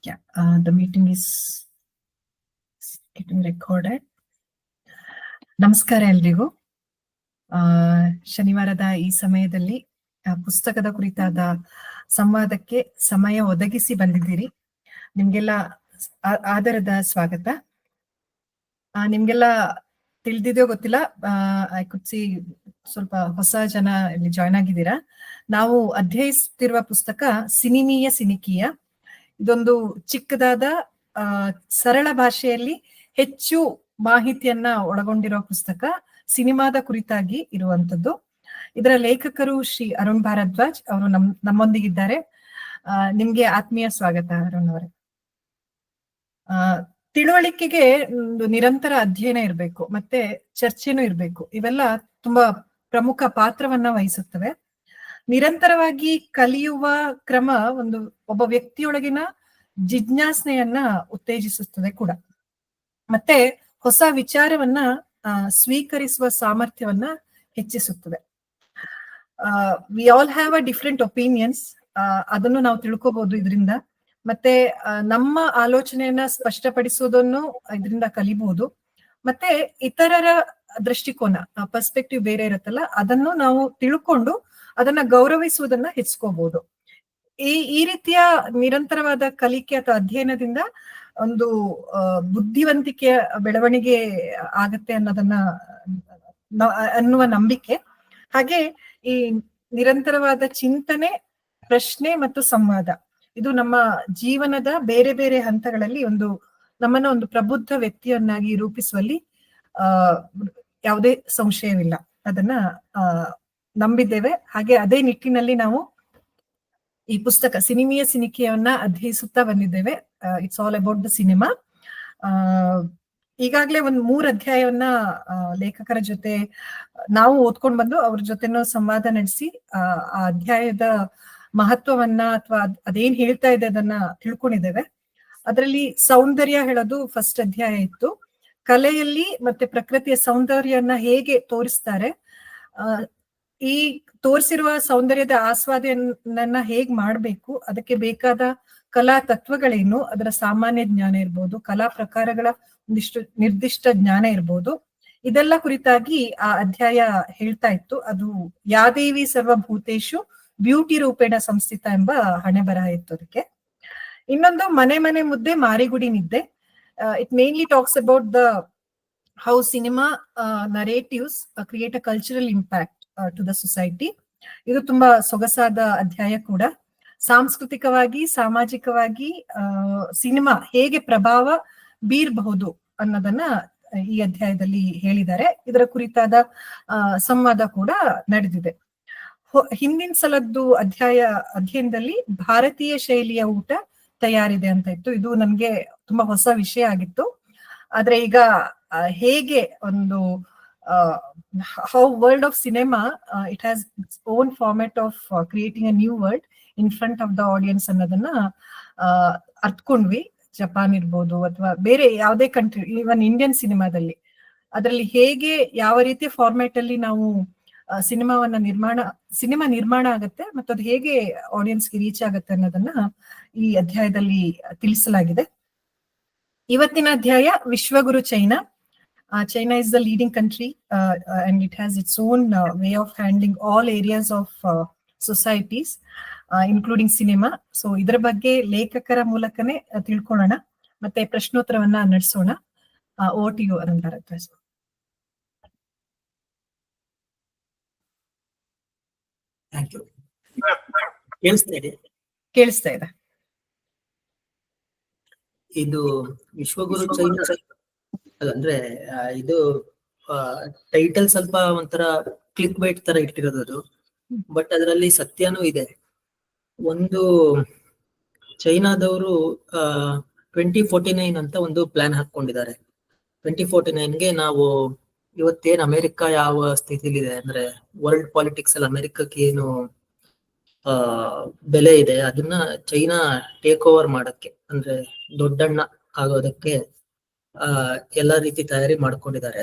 Yeah, the meeting is getting recorded. ನಮಸ್ಕಾರ ಎಲ್ರಿಗೂ. ಶನಿವಾರದ ಈ ಸಮಯದಲ್ಲಿ ಪುಸ್ತಕದ ಕುರಿತಾದ ಸಂವಾದಕ್ಕೆ ಸಮಯ ಒದಗಿಸಿ ಬಂದಿದ್ದೀರಿ. ನಿಮ್ಗೆಲ್ಲ ಆದರದ ಸ್ವಾಗತ. ನಿಮ್ಗೆಲ್ಲ ತಿಳಿದಿದೆಯೋ ಗೊತ್ತಿಲ್ಲ, ಐ ಕುಡ್ ಸಿ ಸ್ವಲ್ಪ ಹೊಸ ಜನ ಇಲ್ಲಿ ಜಾಯ್ನ್ ಆಗಿದ್ದೀರಾ. ನಾವು ಅಧ್ಯಯಿಸುತ್ತಿರುವ ಪುಸ್ತಕ ಸಿನಿಮೀಯ ಸಿನಿಕೀಯ. ಇದೊಂದು ಚಿಕ್ಕದಾದ ಸರಳ ಭಾಷೆಯಲ್ಲಿ ಹೆಚ್ಚು ಮಾಹಿತಿಯನ್ನ ಒಳಗೊಂಡಿರೋ ಪುಸ್ತಕ, ಸಿನಿಮಾದ ಕುರಿತಾಗಿ ಇರುವಂತದ್ದು. ಇದರ ಲೇಖಕರು ಶ್ರೀ ಅರುಣ್ ಭಾರದ್ವಾಜ್ ಅವರು ನಮ್ಮೊಂದಿಗಿದ್ದಾರೆ. ನಿಮ್ಗೆ ಆತ್ಮೀಯ ಸ್ವಾಗತ ಅರುಣ್ ಅವರೇ. ತಿಳುವಳಿಕೆಗೆ ಒಂದು ನಿರಂತರ ಅಧ್ಯಯನ ಇರಬೇಕು, ಮತ್ತೆ ಚರ್ಚೆನೂ ಇರಬೇಕು. ಇವೆಲ್ಲ ತುಂಬಾ ಪ್ರಮುಖ ಪಾತ್ರವನ್ನ ವಹಿಸುತ್ತವೆ. ನಿರಂತರವಾಗಿ ಕಲಿಯುವ ಕ್ರಮ ಒಬ್ಬ ವ್ಯಕ್ತಿಯೊಳಗಿನ ಜಿಜ್ಞಾಸನೆಯನ್ನ ಉತ್ತೇಜಿಸುತ್ತದೆ ಕೂಡ, ಮತ್ತೆ ಹೊಸ ವಿಚಾರವನ್ನ ಸ್ವೀಕರಿಸುವ ಸಾಮರ್ಥ್ಯವನ್ನ ಹೆಚ್ಚಿಸುತ್ತದೆ. We all have a different opinions, ಅದನ್ನು ನಾವು ತಿಳ್ಕೋಬಹುದು ಇದರಿಂದ. ಮತ್ತೆ ನಮ್ಮ ಆಲೋಚನೆಯನ್ನ ಸ್ಪಷ್ಟಪಡಿಸೋದನ್ನು ಇದರಿಂದ ಕಲಿಬಹುದು. ಮತ್ತೆ ಇತರರ ದೃಷ್ಟಿಕೋನ, ಪರ್ಸ್ಪೆಕ್ಟಿವ್ ಬೇರೆ ಇರುತ್ತಲ್ಲ, ಅದನ್ನು ನಾವು ತಿಳ್ಕೊಂಡು ಅದನ್ನ ಗೌರವಿಸುವುದನ್ನ ಹೆಚ್ಚಿಸ್ಕೋಬಹುದು. ಈ ರೀತಿಯ ನಿರಂತರವಾದ ಕಲಿಕೆ ಅಥವಾ ಅಧ್ಯಯನದಿಂದ ಒಂದು ಬುದ್ಧಿವಂತಿಕೆಯ ಬೆಳವಣಿಗೆ ಆಗತ್ತೆ ಅನ್ನುವ ನಂಬಿಕೆ. ಹಾಗೆ ಈ ನಿರಂತರವಾದ ಚಿಂತನೆ, ಪ್ರಶ್ನೆ ಮತ್ತು ಸಂವಾದ, ಇದು ನಮ್ಮ ಜೀವನದ ಬೇರೆ ಬೇರೆ ಹಂತಗಳಲ್ಲಿ ನಮ್ಮನ್ನ ಒಂದು ಪ್ರಬುದ್ಧ ವ್ಯಕ್ತಿಯನ್ನಾಗಿ ರೂಪಿಸುವಲ್ಲಿ ಯಾವುದೇ ಸಂಶಯವಿಲ್ಲ. ಅದನ್ನ ನಂಬಿದ್ದೇವೆ. ಹಾಗೆ ಅದೇ ನಿಟ್ಟಿನಲ್ಲಿ ನಾವು ಈ ಪುಸ್ತಕ ಸಿನಿಮೀಯ ಸಿನಿಕೆಯನ್ನ ಅಧ್ಯಯಿಸುತ್ತಾ ಬಂದಿದ್ದೇವೆ. It's all about the cinema. ಈಗಾಗ್ಲೇ 3 ಅಧ್ಯಾಯವನ್ನ ಲೇಖಕರ ಜೊತೆ ನಾವು ಓದ್ಕೊಂಡ್ ಬಂದು ಅವ್ರ ಜೊತೆನೂ ಸಂವಾದ ನಡೆಸಿ ಆ ಅಧ್ಯಾಯದ ಮಹತ್ವವನ್ನ ಅಥವಾ ಅದೇನ್ ಹೇಳ್ತಾ ಇದೆ ಅದನ್ನ ತಿಳ್ಕೊಂಡಿದ್ದೇವೆ. ಅದರಲ್ಲಿ ಸೌಂದರ್ಯ ಹೇಳೋದು ಫಸ್ಟ್ ಅಧ್ಯಾಯ ಇತ್ತು. ಕಲೆಯಲ್ಲಿ ಮತ್ತೆ ಪ್ರಕೃತಿಯ ಸೌಂದರ್ಯವನ್ನ ಹೇಗೆ ತೋರಿಸ್ತಾರೆ, ಈ ತೋರಿಸಿರುವ ಸೌಂದರ್ಯದ ಆಸ್ವಾದನೆಯನ್ನ ಹೇಗ್ ಮಾಡ್ಬೇಕು, ಅದಕ್ಕೆ ಬೇಕಾದ ಕಲಾ ತತ್ವಗಳೇನು, ಅದರ ಸಾಮಾನ್ಯ ಜ್ಞಾನ ಇರ್ಬೋದು, ಕಲಾ ಪ್ರಕಾರಗಳ ಒಂದಿಷ್ಟು ನಿರ್ದಿಷ್ಟ ಜ್ಞಾನ ಇರ್ಬೋದು, ಇದೆಲ್ಲ ಕುರಿತಾಗಿ ಆ ಅಧ್ಯಾಯ ಹೇಳ್ತಾ ಇತ್ತು. ಅದು ಯಾದೇವಿ ಸರ್ವಭೂತೇಶು ಬ್ಯೂಟಿ ರೂಪೇಣ ಸಂಸ್ಥಿತ ಎಂಬ ಹಣೆ ಬರಹ ಇತ್ತು ಅದಕ್ಕೆ. ಇನ್ನೊಂದು ಮನೆ ಮನೆ ಮುದ್ದೆ ಮಾರಿಗುಡಿ ನಿದ್ದೆ. It mainly talks about how cinema narratives create a cultural impact to the society. ಇದು ತುಂಬಾ ಸೊಗಸಾದ ಅಧ್ಯಾಯ ಕೂಡ. ಸಾಂಸ್ಕೃತಿಕವಾಗಿ, ಸಾಮಾಜಿಕವಾಗಿ ಸಿನಿಮಾ ಹೇಗೆ ಪ್ರಭಾವ ಬೀರಬಹುದು ಅನ್ನೋದನ್ನ ಈ ಅಧ್ಯಾಯದಲ್ಲಿ ಹೇಳಿದ್ದಾರೆ. ಇದರ ಕುರಿತಾದ ಸಂವಾದ ಕೂಡ ನಡೆದಿದೆ. ಹಿಂದಿನ ಸಲದ್ದು ಅಧ್ಯಯನದಲ್ಲಿ ಭಾರತೀಯ ಶೈಲಿಯ ಊಟ ತಯಾರಿದೆ ಅಂತ ಇತ್ತು. ಇದು ನಮ್ಗೆ ತುಂಬಾ ಹೊಸ ವಿಷಯ ಆಗಿತ್ತು. ಆದ್ರೆ ಈಗ ಹೇಗೆ how world of cinema it has its own format of creating a new world in front of the audience ಅನ್ನೋದನ್ನ ಅರ್ಥಕೊಂಡ್ವಿ. ಜಪಾನ್ ಇರ್ಬೋದು ಅಥವಾ ಬೇರೆ ಯಾವುದೇ ಕಂಟ್ರಿ, ಈವನ್ ಇಂಡಿಯನ್ ಸಿನಿಮಾದಲ್ಲಿ ಅದರಲ್ಲಿ ಹೇಗೆ ಯಾವ ರೀತಿಯ ಫಾರ್ಮ್ಯಾಟ್ ಅಲ್ಲಿ ನಾವು ಸಿನಿಮಾ ನಿರ್ಮಾಣ ಆಗತ್ತೆ ಮತ್ತು ಅದು ಹೇಗೆ ಆಡಿಯನ್ಸ್ಗೆ ರೀಚ್ ಆಗತ್ತೆ ಅನ್ನೋದನ್ನ ಈ ಅಧ್ಯಾಯದಲ್ಲಿ ತಿಳಿಸಲಾಗಿದೆ. ಇವತ್ತಿನ ಅಧ್ಯಾಯ ವಿಶ್ವಗುರು China. China is the leading country and it has its own way of handling all areas of societies, including cinema. So ಇದರ ಬಗ್ಗೆ ಲೇಖಕರ ಮೂಲಕನೇ ತಿಳ್ಕೊಳ್ಳೋಣ, ಮತ್ತೆ ಪ್ರಶ್ನೋತ್ತರವನ್ನ ನಡೆಸೋಣ. Over to you Arun Bharadwaj. Thank you. ಕೇಳಿಸ್ತಾ ಇದೆ. ಇದು ವಿಶ್ವಗುರು ಚೈನಾ ಅಂದ್ರೆ ಇದು ಟೈಟಲ್ ಸ್ವಲ್ಪ ಒಂಥರ ಕ್ಲಿಕ್ ಬೈಟ್ ತರ ಇಟ್ಟಿರೋದು ಅದು, ಬಟ್ ಅದರಲ್ಲಿ ಸತ್ಯನೂ ಇದೆ. ಒಂದು ಚೈನಾದವರು 2049 ಅಂತ ಒಂದು ಪ್ಲಾನ್ ಹಾಕೊಂಡಿದ್ದಾರೆ. 2049ಗೆ ನಾವು ಇವತ್ತೇನ್ ಅಮೆರಿಕ ಯಾವ ಸ್ಥಿತಿಲಿದೆ ಅಂದ್ರೆ ವರ್ಲ್ಡ್ ಪಾಲಿಟಿಕ್ಸ್ ಅಲ್ಲಿ ಅಮೆರಿಕಕ್ಕೆ ಏನು ಬೆಲೆ ಇದೆ, ಅದನ್ನ ಚೈನಾ ಟೇಕ್ ಓವರ್ ಮಾಡಕ್ಕೆ ಅಂದ್ರೆ ದೊಡ್ಡಣ್ಣ ಆಗೋದಕ್ಕೆ ಎಲ್ಲಾ ರೀತಿ ತಯಾರಿ ಮಾಡ್ಕೊಂಡಿದ್ದಾರೆ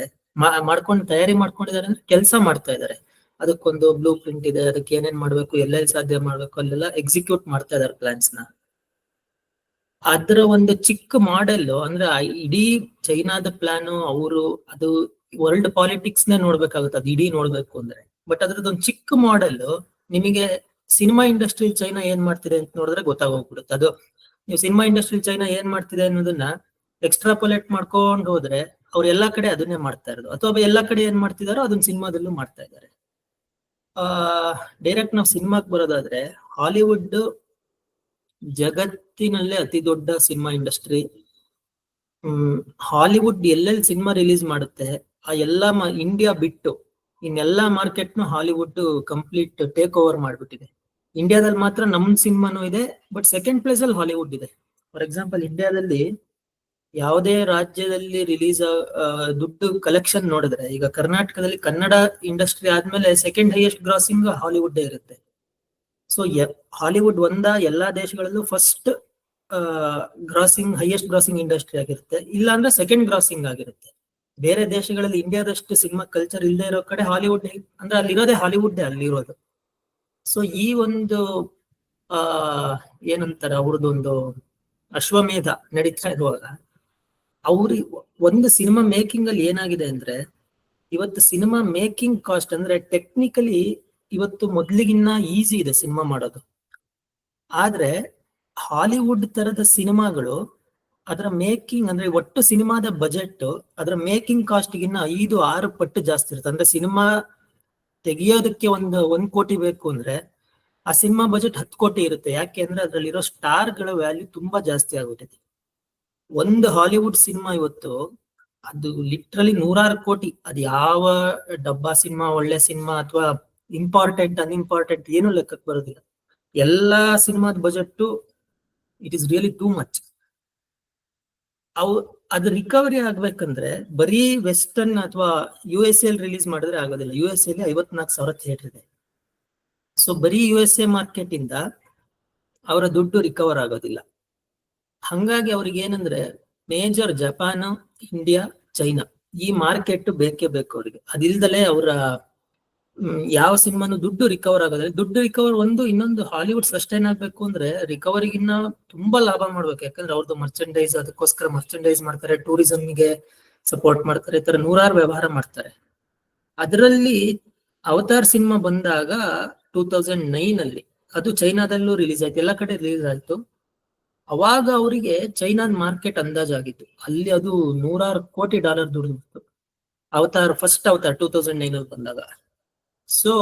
ಅಂದ್ರೆ ಕೆಲಸ ಮಾಡ್ತಾ ಇದ್ದಾರೆ. ಅದಕ್ಕೊಂದು ಬ್ಲೂ ಪ್ರಿಂಟ್ ಇದೆ, ಅದಕ್ಕೆ ಏನೇನ್ ಮಾಡ್ಬೇಕು, ಎಲ್ಲೆಲ್ಲಿ ಸಾಧ್ಯ ಮಾಡ್ಬೇಕು ಅಲ್ಲೆಲ್ಲ ಎಕ್ಸಿಕ್ಯೂಟ್ ಮಾಡ್ತಾ ಇದಾರೆ ಪ್ಲಾನ್ಸ್ ನ. ಅದರ ಒಂದು ಚಿಕ್ಕ ಮಾಡೆಲ್ ಅಂದ್ರೆ ಇಡೀ ಚೈನಾದ ಪ್ಲಾನ್ ಅವರು ಅದು ವರ್ಲ್ಡ್ ಪಾಲಿಟಿಕ್ಸ್ ನೇ ನೋಡ್ಬೇಕಾಗುತ್ತೆ, ಅದು ಇಡೀ ನೋಡ್ಬೇಕು ಅಂದ್ರೆ. ಬಟ್ ಅದ್ರದ್ದೊಂದು ಚಿಕ್ಕ ಮಾಡೆಲ್ ನಿಮಗೆ ಸಿನಿಮಾ ಇಂಡಸ್ಟ್ರಿ ಚೈನಾ ಏನ್ ಮಾಡ್ತಿದೆ ಅಂತ ನೋಡಿದ್ರೆ ಗೊತ್ತಾಗೋಗ್ಬಿಡುತ್ತೆ. ಅದು ನೀವು ಸಿನಿಮಾ ಇಂಡಸ್ಟ್ರಿ ಚೈನಾ ಏನ್ ಮಾಡ್ತಿದೆ ಅನ್ನೋದನ್ನ ಎಕ್ಸ್ಟ್ರಾಪೊಲೇಟ್ ಮಾಡ್ಕೊಂಡು ಹೋದ್ರೆ ಅವ್ರು ಎಲ್ಲಾ ಕಡೆ ಅದನ್ನೇ ಮಾಡ್ತಾ ಇರೋದು, ಅಥವಾ ಎಲ್ಲಾ ಕಡೆ ಏನ್ ಮಾಡ್ತಿದಾರೋ ಅದನ್ನ ಸಿನಿಮಾದಲ್ಲೂ ಮಾಡ್ತಾ ಇದ್ದಾರೆ. ಡೈರೆಕ್ಟ್ ನಾವು ಸಿನಿಮಾಕ್ ಬರೋದಾದ್ರೆ, ಹಾಲಿವುಡ್ ಜಗತ್ತಿನಲ್ಲೇ ಅತಿ ದೊಡ್ಡ ಸಿನಿಮಾ ಇಂಡಸ್ಟ್ರಿ. ಹಾಲಿವುಡ್ ಎಲ್ಲೆಲ್ಲಿ ಸಿನಿಮಾ ರಿಲೀಸ್ ಮಾಡುತ್ತೆ ಆ ಎಲ್ಲಾ ಇಂಡಿಯಾ ಬಿಟ್ಟು ಇನ್ನೆಲ್ಲಾ ಮಾರ್ಕೆಟ್ನು ಹಾಲಿವುಡ್ ಕಂಪ್ಲೀಟ್ ಟೇಕ್ ಓವರ್ ಮಾಡ್ಬಿಟ್ಟಿದೆ. ಇಂಡಿಯಾದಲ್ಲಿ ಮಾತ್ರ ನಮ್ ಸಿನಿಮಾನು ಇದೆ, ಬಟ್ ಸೆಕೆಂಡ್ ಪ್ಲೇಸ್ ಅಲ್ಲಿ ಹಾಲಿವುಡ್ ಇದೆ. ಫಾರ್ ಎಕ್ಸಾಂಪಲ್, ಇಂಡಿಯಾದಲ್ಲಿ ಯಾವುದೇ ರಾಜ್ಯದಲ್ಲಿ ರಿಲೀಸ್ ದುಡ್ಡು ಕಲೆಕ್ಷನ್ ನೋಡಿದ್ರೆ, ಈಗ ಕರ್ನಾಟಕದಲ್ಲಿ ಕನ್ನಡ ಇಂಡಸ್ಟ್ರಿ ಆದ್ಮೇಲೆ ಸೆಕೆಂಡ್ ಹೈಯೆಸ್ಟ್ ಗ್ರಾಸಿಂಗ್ ಹಾಲಿವುಡ್ ಇರುತ್ತೆ. ಸೊ ಹಾಲಿವುಡ್ ಎಲ್ಲಾ ದೇಶಗಳಲ್ಲೂ first grossing highest grossing industry ಆಗಿರುತ್ತೆ, ಇಲ್ಲ ಅಂದ್ರೆ ಸೆಕೆಂಡ್ ಗ್ರಾಸಿಂಗ್ ಆಗಿರುತ್ತೆ. ಬೇರೆ ದೇಶಗಳಲ್ಲಿ ಇಂಡಿಯಾದಷ್ಟು ಸಿನಿಮಾ ಕಲ್ಚರ್ ಇಲ್ಲದೆ ಇರೋ ಕಡೆ ಹಾಲಿವುಡ್ ಅಂದ್ರೆ ಅಲ್ಲಿರೋದೇ ಹಾಲಿವುಡ್ ಅಲ್ಲಿರೋದು. ಸೊ ಈ ಒಂದು ಏನಂತಾರೆ ಅವ್ರದ್ದೊಂದು ಅಶ್ವಮೇಧ ನಡೀತಾ ಇರುವಾಗ, ಅವ್ರಿಗೆ ಒಂದು ಸಿನಿಮಾ ಮೇಕಿಂಗ್ ಅಲ್ಲಿ ಏನಾಗಿದೆ ಅಂದ್ರೆ, ಇವತ್ತು ಸಿನಿಮಾ ಮೇಕಿಂಗ್ ಕಾಸ್ಟ್ ಅಂದ್ರೆ ಟೆಕ್ನಿಕಲಿ ಇವತ್ತು ಮೊದ್ಲಿಗಿನ್ನ ಈಸಿ ಇದೆ ಸಿನಿಮಾ ಮಾಡೋದು. ಆದ್ರೆ ಹಾಲಿವುಡ್ ತರದ ಸಿನಿಮಾಗಳು ಅದರ ಮೇಕಿಂಗ್ ಅಂದ್ರೆ ಒಟ್ಟು ಸಿನಿಮಾದ ಬಜೆಟ್ ಅದರ ಮೇಕಿಂಗ್ ಕಾಸ್ಟ್ ಗಿನ್ನ 5-6 ಪಟ್ಟು ಜಾಸ್ತಿ ಇರುತ್ತೆ. ಅಂದ್ರೆ ಸಿನಿಮಾ ತೆಗಿಯೋದಕ್ಕೆ 1 ಕೋಟಿ ಬೇಕು ಅಂದ್ರೆ ಆ ಸಿನಿಮಾ ಬಜೆಟ್ 10 ಕೋಟಿ ಇರುತ್ತೆ. ಯಾಕೆ ಅಂದ್ರೆ ಅದ್ರಲ್ಲಿರೋ ಸ್ಟಾರ್ ಗಳ ವ್ಯಾಲ್ಯೂ ತುಂಬಾ ಜಾಸ್ತಿ ಆಗ್ಬಿಟ್ಟಿದೆ. ಒಂದು ಹಾಲಿವುಡ್ ಸಿನಿಮಾ ಇವತ್ತು ಅದು ಲಿಟ್ರಲಿ 100 ಕೋಟಿ. ಅದು ಯಾವ ಡಬ್ಬಾ ಸಿನಿಮಾ, ಒಳ್ಳೆ ಸಿನಿಮಾ ಅಥವಾ ಇಂಪಾರ್ಟೆಂಟ್ ಅನ್ಇಂಪಾರ್ಟೆಂಟ್ ಏನು ಲೆಕ್ಕಕ್ಕೆ ಬರೋದಿಲ್ಲ. ಎಲ್ಲಾ ಸಿನಿಮಾದ budget it is really too much. ಅದು ರಿಕವರಿ ಆಗ್ಬೇಕಂದ್ರೆ ಬರೀ ವೆಸ್ಟರ್ನ್ ಅಥವಾ USA ರಿಲೀಸ್ ಮಾಡಿದ್ರೆ ಆಗೋದಿಲ್ಲ. USA 54,000 ಥಿಯೇಟರ್ ಇದೆ. ಸೊ ಬರೀ USA ಮಾರ್ಕೆಟ್ ಇಂದ ಅವರ ದುಡ್ಡು ರಿಕವರ್ ಆಗೋದಿಲ್ಲ. ಹಂಗಾಗಿ ಅವ್ರಿಗೆ ಏನಂದ್ರೆ ಮೇಜರ್ ಜಪಾನ್, ಇಂಡಿಯಾ, ಚೈನಾ ಈ ಮಾರ್ಕೆಟ್ ಬೇಕೇ ಬೇಕು ಅವ್ರಿಗೆ. ಅದಿಲ್ದಲೆ ಅವರ ಯಾವ ಸಿನಿಮಾನು ದುಡ್ಡು ರಿಕವರ್ ಆಗೋದ್ರೆ, ದುಡ್ಡು ರಿಕವರ್ ಇನ್ನೊಂದು ಹಾಲಿವುಡ್ ಸಸ್ಟೈನ್ ಆಗ್ಬೇಕು ಅಂದ್ರೆ ರಿಕವರಿಗಿನ್ನ ತುಂಬಾ ಲಾಭ ಮಾಡ್ಬೇಕು. ಯಾಕಂದ್ರೆ ಅವ್ರದ್ದು ಮರ್ಚೆಂಡೈಸ್, ಅದಕ್ಕೋಸ್ಕರ ಮರ್ಚೆಂಡೈಸ್ ಮಾಡ್ತಾರೆ, ಟೂರಿಸಂಗೆ ಸಪೋರ್ಟ್ ಮಾಡ್ತಾರೆ, ಈ ತರ 100 ವ್ಯವಹಾರ ಮಾಡ್ತಾರೆ. ಅದರಲ್ಲಿ ಅವತಾರ್ ಸಿನಿಮಾ ಬಂದಾಗ 2009 ಅಲ್ಲಿ ಅದು ಚೈನಾದಲ್ಲೂ ರಿಲೀಸ್ ಆಯ್ತು, ಎಲ್ಲ ಕಡೆ ರಿಲೀಸ್ ಆಯ್ತು. ಅವಾಗ ಅವರಿಗೆ ಚೈನಾದ ಮಾರ್ಕೆಟ್ ಅಂದಾಜಾಗಿತ್ತು, ಅಲ್ಲಿ ಅದು $100 ಕೋಟಿ ದುಡ್ಡು ಫಸ್ಟ್ ಅವತಾರ್ 2009 ಅಲ್ಲಿ ಬಂದಾಗ. ಸೊ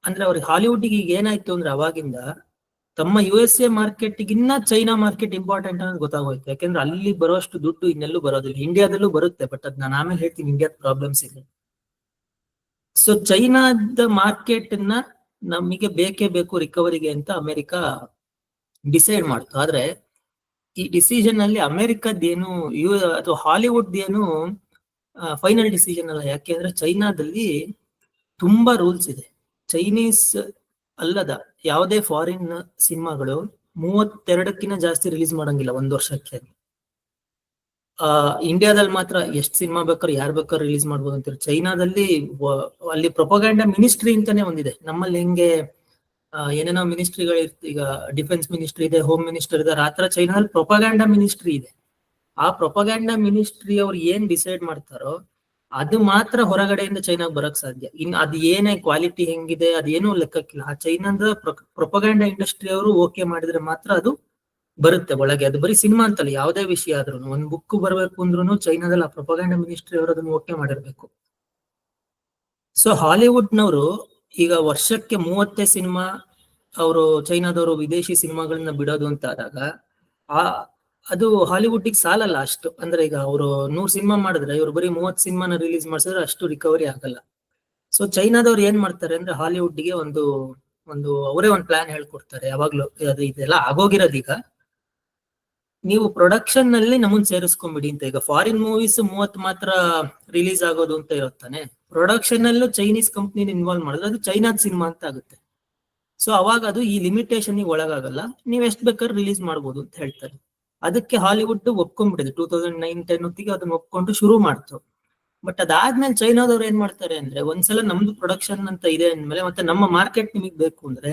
ಅಂದ್ರೆ ಅವ್ರಿಗೆ ಹಾಲಿವುಡ್ಗೆ ಈಗ ಏನಾಯ್ತು ಅಂದ್ರೆ ಅವಾಗಿಂದ ತಮ್ಮ USA ಮಾರ್ಕೆಟ್ಗಿನ್ನ ಚೈನಾ ಮಾರ್ಕೆಟ್ ಇಂಪಾರ್ಟೆಂಟ್ ಅನ್ನೋದು ಗೊತ್ತಾಗೋಯ್ತು. ಯಾಕಂದ್ರೆ ಅಲ್ಲಿ ಬರೋಷ್ಟು ದುಡ್ಡು ಇನ್ನೆಲ್ಲೂ ಬರೋದಿಲ್ಲ. ಇಂಡಿಯಾದಲ್ಲೂ ಬರುತ್ತೆ, ಬಟ್ ಅದ್ ನಾನು ಆಮೇಲೆ ಹೇಳ್ತೀನಿ, ಇಂಡಿಯಾದ ಪ್ರಾಬ್ಲಮ್ಸ್ ಇದೆ. ಸೊ ಚೈನಾದ ಮಾರ್ಕೆಟ್ ನಮಗೆ ಬೇಕೇ ಬೇಕು ರಿಕವರಿಗೆ ಅಂತ ಅಮೆರಿಕ ಡಿಸೈಡ್ ಮಾಡ್ತು. ಆದ್ರೆ ಈ ಡಿಸಿಷನ್ ಅಲ್ಲಿ ಅಮೆರಿಕದ್ದೇನು ಅಥವಾ ಹಾಲಿವುಡ್ ಏನು ಫೈನಲ್ ಡಿಸಿಷನ್ ಅಲ್ಲ. ಯಾಕೆಂದ್ರೆ ಚೈನಾದಲ್ಲಿ ತುಂಬಾ ರೂಲ್ಸ್ ಇದೆ. ಚೈನೀಸ್ ಅಲ್ಲದ ಯಾವುದೇ ಫಾರಿನ್ ಸಿನಿಮಾಗಳು 32ಕ್ಕಿಂತ ಜಾಸ್ತಿ ರಿಲೀಸ್ ಮಾಡಂಗಿಲ್ಲ 1 ವರ್ಷಕ್ಕೆ. ಇಂಡಿಯಾದಲ್ಲಿ ಮಾತ್ರ ಎಷ್ಟು ಸಿನಿಮಾ ಬೇಕಾದ್ರೂ ಯಾರು ಬೇಕಾದ್ರೂ ರಿಲೀಸ್ ಮಾಡ್ಬೋದು ಅಂತಾರೆ. ಚೈನಾದಲ್ಲಿ ಅಲ್ಲಿ ಪ್ರೊಪಗ್ಯಾಂಡಾ ಮಿನಿಸ್ಟ್ರಿ ಅಂತಾನೆ ಒಂದಿದೆ. ನಮ್ಮಲ್ಲಿ ಹೆಂಗೆ ಏನೇನೋ ಮಿನಿಸ್ಟ್ರಿಗಳು ಈಗ ಡಿಫೆನ್ಸ್ ಮಿನಿಸ್ಟ್ರಿ ಇದೆ, ಹೋಮ್ ಮಿನಿಸ್ಟರ್ ಇದೆ, ಆ ತರ ಚೈನಾದಲ್ಲಿ ಪ್ರೊಪಗ್ಯಾಂಡಾ ಮಿನಿಸ್ಟ್ರಿ ಇದೆ. ಆ ಪ್ರೊಪಗ್ಯಾಂಡಾ ಮಿನಿಸ್ಟ್ರಿ ಅವ್ರು ಏನ್ ಡಿಸೈಡ್ ಮಾಡ್ತಾರೋ ಅದು ಮಾತ್ರ ಹೊರಗಡೆಯಿಂದ ಚೈನಾಗ್ ಬರಕ್ ಸಾಧ್ಯ. ಇನ್ ಅದ್ ಏನೇ ಕ್ವಾಲಿಟಿ ಹೆಂಗಿದೆ ಅದೇನೂ ಲೆಕ್ಕಕ್ಕಿಲ್ಲ. ಆ ಚೈನಾದ ಪ್ರೊಪಗ್ಯಾಂಡಾ ಇಂಡಸ್ಟ್ರಿ ಅವರು ಓಕೆ ಮಾಡಿದ್ರೆ ಮಾತ್ರ ಅದು ಬರುತ್ತೆ ಒಳಗೆ. ಅದು ಬರೀ ಸಿನಿಮಾ ಅಂತಲ್ಲ, ಯಾವುದೇ ವಿಷಯ ಆದ್ರೂ ಒಂದ್ ಬುಕ್ ಬರ್ಬೇಕು ಅಂದ್ರೂ ಚೈನಾದಲ್ಲಿ ಆ ಪ್ರೊಪಗ್ಯಾಂಡಾ ಮಿನಿಸ್ಟ್ರಿ ಅವರು ಅದನ್ನ ಓಕೆ ಮಾಡಿರ್ಬೇಕು. ಸೊ ಹಾಲಿವುಡ್ನವರು ಈಗ ವರ್ಷಕ್ಕೆ 30 ಸಿನಿಮಾ ಅವರು ಚೈನಾದವರು ವಿದೇಶಿ ಸಿನಿಮಾಗಳನ್ನ ಬಿಡೋದು ಅಂತ ಆದಾಗ ಅದು ಹಾಲಿವುಡ್ಗೆ ಸಾಲಲ್ಲ ಅಷ್ಟು. ಅಂದ್ರೆ ಈಗ ಅವರು 100 ಸಿನಿಮಾ ಮಾಡಿದ್ರೆ ಇವ್ರು ಬರೀ 30 ಸಿನಿಮಾನ ರಿಲೀಸ್ ಮಾಡಿಸಿದ್ರೆ ಅಷ್ಟು ರಿಕವರಿ ಆಗಲ್ಲ. ಸೊ ಚೈನಾದವ್ರು ಏನ್ ಮಾಡ್ತಾರೆ ಅಂದ್ರೆ ಹಾಲಿವುಡ್ಗೆ ಒಂದು ಅವರೇ ಒಂದು ಪ್ಲಾನ್ ಹೇಳ್ಕೊಡ್ತಾರೆ ಯಾವಾಗ್ಲೂ. ಇದೆಲ್ಲ ಆಗೋಗಿರೋದೀಗ, ನೀವು ಪ್ರೊಡಕ್ಷನ್ ನಲ್ಲಿ ನಮ್ಮನ್ ಸೇರಿಸ್ಕೊಂಡ್ಬಿಡಿ ಅಂತ. ಈಗ ಫಾರಿನ್ ಮೂವೀಸ್ 30 ಮಾತ್ರ ರಿಲೀಸ್ ಆಗೋದು ಅಂತ ಇರುತ್ತಾನೆ, ಪ್ರೊಡಕ್ಷನ್ ಅಲ್ಲೂ ಚೈನೀಸ್ ಕಂಪ್ನಿ ಇನ್ವಾಲ್ವ್ ಮಾಡಿದ್ರೆ ಅದು ಚೈನಾದ ಸಿನಿಮಾ ಅಂತ ಆಗುತ್ತೆ. ಸೊ ಅವಾಗ ಅದು ಈ ಲಿಮಿಟೇಷನ್ ಒಳಗಾಗಲ್ಲ, ನೀವ್ ಎಷ್ಟ್ ಬೇಕಾದ್ರೂ ರಿಲೀಸ್ ಮಾಡ್ಬೋದು ಅಂತ ಹೇಳ್ತಾರೆ. ಅದಕ್ಕೆ ಹಾಲಿವುಡ್ ಒಪ್ಕೊಂಡ್ಬಿಟ್ಟಿದೆ 2009-10 ಹೊತ್ತಿಗೆ ಅದನ್ನ ಒಪ್ಕೊಂಡು ಶುರು ಮಾಡ್ತು. ಬಟ್ ಅದಾದ್ಮೇಲೆ ಚೈನಾದವ್ರು ಏನ್ ಮಾಡ್ತಾರೆ ಅಂದ್ರೆ, ಒಂದ್ಸಲ ನಮ್ದು ಪ್ರೊಡಕ್ಷನ್ ಅಂತ ಇದೆ ಅಂದ್ಮೇಲೆ ಮತ್ತೆ ನಮ್ಮ ಮಾರ್ಕೆಟ್ ನಿಮಗ್ ಬೇಕು ಅಂದ್ರೆ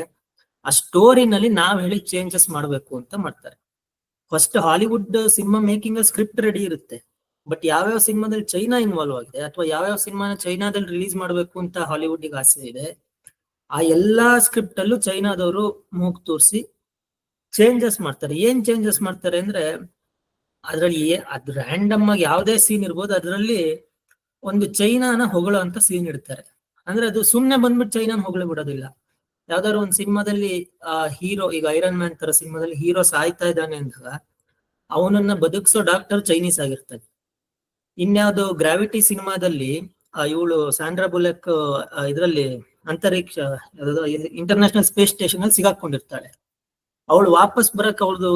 ಆ ಸ್ಟೋರಿನಲ್ಲಿ ನಾವ್ ಹೇಳಿ ಚೇಂಜಸ್ ಮಾಡ್ಬೇಕು ಅಂತ ಮಾಡ್ತಾರೆ. First Hollywood cinema making script ready ಇರುತ್ತೆ, ಬಟ್ ಯಾವ್ಯಾವ ಸಿನಿಮಾದಲ್ಲಿ ಚೈನಾ ಇನ್ವಾಲ್ವ್ ಆಗಿದೆ ಅಥವಾ ಯಾವ್ಯಾವ ಸಿನಿಮಾನ ಚೈನಾದಲ್ಲಿ ರಿಲೀಸ್ ಮಾಡ್ಬೇಕು ಅಂತ ಹಾಲಿವುಡ್ ಗೆ ಆಸೆ ಇದೆ, ಆ ಎಲ್ಲಾ ಸ್ಕ್ರಿಪ್ಟ್ ಅಲ್ಲೂ ಚೈನಾದವರು ಮೂಗ್ ತೋರಿಸಿ ಚೇಂಜಸ್ ಮಾಡ್ತಾರೆ. ಏನ್ ಚೇಂಜಸ್ ಮಾಡ್ತಾರೆ ಅಂದ್ರೆ, ಅದ್ರಲ್ಲಿ ಅದ್ ರ್ಯಾಂಡಮ್ ಆಗಿ ಯಾವ್ದೇ ಸೀನ್ ಇರ್ಬೋದು, ಅದ್ರಲ್ಲಿ ಒಂದು ಚೈನಾನ ಹೊಗಳೋ ಅಂತ ಸೀನ್ ಇಡ್ತಾರೆ. ಅಂದ್ರೆ ಅದು ಸುಮ್ನೆ ಬಂದ್ಬಿಟ್ಟು ಚೈನಾನ ಹೊಗಳ ಬಿಡೋದಿಲ್ಲ. ಯಾವ್ದಾದ್ರು ಒಂದು ಸಿನಿಮಾದಲ್ಲಿ ಹೀರೋ, ಈಗ ಐರನ್ ಮ್ಯಾನ್ ತರ ಸಿನಿಮಾದಲ್ಲಿ ಹೀರೋ ಸಾಯ್ತಾ ಇದ್ದಾನೆ ಅಂದಾಗ ಅವನನ್ನ ಬದುಕ್ಸೋ ಡಾಕ್ಟರ್ ಚೈನೀಸ್ ಆಗಿರ್ತಾನೆ. ಇನ್ಯಾವ್ದು ಗ್ರಾವಿಟಿ ಸಿನಿಮಾದಲ್ಲಿ ಇವಳು ಸ್ಯಾಂಡ್ರಾ ಬುಲೆಕ್ ಇದರಲ್ಲಿ ಅಂತರಿಕ್ಷ ಇಂಟರ್ನ್ಯಾಷನಲ್ ಸ್ಪೇಸ್ ಸ್ಟೇಷನ್ ಅಲ್ಲಿ ಸಿಗಾಕೊಂಡಿರ್ತಾಳೆ. ಅವಳು ವಾಪಸ್ ಬರಕ್ ಅವಳದು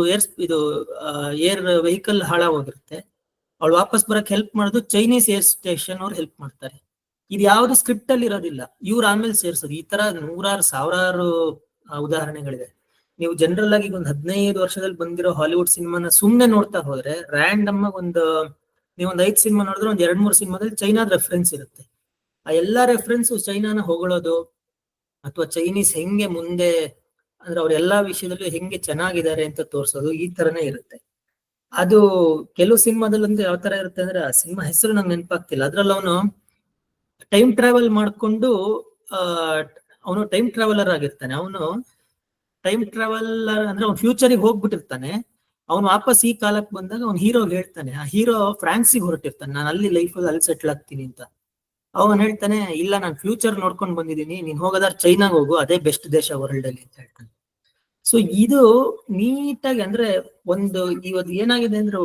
ಏರ್ ವೆಹಿಕಲ್ ಹಾಳಾಗೋಗಿರುತ್ತೆ. ಅವಳು ವಾಪಸ್ ಬರಕ್ ಹೆಲ್ಪ್ ಮಾಡೋದು ಚೈನೀಸ್ ಏರ್ ಸ್ಟೇಷನ್ ಅವ್ರು ಹೆಲ್ಪ್ ಮಾಡ್ತಾರೆ. ಇದು ಯಾವ್ದು ಸ್ಕ್ರಿಪ್ಟ್ ಅಲ್ಲಿ ಇರೋದಿಲ್ಲ, ಇವ್ರು ಆಮೇಲೆ ಸೇರ್ಸೋದು. ಈ ತರ ನೂರಾರು ಸಾವಿರಾರು ಉದಾಹರಣೆಗಳಿದೆ. ನೀವು ಜನರಲ್ ಆಗಿ ಒಂದು 15 ವರ್ಷದಲ್ಲಿ ಬಂದಿರೋ ಹಾಲಿವುಡ್ ಸಿನಿಮಾನ ಸುಮ್ನೆ ನೋಡ್ತಾ ಹೋದ್ರೆ ರ್ಯಾಂಡಮ್ ನೀವೊಂದ್ 5 ಸಿನಿಮಾ ನೋಡಿದ್ರೆ ಒಂದ್ 2-3 ಸಿನಿಮಾದಲ್ಲಿ ಚೈನಾದ ರೆಫರೆನ್ಸ್ ಇರುತ್ತೆ. ಆ ಎಲ್ಲಾ ರೆಫರೆನ್ಸ್ ಚೈನಾನ ಹೊಗಳೋದು ಅಥವಾ ಚೈನೀಸ್ ಹೆಂಗೆ ಮುಂದೆ ಅಂದ್ರೆ ಅವ್ರ ಎಲ್ಲಾ ವಿಷಯದಲ್ಲೂ ಹೆಂಗೆ ಚೆನ್ನಾಗಿದ್ದಾರೆ ಅಂತ ತೋರ್ಸೋದು, ಈ ತರನೇ ಇರುತ್ತೆ. ಅದು ಕೆಲವು ಸಿನಿಮಾದಲ್ಲಿ ಅಂದ್ರೆ ಯಾವ ತರ ಇರುತ್ತೆ ಅಂದ್ರೆ, ಆ ಸಿನಿಮಾ ಹೆಸರು ನಂಗೆ ನೆನಪಾಗ್ತಿಲ್ಲ. ಅದ್ರಲ್ಲಿ ಅವನು ಟೈಮ್ ಟ್ರಾವೆಲ್ ಮಾಡ್ಕೊಂಡು ಅವನು ಟೈಮ್ ಟ್ರಾವೆಲರ್ ಆಗಿರ್ತಾನೆ. ಅವನು ಟೈಮ್ ಟ್ರಾವೆಲರ್ ಅಂದ್ರೆ ಅವ್ನು ಫ್ಯೂಚರಿಗೆ ಹೋಗ್ಬಿಟ್ಟಿರ್ತಾನೆ. ಅವ್ನು ವಾಪಸ್ ಈ ಕಾಲಕ್ಕೆ ಬಂದಾಗ ಅವ್ನು ಹೀರೋಗೆ ಹೇಳ್ತಾನೆ, ಆ ಹೀರೋ ಫ್ರಾನ್ಸಿಗೆ ಹೊರಟಿರ್ತಾನೆ, ನಾನು ಅಲ್ಲಿ ಲೈಫಲ್ಲಿ ಅಲ್ಲಿ ಸೆಟ್ಲ್ ಆಗ್ತೀನಿ ಅಂತ. ಅವನ್ ಹೇಳ್ತಾನೆ, ಇಲ್ಲ ನಾನು ಫ್ಯೂಚರ್ ನೋಡ್ಕೊಂಡು ಬಂದಿದ್ದೀನಿ, ನೀನ್ ಹೋಗೋದಾದ್ರೆ ಚೈನಾಗ್ ಹೋಗು, ಅದೇ ಬೆಸ್ಟ್ ದೇಶ ವರ್ಲ್ಡ್ ಅಲ್ಲಿ ಅಂತ ಹೇಳ್ತಾನೆ. ಸೊ ಇದು ನೀಟಾಗಿ ಅಂದ್ರೆ ಒಂದು ಇವತ್ತು ಏನಾಗಿದೆ ಅಂದ್ರೆ,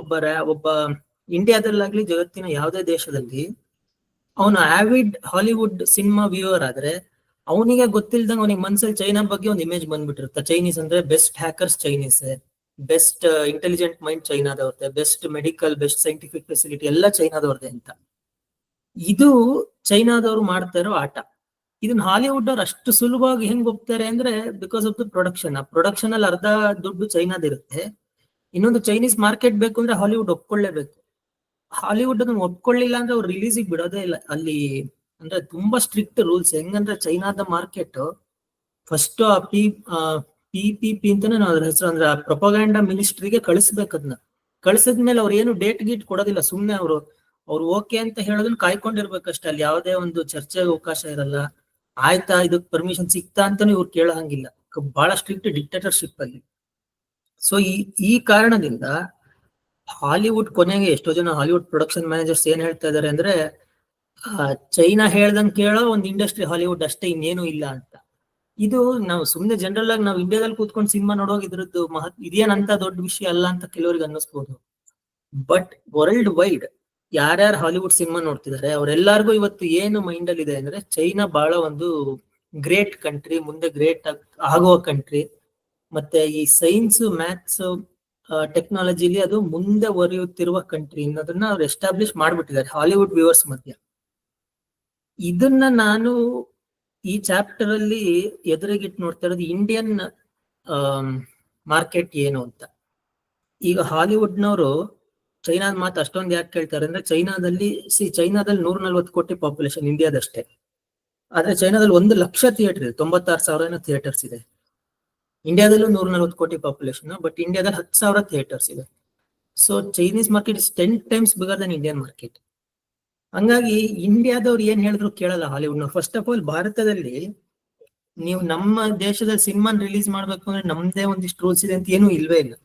ಒಬ್ಬ ಇಂಡಿಯಾದಲ್ಲಾಗ್ಲಿ ಜಗತ್ತಿನ ಯಾವುದೇ ದೇಶದಲ್ಲಿ ಅವನು ಆವಿಡ್ ಹಾಲಿವುಡ್ ಸಿನಿಮಾ ವ್ಯೂವರ್ ಆದ್ರೆ ಅವನಿಗೆ ಗೊತ್ತಿಲ್ದಂಗೆ ಅವನಿಗೆ ಮನ್ಸಲ್ಲಿ ಚೈನಾ ಬಗ್ಗೆ ಒಂದು ಇಮೇಜ್ ಬಂದ್ಬಿಟ್ಟಿರುತ್ತೆ. ಚೈನೀಸ್ ಅಂದ್ರೆ best hackers Chinese, best intelligent mind ಚೈನಾದವ್ರದ್ದೆ, best medical, best scientific facility ಎಲ್ಲ ಚೈನಾದವ್ರದ್ದೆ ಅಂತ. ಇದು ಚೈನಾದವ್ರು ಮಾಡ್ತಾ ಇರೋ ಆಟ. ಇದನ್ನ ಹಾಲಿವುಡ್ ಅವ್ರು ಅಷ್ಟು ಸುಲಭವಾಗಿ ಹೆಂಗ್ ಒಪ್ತಾರೆ ಅಂದ್ರೆ, ಬಿಕಾಸ್ ಆಫ್ ದ ಪ್ರೊಡಕ್ಷನ್. ಆ ಪ್ರೊಡಕ್ಷನ್ ಅಲ್ಲಿ ಅರ್ಧ ದುಡ್ಡು ಚೈನಾದಿರುತ್ತೆ. ಇನ್ನೊಂದು ಚೈನೀಸ್ ಮಾರ್ಕೆಟ್ ಬೇಕು ಅಂದ್ರೆ ಹಾಲಿವುಡ್ ಒಪ್ಕೊಳ್ಳೇಬೇಕು. ಹಾಲಿವುಡ್ ಅದನ್ನ ಒಪ್ಕೊಳ್ಳಿಲ್ಲ ಅಂದ್ರೆ ಅವ್ರು ರಿಲೀಸಿಗೆ ಬಿಡೋದೇ ಇಲ್ಲ ಅಲ್ಲಿ. ಅಂದ್ರೆ ತುಂಬಾ ಸ್ಟ್ರಿಕ್ಟ್ ರೂಲ್ಸ್. ಹೆಂಗಂದ್ರೆ ಚೈನಾದ ಮಾರ್ಕೆಟ್ ಫಸ್ಟ್ PPP ಅಂತಾನೆ ನಾವು ಅದ್ರ ಹೆಸರು, ಅಂದ್ರೆ ಪ್ರೊಪಗ್ಯಾಂಡಾ ಮಿನಿಸ್ಟ್ರಿಗೆ ಕಳಿಸ್ಬೇಕು. ಅದನ್ನ ಕಳಿಸಿದ್ಮೇಲೆ ಅವ್ರು ಏನು ಡೇಟ್ ಗೀಟ್ ಕೊಡೋದಿಲ್ಲ. ಸುಮ್ನೆ ಅವ್ರು ಓಕೆ ಅಂತ ಹೇಳೋದನ್ನ ಕಾಯ್ಕೊಂಡಿರ್ಬೇಕಷ್ಟೇ. ಅಲ್ಲಿ ಯಾವುದೇ ಒಂದು ಚರ್ಚೆಗೆ ಅವಕಾಶ ಇರಲ್ಲ. ಆಯ್ತಾ ಇದಕ್ ಪರ್ಮಿಷನ್ ಸಿಕ್ತಾ ಅಂತಾನು ಇವ್ರು ಕೇಳೋ ಹಂಗಿಲ್ಲ. ಬಹಳ ಸ್ಟ್ರಿಕ್ಟ್ ಡಿಕ್ಟೇಟರ್ಶಿಪ್ ಅಲ್ಲಿ. ಸೊ ಈ ಕಾರಣದಿಂದ ಹಾಲಿವುಡ್ ಕೊನೆಗೆ ಎಷ್ಟೋ ಜನ ಹಾಲಿವುಡ್ ಪ್ರೊಡಕ್ಷನ್ ಮ್ಯಾನೇಜರ್ಸ್ ಏನ್ ಹೇಳ್ತಾ ಇದಾರೆ ಅಂದ್ರೆ, ಚೈನಾ ಹೇಳ್ದಂಗ್ ಕೇಳೋ ಒಂದು ಇಂಡಸ್ಟ್ರಿ ಹಾಲಿವುಡ್ ಅಷ್ಟೇ, ಇನ್ನೇನು ಇಲ್ಲ ಅಂತ. ಇದು ನಾವು ಸುಮ್ನೆ ಜನರಲ್ ಆಗಿ ನಾವು ಇಂಡಿಯಾದಲ್ಲಿ ಕೂತ್ಕೊಂಡು ಸಿನಿಮಾ ನೋಡುವಾಗ ಇದ್ರದ್ದು ಇದೇನಂತ ದೊಡ್ಡ ವಿಷಯ ಅಲ್ಲ ಅಂತ ಕೆಲವರಿಗೆ ಅನ್ನಿಸ್ಬೋದು. ಬಟ್ ವರ್ಲ್ಡ್ ವೈಡ್ ಯಾರ್ಯಾರು ಹಾಲಿವುಡ್ ಸಿನಿಮಾ ನೋಡ್ತಿದ್ದಾರೆ ಅವರೆಲ್ಲರಿಗೂ ಇವತ್ತು ಏನು ಮೈಂಡ್ ಅಲ್ಲಿ ಇದೆ ಅಂದ್ರೆ, ಚೈನಾ ಬಹಳ ಒಂದು ಗ್ರೇಟ್ ಕಂಟ್ರಿ, ಮುಂದೆ ಗ್ರೇಟ್ ಆಗುವ ಕಂಟ್ರಿ. ಮತ್ತೆ ಈ ಸೈನ್ಸ್, ಮ್ಯಾಥ್ಸ್, ಟೆಕ್ನಾಲಜಿಲಿ ಅದು ಮುಂದೆ ಒರೆಯುತ್ತಿರುವ ಕಂಟ್ರಿ ಅನ್ನೋದನ್ನ ಅವ್ರು ಎಸ್ಟಾಬ್ಲಿಷ್ ಮಾಡ್ಬಿಟ್ಟಿದ್ದಾರೆ ಹಾಲಿವುಡ್ ವ್ಯೂವರ್ಸ್ ಮಧ್ಯ. ಇದನ್ನ ನಾನು ಈ ಚಾಪ್ಟರ್ ಅಲ್ಲಿ ಎದುರಿಗಿಟ್ಟು ನೋಡ್ತಾ ಇರೋದು ಇಂಡಿಯನ್ ಮಾರ್ಕೆಟ್ ಏನು ಅಂತ. ಈಗ ಹಾಲಿವುಡ್ನವರು ಚೈನಾದ ಮಾತು ಅಷ್ಟೊಂದು ಯಾಕೆ ಕೇಳ್ತಾರೆ ಅಂದ್ರೆ, ಚೈನಾದಲ್ಲಿ 140 ಕೋಟಿ ಪಾಪ್ಯುಲೇಷನ್ ಇಂಡಿಯಾದಷ್ಟೇ. ಆದ್ರೆ ಚೈನಾದಲ್ಲಿ 1 ಲಕ್ಷ ಥಿಯೇಟರ್ ಇದೆ, 96,000 ಥಿಯೇಟರ್ಸ್ ಇದೆ. ಇಂಡಿಯಾದಲ್ಲೂ 140 ಕೋಟಿ ಪಾಪ್ಯುಲೇಷನ್, ಬಟ್ ಇಂಡಿಯಾದಲ್ಲಿ 10,000 ಥಿಯೇಟರ್ಸ್ ಇದೆ. So Chinese market is 10 times bigger Dhan Indian market. ಹಂಗಾಗಿ ಇಂಡಿಯಾದವ್ರು ಏನ್ ಹೇಳಿದ್ರು ಕೇಳಲ್ಲ ಹಾಲಿವುಡ್. ಫಸ್ಟ್ ಆಫ್ ಆಲ್ ಭಾರತದಲ್ಲಿ ನೀವು ನಮ್ಮ ದೇಶದಲ್ಲಿ ಸಿನಿಮಾ ರಿಲೀಸ್ ಮಾಡ್ಬೇಕು ಅಂದ್ರೆ ನಮ್ದೇ ಒಂದಿಷ್ಟು ರೂಲ್ಸ್ ಇದೆ ಅಂತ ಏನೂ ಇಲ್ವೇ ಇಲ್ಲ.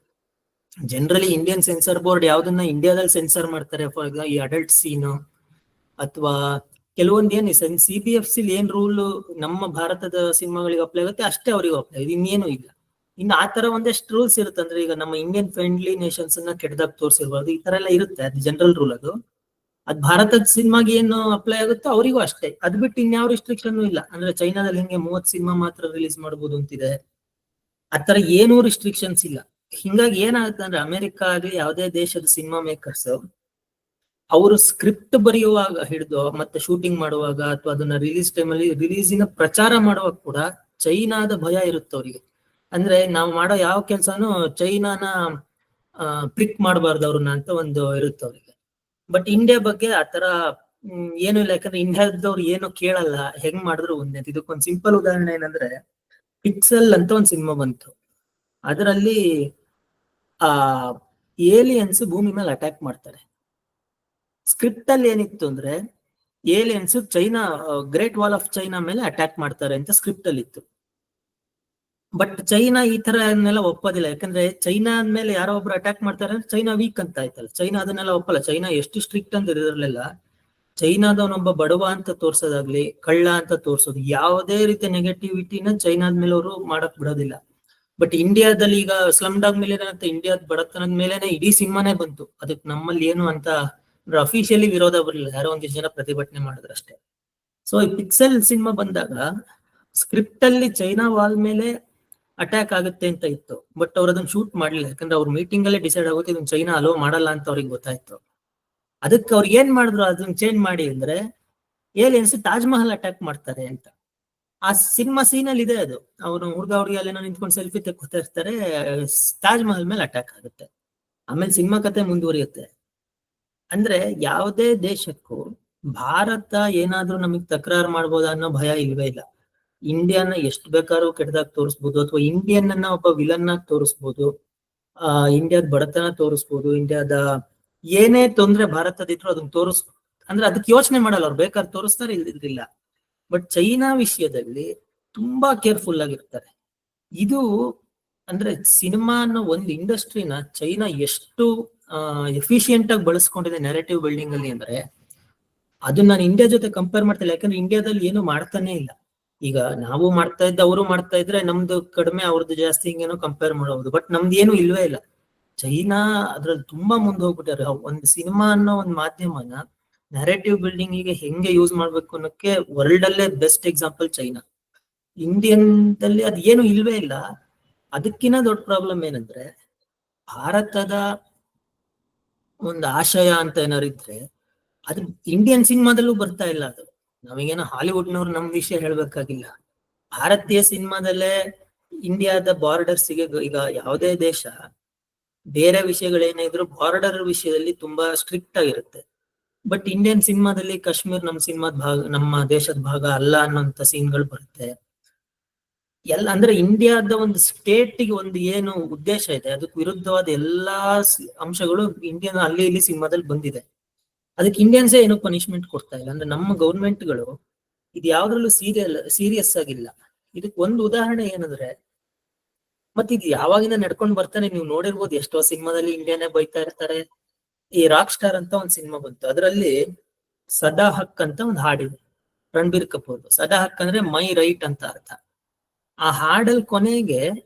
ಜನರಲಿ ಇಂಡಿಯನ್ ಸೆನ್ಸರ್ ಬೋರ್ಡ್ ಯಾವ್ದನ್ನ ಇಂಡಿಯಾದಲ್ಲಿ ಸೆನ್ಸರ್ ಮಾಡ್ತಾರೆ, ಫಾರ್ ಎಕ್ಸಾಂಪಲ್ ಈ ಅಡಲ್ಟ್ ಸೀನು ಅಥವಾ ಕೆಲವೊಂದು ಏನ್ CBFC ಏನ್ ರೂಲ್ ನಮ್ಮ ಭಾರತದ ಸಿನಿಮಾಗಳಿಗೆ ಅಪ್ಲೈ ಆಗುತ್ತೆ ಅಷ್ಟೇ ಅವರಿಗೂ ಅಪ್ಲೈ ಆಗಿದೆ, ಇನ್ನೇನು ಇಲ್ಲ. ಇನ್ನು ಆ ತರ ಒಂದಷ್ಟು ರೂಲ್ಸ್ ಇರುತ್ತೆ. ಅಂದ್ರೆ ಈಗ ನಮ್ಮ ಇಂಡಿಯನ್ ಫ್ರೆಂಡ್ಲಿ ನೇಷನ್ಸ್ ಅನ್ನ ಕೆಟ್ಟದಾಗ ತೋರಿಸಿರ್ಬಾರ್ದು, ಈ ತರ ಎಲ್ಲ ಇರುತ್ತೆ. ಅದು ಜನರಲ್ ರೂಲ್. ಅದ್ ಭಾರತದ ಸಿನಿಮಾಗೆ ಏನು ಅಪ್ಲೈ ಆಗುತ್ತೋ ಅವರಿಗೂ ಅಷ್ಟೇ. ಅದ್ ಬಿಟ್ಟು ಇನ್ಯಾವ ರಿಸ್ಟ್ರಿಕ್ಷನ್ ಇಲ್ಲ. ಅಂದ್ರೆ ಚೈನಾದಲ್ಲಿ ಹೆಂಗೆ 30 ಸಿನಿಮಾ ಮಾತ್ರ ರಿಲೀಸ್ ಮಾಡಬಹುದು ಅಂತಿದೆ, ಆತರ ಏನೂ ರಿಸ್ಟ್ರಿಕ್ಷನ್ಸ್ ಇಲ್ಲ. ಹಿಂಗಾಗಿ ಏನಾಗುತ್ತೆ ಅಂದ್ರೆ, ಅಮೆರಿಕ ಆಗ್ಲಿ ಯಾವುದೇ ದೇಶದ ಸಿನಿಮಾ ಮೇಕರ್ಸ್ ಅವರು ಸ್ಕ್ರಿಪ್ಟ್ ಬರೆಯುವಾಗ ಹಿಡಿದು ಮತ್ತೆ ಶೂಟಿಂಗ್ ಮಾಡುವಾಗ ಅಥವಾ ಅದನ್ನ ರಿಲೀಸ್ ಟೈಮಲ್ಲಿ ರಿಲೀಸಿನ ಪ್ರಚಾರ ಮಾಡುವಾಗ ಕೂಡ ಚೈನಾದ ಭಯ ಇರುತ್ತೆ ಅವರಿಗೆ. ಅಂದ್ರೆ ನಾವು ಮಾಡೋ ಯಾವ ಕೆಲ್ಸಾನು ಚೈನಾನ ಪ್ರಿಕ್ ಮಾಡಬಾರ್ದು ಅವ್ರನ್ನ ಅಂತ ಒಂದು ಇರುತ್ತೆ ಅವರಿಗೆ. ಬಟ್ ಇಂಡಿಯಾ ಬಗ್ಗೆ ಆತರ ಏನು ಇಲ್ಲ. ಯಾಕಂದ್ರೆ ಇಂಡಿಯಾದವ್ರು ಏನು ಕೇಳಲ್ಲ, ಹೆಂಗ್ ಮಾಡಿದ್ರು ಒಂದೇ. ಇದಕ್ಕೊಂದು ಸಿಂಪಲ್ ಉದಾಹರಣೆ ಏನಂದ್ರೆ, ಪಿಕ್ಸೆಲ್ ಅಂತ ಒಂದು ಸಿನಿಮಾ ಬಂತು. ಅದರಲ್ಲಿ ಏಲಿಯನ್ಸ್ ಭೂಮಿ ಮೇಲೆ ಅಟ್ಯಾಕ್ ಮಾಡ್ತಾರೆ. ಸ್ಕ್ರಿಪ್ಟ್ ಅಲ್ಲಿ ಏನಿತ್ತು ಅಂದ್ರೆ aliens China great wall of China ಮೇಲೆ ಅಟ್ಯಾಕ್ ಮಾಡ್ತಾರೆ ಅಂತ ಸ್ಕ್ರಿಪ್ಟ್ ಅಲ್ಲಿ ಇತ್ತು. ಬಟ್ ಚೈನಾ ಈ ತರ ಅದನ್ನೆಲ್ಲ ಒಪ್ಪೋದಿಲ್ಲ. ಯಾಕಂದ್ರೆ ಚೈನಾ ಅಂದ್ಮೇಲೆ ಯಾರೋ ಒಬ್ರು ಅಟ್ಯಾಕ್ ಮಾಡ್ತಾರೆ ಅಂದ್ರೆ ಚೈನಾ ವೀಕ್ ಅಂತ ಆಯ್ತಲ್ಲ. ಚೈನಾ ಅದನ್ನೆಲ್ಲ ಒಪ್ಪಲ್ಲ. ಚೈನಾ ಎಷ್ಟು ಸ್ಟ್ರಿಕ್ಟ್ ಅಂತ ಇರಲಿಲ್ಲ. ಚೈನಾದವನೊಬ್ಬ ಬಡವ ಅಂತ ತೋರ್ಸೋದಾಗ್ಲಿ, ಕಳ್ಳ ಅಂತ ತೋರ್ಸೋದು, ಯಾವುದೇ ರೀತಿಯ ನೆಗೆಟಿವಿಟಿನ ಚೈನಾದ ಮೇಲೆ ಅವರು ಮಾಡಕ್ ಬಿಡೋದಿಲ್ಲ. ಬಟ್ ಇಂಡಿಯಾದಲ್ಲಿ ಈಗ ಸ್ಲಮ್ ಡಾಗ್ ಮೇಲೆ ಅಂತ ಇಂಡಿಯಾದ ಬಡತನದ ಮೇಲೆನೆ ಇಡೀ ಸಿನಿಮಾನೇ ಬಂತು. ಅದಕ್ಕೆ ನಮ್ಮಲ್ಲಿ ಏನು ಅಂತ ಅಫಿಷಿಯಲಿ ವಿರೋಧ ಬರಲಿಲ್ಲ, ಯಾರೋ ಒಂದಿಷ್ಟು ಜನ ಪ್ರತಿಭಟನೆ ಮಾಡಿದ್ರು ಅಷ್ಟೇ. ಸೊ ಈ ಪಿಕ್ಸೆಲ್ ಸಿನಿಮಾ ಬಂದಾಗ ಸ್ಕ್ರಿಪ್ಟ್ ಅಲ್ಲಿ ಚೈನಾ ವಾಲ್ ಮೇಲೆ ಅಟ್ಯಾಕ್ ಆಗುತ್ತೆ ಅಂತ ಇತ್ತು. ಬಟ್ ಅವ್ರು ಅದನ್ನ ಶೂಟ್ ಮಾಡ್ಲಿಲ್ಲ. ಯಾಕಂದ್ರೆ ಅವ್ರ ಮೀಟಿಂಗ್ ಅಲ್ಲೇ ಡಿಸೈಡ್ ಆಗುತ್ತೆ ಇದನ್ನ ಚೈನಾ ಅಲೋ ಮಾಡಲ್ಲ ಅಂತ ಅವ್ರಿಗೆ ಗೊತ್ತಾಯ್ತು. ಅದಕ್ಕೆ ಅವ್ರು ಏನ್ ಮಾಡಿದ್ರು ಅದನ್ನ ಚೇಂಜ್ ಮಾಡಿ ಅಂದ್ರೆ ಏಲಿಯನ್ಸ್ ತಾಜ್ ಮಹಲ್ ಅಟ್ಯಾಕ್ ಮಾಡ್ತಾರೆ ಅಂತ. ಆ ಸಿನಿಮಾ ಸೀನ್ ಅಲ್ಲಿ ಇದೆ ಅದು. ಅವ್ರು ಹುಡುಗ ಅಲ್ಲೇನೋ ನಿಂತ್ಕೊಂಡು ಸೆಲ್ಫಿ ತೆಕ್ಕೋತಾ ಇರ್ತಾರೆ, ತಾಜ್ ಮಹಲ್ ಮೇಲೆ ಅಟ್ಯಾಕ್ ಆಗುತ್ತೆ. ಆಮೇಲೆ ಸಿನಿಮಾ ಕತೆ ಮುಂದುವರಿಯುತ್ತೆ. ಅಂದ್ರೆ ಯಾವುದೇ ದೇಶಕ್ಕೂ ಭಾರತ ಏನಾದ್ರೂ ನಮಗ್ ತಕರಾರು ಮಾಡ್ಬೋದ ಅನ್ನೋ ಭಯ ಇಲ್ವೇ ಇಲ್ಲ. ಇಂಡಿಯಾನ ಎಷ್ಟು ಬೇಕಾದ್ರೂ ಕೆಟ್ಟದಾಗಿ ತೋರಿಸ್ಬೋದು, ಅಥವಾ ಇಂಡಿಯನ್ ಅನ್ನ ಒಬ್ಬ ವಿಲನ್ ಆಗಿ ತೋರಿಸ್ಬೋದು, ಇಂಡಿಯಾದ ಬಡತನ ತೋರಿಸ್ಬೋದು, ಇಂಡಿಯಾದ ಏನೇ ತೊಂದ್ರೆ ಭಾರತದಿದ್ರು ಅದನ್ನ ಅಂದ್ರೆ ಅದಕ್ಕೆ ಯೋಚನೆ ಮಾಡಲ್ಲ ಅವ್ರು. ಬೇಕಾದ್ರೆ ತೋರಿಸ್ತಾರೆ, ಇಲ್ದಿಲ್ಲ. ಬಟ್ ಚೈನಾ ವಿಷಯದಲ್ಲಿ ತುಂಬಾ ಕೇರ್ಫುಲ್ ಆಗಿರ್ತಾರೆ. ಇದು ಅಂದ್ರೆ ಸಿನಿಮಾ ಅನ್ನೋ ಒಂದು ಇಂಡಸ್ಟ್ರಿನ ಚೈನಾ ಎಷ್ಟು ಎಫಿಷಿಯಂಟ್ ಆಗಿ ಬಳಸ್ಕೊಂಡಿದೆ ನೆರೆಟಿವ್ ಬಿಲ್ಡಿಂಗ್ ಅಲ್ಲಿ ಅಂದ್ರೆ ಅದು ನಾನು ಇಂಡಿಯಾ ಜೊತೆ ಕಂಪೇರ್ ಮಾಡ್ತಿಲ್ಲ. ಯಾಕಂದ್ರೆ ಇಂಡಿಯಾದಲ್ಲಿ ಏನು ಮಾಡ್ತಾನೆ ಇಲ್ಲ. ಈಗ ನಾವು ಮಾಡ್ತಾ ಇದ್ದ ಅವರು ಮಾಡ್ತಾ ಇದ್ರೆ ನಮ್ದು ಕಡಿಮೆ ಅವ್ರದ್ದು ಜಾಸ್ತಿ ಹಿಂಗೇನೋ ಕಂಪೇರ್ ಮಾಡಬಹುದು. ಬಟ್ ನಮ್ದು ಏನು ಇಲ್ವೇ ಇಲ್ಲ. ಚೈನಾ ಅದ್ರಲ್ಲಿ ತುಂಬಾ ಮುಂದೆ ಹೋಗ್ಬಿಟ್ಟಾರೆ. ಒಂದು ಸಿನಿಮಾ ಅನ್ನೋ ಒಂದು ಮಾಧ್ಯಮನ ನರೇಟಿವ್ ಬಿಲ್ಡಿಂಗ್ ಗೆ ಹೆಂಗೆ ಯೂಸ್ ಮಾಡ್ಬೇಕು ಅನ್ನೋಕೆ ವರ್ಲ್ಡ್ ಅಲ್ಲೇ ಬೆಸ್ಟ್ ಎಕ್ಸಾಂಪಲ್ ಚೈನಾ. ಇಂಡಿಯನ್ದಲ್ಲಿ ಅದ್ ಏನು ಇಲ್ವೇ ಇಲ್ಲ. ಅದಕ್ಕಿಂತ ದೊಡ್ಡ ಪ್ರಾಬ್ಲಮ್ ಏನಂದ್ರೆ ಭಾರತದ ಒಂದು ಆಶಯ ಅಂತ ಏನಾರು ಇದ್ರೆ ಅದು ಇಂಡಿಯನ್ ಸಿನಿಮಾದಲ್ಲೂ ಬರ್ತಾ ಇಲ್ಲ. ಅದು ನಾವೀಗೇನೋ ಹಾಲಿವುಡ್ನವ್ರು ನಮ್ ವಿಷಯ ಹೇಳ್ಬೇಕಾಗಿಲ್ಲ. ಭಾರತೀಯ ಸಿನಿಮಾದಲ್ಲೇ ಇಂಡಿಯಾದ ಬಾರ್ಡರ್ಸ್ಗೆ ಈಗ ಯಾವುದೇ ದೇಶ ಬೇರೆ ವಿಷಯಗಳೇನೇ ಇದ್ರು ಬಾರ್ಡರ್ ವಿಷಯದಲ್ಲಿ ತುಂಬಾ ಸ್ಟ್ರಿಕ್ಟ್ ಆಗಿರುತ್ತೆ. ಬಟ್ ಇಂಡಿಯನ್ ಸಿನಿಮಾದಲ್ಲಿ ಕಾಶ್ಮೀರ್ ನಮ್ಮ ಸಿನಿಮಾದ ಭಾಗ, ನಮ್ಮ ದೇಶದ ಭಾಗ ಅಲ್ಲ ಅನ್ನೋಂಥ ಸೀನ್ಗಳು ಬರುತ್ತೆ. ಎಲ್ಲ ಅಂದ್ರೆ ಇಂಡಿಯಾದ ಒಂದು ಸ್ಟೇಟ್ಗೆ ಒಂದು ಏನು ಉದ್ದೇಶ ಇದೆ ಅದಕ್ಕೆ ವಿರುದ್ಧವಾದ ಎಲ್ಲಾ ಅಂಶಗಳು ಇಂಡಿಯನ್ ಅಲ್ಲಿ ಇಲ್ಲಿ ಸಿನಿಮಾದಲ್ಲಿ ಬಂದಿದೆ. ಅದಕ್ಕೆ ಇಂಡಿಯನ್ಸೇ ಏನೋ ಪನಿಷ್ಮೆಂಟ್ ಕೊಡ್ತಾ ಇಲ್ಲ. ಅಂದ್ರೆ ನಮ್ಮ ಗೌರ್ಮೆಂಟ್ಗಳು ಇದು ಯಾವ್ದ್ರಲ್ಲೂ ಸೀರಿಯಸ್ ಆಗಿಲ್ಲ. ಇದಕ್ಕೆ ಒಂದು ಉದಾಹರಣೆ ಏನಂದ್ರೆ, ಮತ್ತೆ ಇದು ಯಾವಾಗಿಂದ ನಡ್ಕೊಂಡ್ ಬರ್ತಾನೆ ನೀವು ನೋಡಿರ್ಬೋದು. ಎಷ್ಟೋ ಸಿನಿಮಾದಲ್ಲಿ ಇಂಡಿಯಾನೇ ಬೈತಾ ಇರ್ತಾರೆ. ಈ ರಾಕ್ ಸ್ಟಾರ್ ಅಂತ ಒಂದ್ ಸಿನಿಮಾ ಬಂತು, ಅದರಲ್ಲಿ ಸದಾ ಹಕ್ ಅಂತ ಒಂದು ಹಾಡಿದೆ ರಣಬೀರ್ ಕಪೂರ್. ಸದಾ ಹಕ್ ಅಂದ್ರೆ ಮೈ ರೈಟ್ ಅಂತ ಅರ್ಥ. ಆ ಹಾಡಲ್ ಕೊನೆಗೆ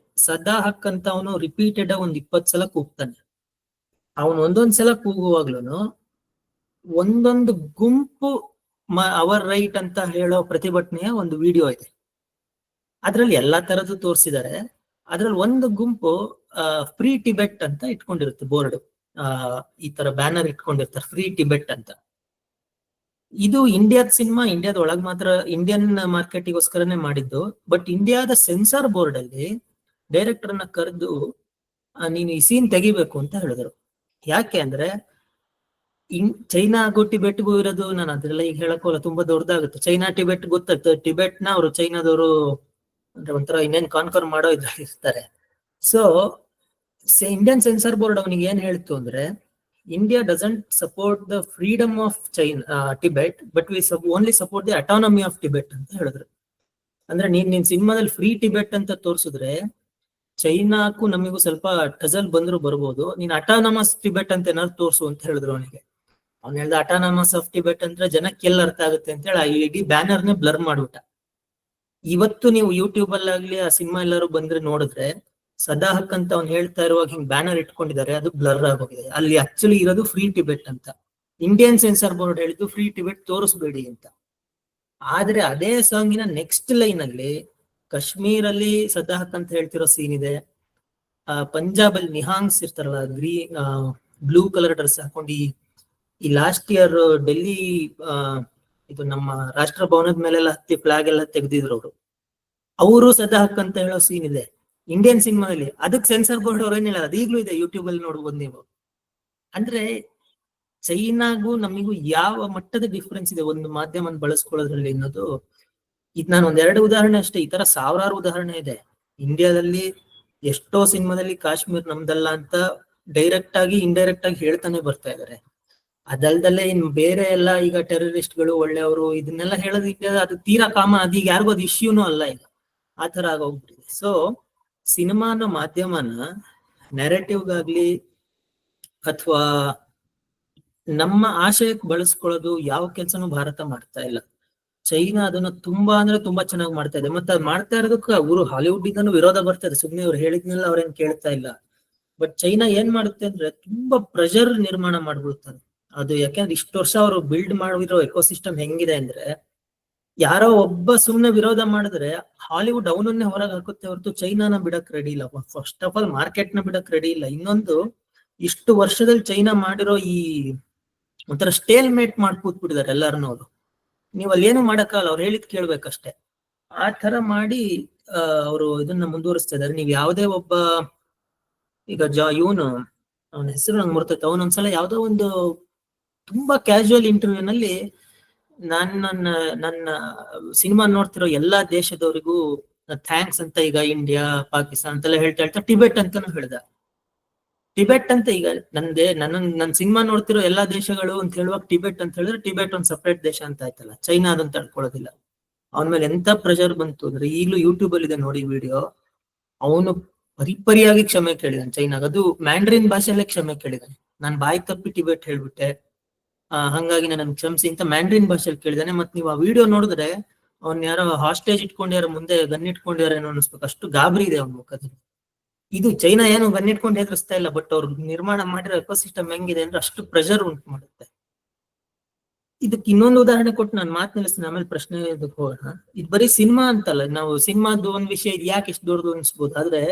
ಸದಾ ಹಕ್ ಅಂತ ಅವನು ರಿಪೀಟೆಡ್ ಒಂದ್ 20 ಸಲ ಕೂಗ್ತಾನೆ. ಅವನು ಒಂದೊಂದ್ ಸಲ ಕೂಗುವಾಗ್ಲೂ ಒಂದೊಂದು ಗುಂಪು ಅವರ್ ರೈಟ್ ಅಂತ ಹೇಳೋ ಪ್ರತಿಭಟನೆಯ ಒಂದು ವಿಡಿಯೋ ಇದೆ. ಅದ್ರಲ್ಲಿ ಎಲ್ಲಾ ತರದ್ದು ತೋರಿಸಿದ್ದಾರೆ. ಅದ್ರಲ್ಲಿ ಒಂದು ಗುಂಪು ಫ್ರೀ ಟಿಬೆಟ್ ಅಂತ ಇಟ್ಕೊಂಡಿರುತ್ತೆ ಬೋರ್ಡ್. ಈ ತರ ಬ್ಯಾನರ್ ಇಟ್ಕೊಂಡಿರ್ತಾರೆ ಫ್ರೀ ಟಿಬೆಟ್ ಅಂತ. ಇದು ಇಂಡಿಯಾದ ಸಿನಿಮಾ, ಇಂಡಿಯಾದ ಒಳಗ್ ಮಾತ್ರ ಇಂಡಿಯನ್ ಮಾರ್ಕೆಟಿಗೋಸ್ಕರನೇ ಮಾಡಿದ್ದು. ಬಟ್ ಇಂಡಿಯಾದ ಸೆನ್ಸಾರ್ ಬೋರ್ಡ್ ಅಲ್ಲಿ ಡೈರೆಕ್ಟರ್ ನ ಕರೆದು ನೀನು ಈ ಸೀನ್ ತೆಗಿಬೇಕು ಅಂತ ಹೇಳಿದ್ರು. ಯಾಕೆ ಅಂದ್ರೆ ಚೈನಾಗೂ ಟಿಬೆಟ್ಗೂ ಇರೋದು, ನಾನು ಅದೆಲ್ಲ ಈಗ ಹೇಳಕ್ಕೋಲ್ಲ, ತುಂಬಾ ದೊಡ್ಡದಾಗುತ್ತೆ. ಚೈನಾ ಟಿಬೆಟ್ ಗೊತ್ತಾಗ್ತದೆ. ಟಿಬೆಟ್ ನ ಅವರು ಚೈನಾದವರು ಅಂದ್ರೆ ಒಂಥರ ಇನ್ನೇನ್ ಕಾನ್ಕರ್ ಮಾಡೋ ಇದ್ರಲ್ಲಿ ಇರ್ತಾರೆ. ಸೊ ಇಂಡಿಯನ್ ಸೆನ್ಸಾರ್ ಬೋರ್ಡ್ ಅವನಿಗೆ ಏನ್ ಹೇಳ್ತು ಅಂದ್ರೆ, India doesn't support the freedom of Tibet but we only support the autonomy of Tibet ಅಂತ ಹೇಳಿದ್ರು. ಅಂದ್ರೆ ನಿನ್ ಸಿನಿಮಾದಲ್ಲಿ ಫ್ರೀ ಟಿಬೆಟ್ ಅಂತ ತೋರ್ಸಿದ್ರೆ ಚೈನಾಕ್ಕೂ ನಮಿಗೂ ಸ್ವಲ್ಪ ಟಜಲ್ ಬಂದ್ರು ಬರ್ಬೋದು. ನೀನ್ ಅಟಾನಮಸ್ ಟಿಬೆಟ್ ಅಂತ ಏನಾದ್ರು ತೋರ್ಸು ಅಂತ ಹೇಳಿದ್ರು ಅವನಿಗೆ. ಅವ್ನು ಹೇಳ್ದ ಅಟಾನಮಸ್ ಆಫ್ ಟಿಬೆಟ್ ಅಂದ್ರೆ ಜನಕ್ಕೆ ಎಲ್ಲ ಅರ್ಥ ಆಗುತ್ತೆ ಅಂತ ಹೇಳಿ ಇಡೀ ಬ್ಯಾನರ್ನೇ ಬ್ಲರ್ ಮಾಡ್ಬಿಟ್ಟ. ಇವತ್ತು ನೀವು ಯೂಟ್ಯೂಬ್ ಅಲ್ಲಾಗ್ಲಿ ಆ ಸಿನಿಮಾ ಎಲ್ಲರೂ ಬಂದ್ರೆ ನೋಡಿದ್ರೆ ಸದಾ ಹಕ್ ಅಂತ ಅವ್ನು ಹೇಳ್ತಾ ಇರುವಾಗ ಹಿಂಗ್ ಬ್ಯಾನರ್ ಇಟ್ಕೊಂಡಿದ್ದಾರೆ, ಅದು ಬ್ಲರ್ ಆಗೋಗಿದೆ. ಅಲ್ಲಿ ಆಕ್ಚುಲಿ ಇರೋದು ಫ್ರೀ ಟಿಬೆಟ್ ಅಂತ. ಇಂಡಿಯನ್ ಸೆನ್ಸಾರ್ ಬೋರ್ಡ್ ಹೇಳಿದ್ದು ಫ್ರೀ ಟಿಬೆಟ್ ತೋರಿಸ್ಬೇಡಿ ಅಂತ. ಆದ್ರೆ ಅದೇ ಸಾಂಗಿನ ನೆಕ್ಸ್ಟ್ ಲೈನ್ ಅಲ್ಲಿ ಕಾಶ್ಮೀರಲ್ಲಿ ಸದಾ ಹಕ್ ಅಂತ ಹೇಳ್ತಿರೋ ಸೀನ್ ಇದೆ. ಪಂಜಾಬ್ ಅಲ್ಲಿ ನಿಹಾಂಗ್ಸ್ ಇರ್ತಾರಲ್ಲ, ಬ್ಲೂ ಕಲರ್ ಡ್ರೆಸ್ ಹಾಕೊಂಡು ಈ ಲಾಸ್ಟ್ ಇಯರ್ ಡೆಲ್ಲಿ ಇದು ನಮ್ಮ ರಾಷ್ಟ್ರ ಭವನದ ಮೇಲೆಲ್ಲ ಹತ್ತಿ ಫ್ಲಾಗ್ ಎಲ್ಲ ತೆಗ್ದಿದ್ರು ಅವರು ಸದಾ ಹಕ್ ಅಂತ ಹೇಳೋ ಸೀನ್ ಇದೆ ಇಂಡಿಯನ್ ಸಿನಿಮಾದಲ್ಲಿ. ಅದಕ್ಕೆ ಸೆನ್ಸರ್ ಬೋರ್ಡ್ ಅವ್ರು ಏನಿಲ್ಲ, ಅದು ಈಗಲೂ ಇದೆ ಯೂಟ್ಯೂಬ್ ಅಲ್ಲಿ ನೋಡ್ಬೋದು ನೀವು. ಅಂದ್ರೆ ಚೈನಾಗೂ ನಮಿಗೂ ಯಾವ ಮಟ್ಟದ ಡಿಫ್ರೆನ್ಸ್ ಇದೆ ಒಂದು ಮಾಧ್ಯಮನ ಬಳಸ್ಕೊಳ್ಳೋದ್ರಲ್ಲಿ ಅನ್ನೋದು. ಇದು ನಾನು ಒಂದೆರಡು ಉದಾಹರಣೆ ಅಷ್ಟೇ, ಈ ತರ ಸಾವಿರಾರು ಉದಾಹರಣೆ ಇದೆ. ಇಂಡಿಯಾದಲ್ಲಿ ಎಷ್ಟೋ ಸಿನಿಮಾದಲ್ಲಿ ಕಾಶ್ಮೀರ್ ನಮ್ದಲ್ಲ ಅಂತ ಡೈರೆಕ್ಟ್ ಆಗಿ ಇಂಡೈರೆಕ್ಟ್ ಆಗಿ ಹೇಳ್ತಾನೆ ಬರ್ತಾ ಇದಾರೆ. ಅದಲ್ದಲ್ಲೇ ಇನ್ ಬೇರೆ ಎಲ್ಲ ಈಗ ಟೆರರಿಸ್ಟ್ಗಳು ಒಳ್ಳೆಯವರು ಇದನ್ನೆಲ್ಲ ಹೇಳೋದಕ್ಕೆ ಅದು ತೀರಾ ಅದೀಗ ಯಾರಿಗೂ ಅದು ಇಶ್ಯೂನು ಅಲ್ಲ ಈಗ, ಆ ತರ ಆಗೋಗ್ಬಿಟ್ಟಿದೆ. ಸೊ ಸಿನಿಮಾನ ಮಾಧ್ಯಮನ ನೆರೆಟಿವ್ಗಾಗ್ಲಿ ಅಥವಾ ನಮ್ಮ ಆಶಯಕ್ಕೆ ಬಳಸ್ಕೊಳ್ಳೋದು ಯಾವ ಕೆಲ್ಸನೂ ಭಾರತ ಮಾಡ್ತಾ ಇಲ್ಲ. ಚೈನಾ ಅದನ್ನ ತುಂಬಾ ಅಂದ್ರೆ ತುಂಬಾ ಚೆನ್ನಾಗಿ ಮಾಡ್ತಾ ಇದೆ. ಮತ್ತೆ ಅದ್ ಮಾಡ್ತಾ ಇರೋದಕ್ಕೆ ಅವರು ಹಾಲಿವುಡ್ ಇಂದನೂ ವಿರೋಧ ಬರ್ತದೆ. ಸುಮ್ನೆ ಅವ್ರು ಹೇಳಿದ್ನೆಲ್ಲ ಅವ್ರೇನ್ ಕೇಳ್ತಾ ಇಲ್ಲ. ಬಟ್ ಚೈನಾ ಏನ್ ಮಾಡುತ್ತೆ ಅಂದ್ರೆ ತುಂಬಾ ಪ್ರೆಷರ್ ನಿರ್ಮಾಣ ಮಾಡ್ಬಿಡ್ತಾರೆ. ಅದು ಯಾಕೆಂದ್ರೆ ಇಷ್ಟು ವರ್ಷ ಅವರು ಬಿಲ್ಡ್ ಮಾಡಿರೋ ಎಕೋಸಿಸ್ಟಮ್ ಹೆಂಗಿದೆ ಅಂದ್ರೆ, ಯಾರೋ ಒಬ್ಬ ಸುಮ್ನೆ ವಿರೋಧ ಮಾಡಿದ್ರೆ ಹಾಲಿವುಡ್ ಅವನನ್ನೇ ಹೊರಗೆ ಹಾಕುತ್ತೆ ಹೊರತು ಚೈನಾನ ಬಿಡಕ್ ರೆಡಿ ಇಲ್ಲ. ಫಸ್ಟ್ ಆಫ್ ಆಲ್ ಮಾರ್ಕೆಟ್ ನ ಬಿಡಕ್ ರೆಡಿ ಇಲ್ಲ. ಇನ್ನೊಂದು, ಇಷ್ಟು ವರ್ಷದಲ್ಲಿ ಚೈನಾ ಮಾಡಿರೋ ಈ ಒಂಥರ ಸ್ಟೇಲ್ ಮೇಟ್ ಮಾಡಿ ಕೂತ್ಬಿಟ್ಟಿದ್ದಾರೆ ಎಲ್ಲಾರನ್ನೂ. ಅವರು ನೀವು ಅಲ್ಲಿ ಏನು ಮಾಡಕ್ಕಾಗಲ್ಲ, ಅವ್ರು ಹೇಳಿದ್ ಕೇಳ್ಬೇಕಷ್ಟೇ. ಆ ತರ ಮಾಡಿ ಅವರು ಇದನ್ನ ಮುಂದುವರಿಸ್ತಾ ಇದಾರೆ. ನೀವ್ ಯಾವ್ದೇ ಒಬ್ಬ ಈಗ ಇವನು ಅವನ ಹೆಸರು ನಂಗೆ ಮರ್ತೈತೆ, ಅವನೊಂದ್ಸಲ ಯಾವ್ದೋ ಒಂದು ತುಂಬಾ ಕ್ಯಾಶುವಲ್ ಇಂಟರ್ವ್ಯೂ ನಲ್ಲಿ ನನ್ನ ಸಿನಿಮಾ ನೋಡ್ತಿರೋ ಎಲ್ಲಾ ದೇಶದವರಿಗೂ ಥ್ಯಾಂಕ್ಸ್ ಅಂತ, ಈಗ ಇಂಡಿಯಾ ಪಾಕಿಸ್ತಾನ ಅಂತೆಲ್ಲ ಹೇಳ್ತಾ ಟಿಬೆಟ್ ಅಂತಾನು ಹೇಳ್ದ. ಟಿಬೆಟ್ ಅಂತ ಈಗ ನನ್ನ ಸಿನಿಮಾ ನೋಡ್ತಿರೋ ಎಲ್ಲಾ ದೇಶಗಳು ಅಂತ ಹೇಳುವಾಗ ಟಿಬೆಟ್ ಅಂತ ಹೇಳಿದ್ರೆ ಟಿಬೆಟ್ ಒಂದ್ ಸಪರೇಟ್ ದೇಶ ಅಂತ ಆಯ್ತಲ್ಲ. ಚೈನಾ ಅದನ್ನ ತಡ್ಕೊಳ್ಳೋದಿಲ್ಲ. ಅವನ ಮೇಲೆ ಎಂತ ಪ್ರೆಷರ್ ಬಂತು ಅಂದ್ರೆ, ಈಗಲೂ ಯೂಟ್ಯೂಬ್ ಅಲ್ಲಿ ಇದೆ ನೋಡಿ ವಿಡಿಯೋ. ಅವನು ಪರಿಪರಿಯಾಗಿ ಕ್ಷಮೆ ಕೇಳಿದಾನೆ ಚೈನಾಗ. ಅದು ಮ್ಯಾಂಡ್ರಿನ್ ಭಾಷೆಯಲ್ಲೇ ಕ್ಷಮೆ ಕೇಳಿದಾನೆ. ನಾನ್ ಬಾಯಿ ತಪ್ಪಿ ಟಿಬೆಟ್ ಹೇಳ್ಬಿಟ್ಟೆ, ಹಂಗಾಗಿ ನನ್ನ ಕ್ಷಮಿಸಿ ಅಂತ ಮ್ಯಾಂಡ್ರಿನ್ ಭಾಷೆಯಲ್ಲಿ ಕೇಳಿದಾನೆ. ಮತ್ ನೀವು ಆ ವಿಡಿಯೋ ನೋಡಿದ್ರೆ ಅವ್ನ್ ಯಾರೋ ಹಾಸ್ಟೇಜ್ ಇಟ್ಕೊಂಡ್ಯಾರ, ಮುಂದೆ ಗನ್ ಇಟ್ಕೊಂಡ್ಯಾರೇನೋ ಅನ್ಸ್ಬೇಕು, ಅಷ್ಟು ಗಾಬರಿ ಇದೆ ಅವ್ನ ಮುಖದಲ್ಲಿ. ಇದು ಚೈನಾ ಏನು ಗನ್ ಇಟ್ಕೊಂಡು ಹೆದರ್ಸ್ತಾ ಇಲ್ಲ, ಬಟ್ ಅವ್ರು ನಿರ್ಮಾಣ ಮಾಡಿರೋ ಎಕೋಸಿಸ್ಟಮ್ ಹೆಂಗಿದೆ ಅಂದ್ರೆ ಅಷ್ಟು ಪ್ರೆಷರ್ ಉಂಟು ಮಾಡುತ್ತೆ. ಇದಕ್ಕೆ ಇನ್ನೊಂದು ಉದಾಹರಣೆ ಕೊಟ್ಟು ನಾನು ಮಾತು ನಿಲ್ಲಿಸ್ತೀನಿ, ಆಮೇಲೆ ಪ್ರಶ್ನೆ ಹೋಗೋಣ. ಇದು ಬರೀ ಸಿನಿಮಾ ಅಂತಲ್ಲ, ನಾವು ಸಿನಿಮಾದ್ದು ಒಂದ್ ವಿಷಯ ಇದು ಯಾಕೆ ಇಷ್ಟು ದೊಡ್ಡದು ಅನ್ಸ್ಬೋದು, ಆದ್ರೆ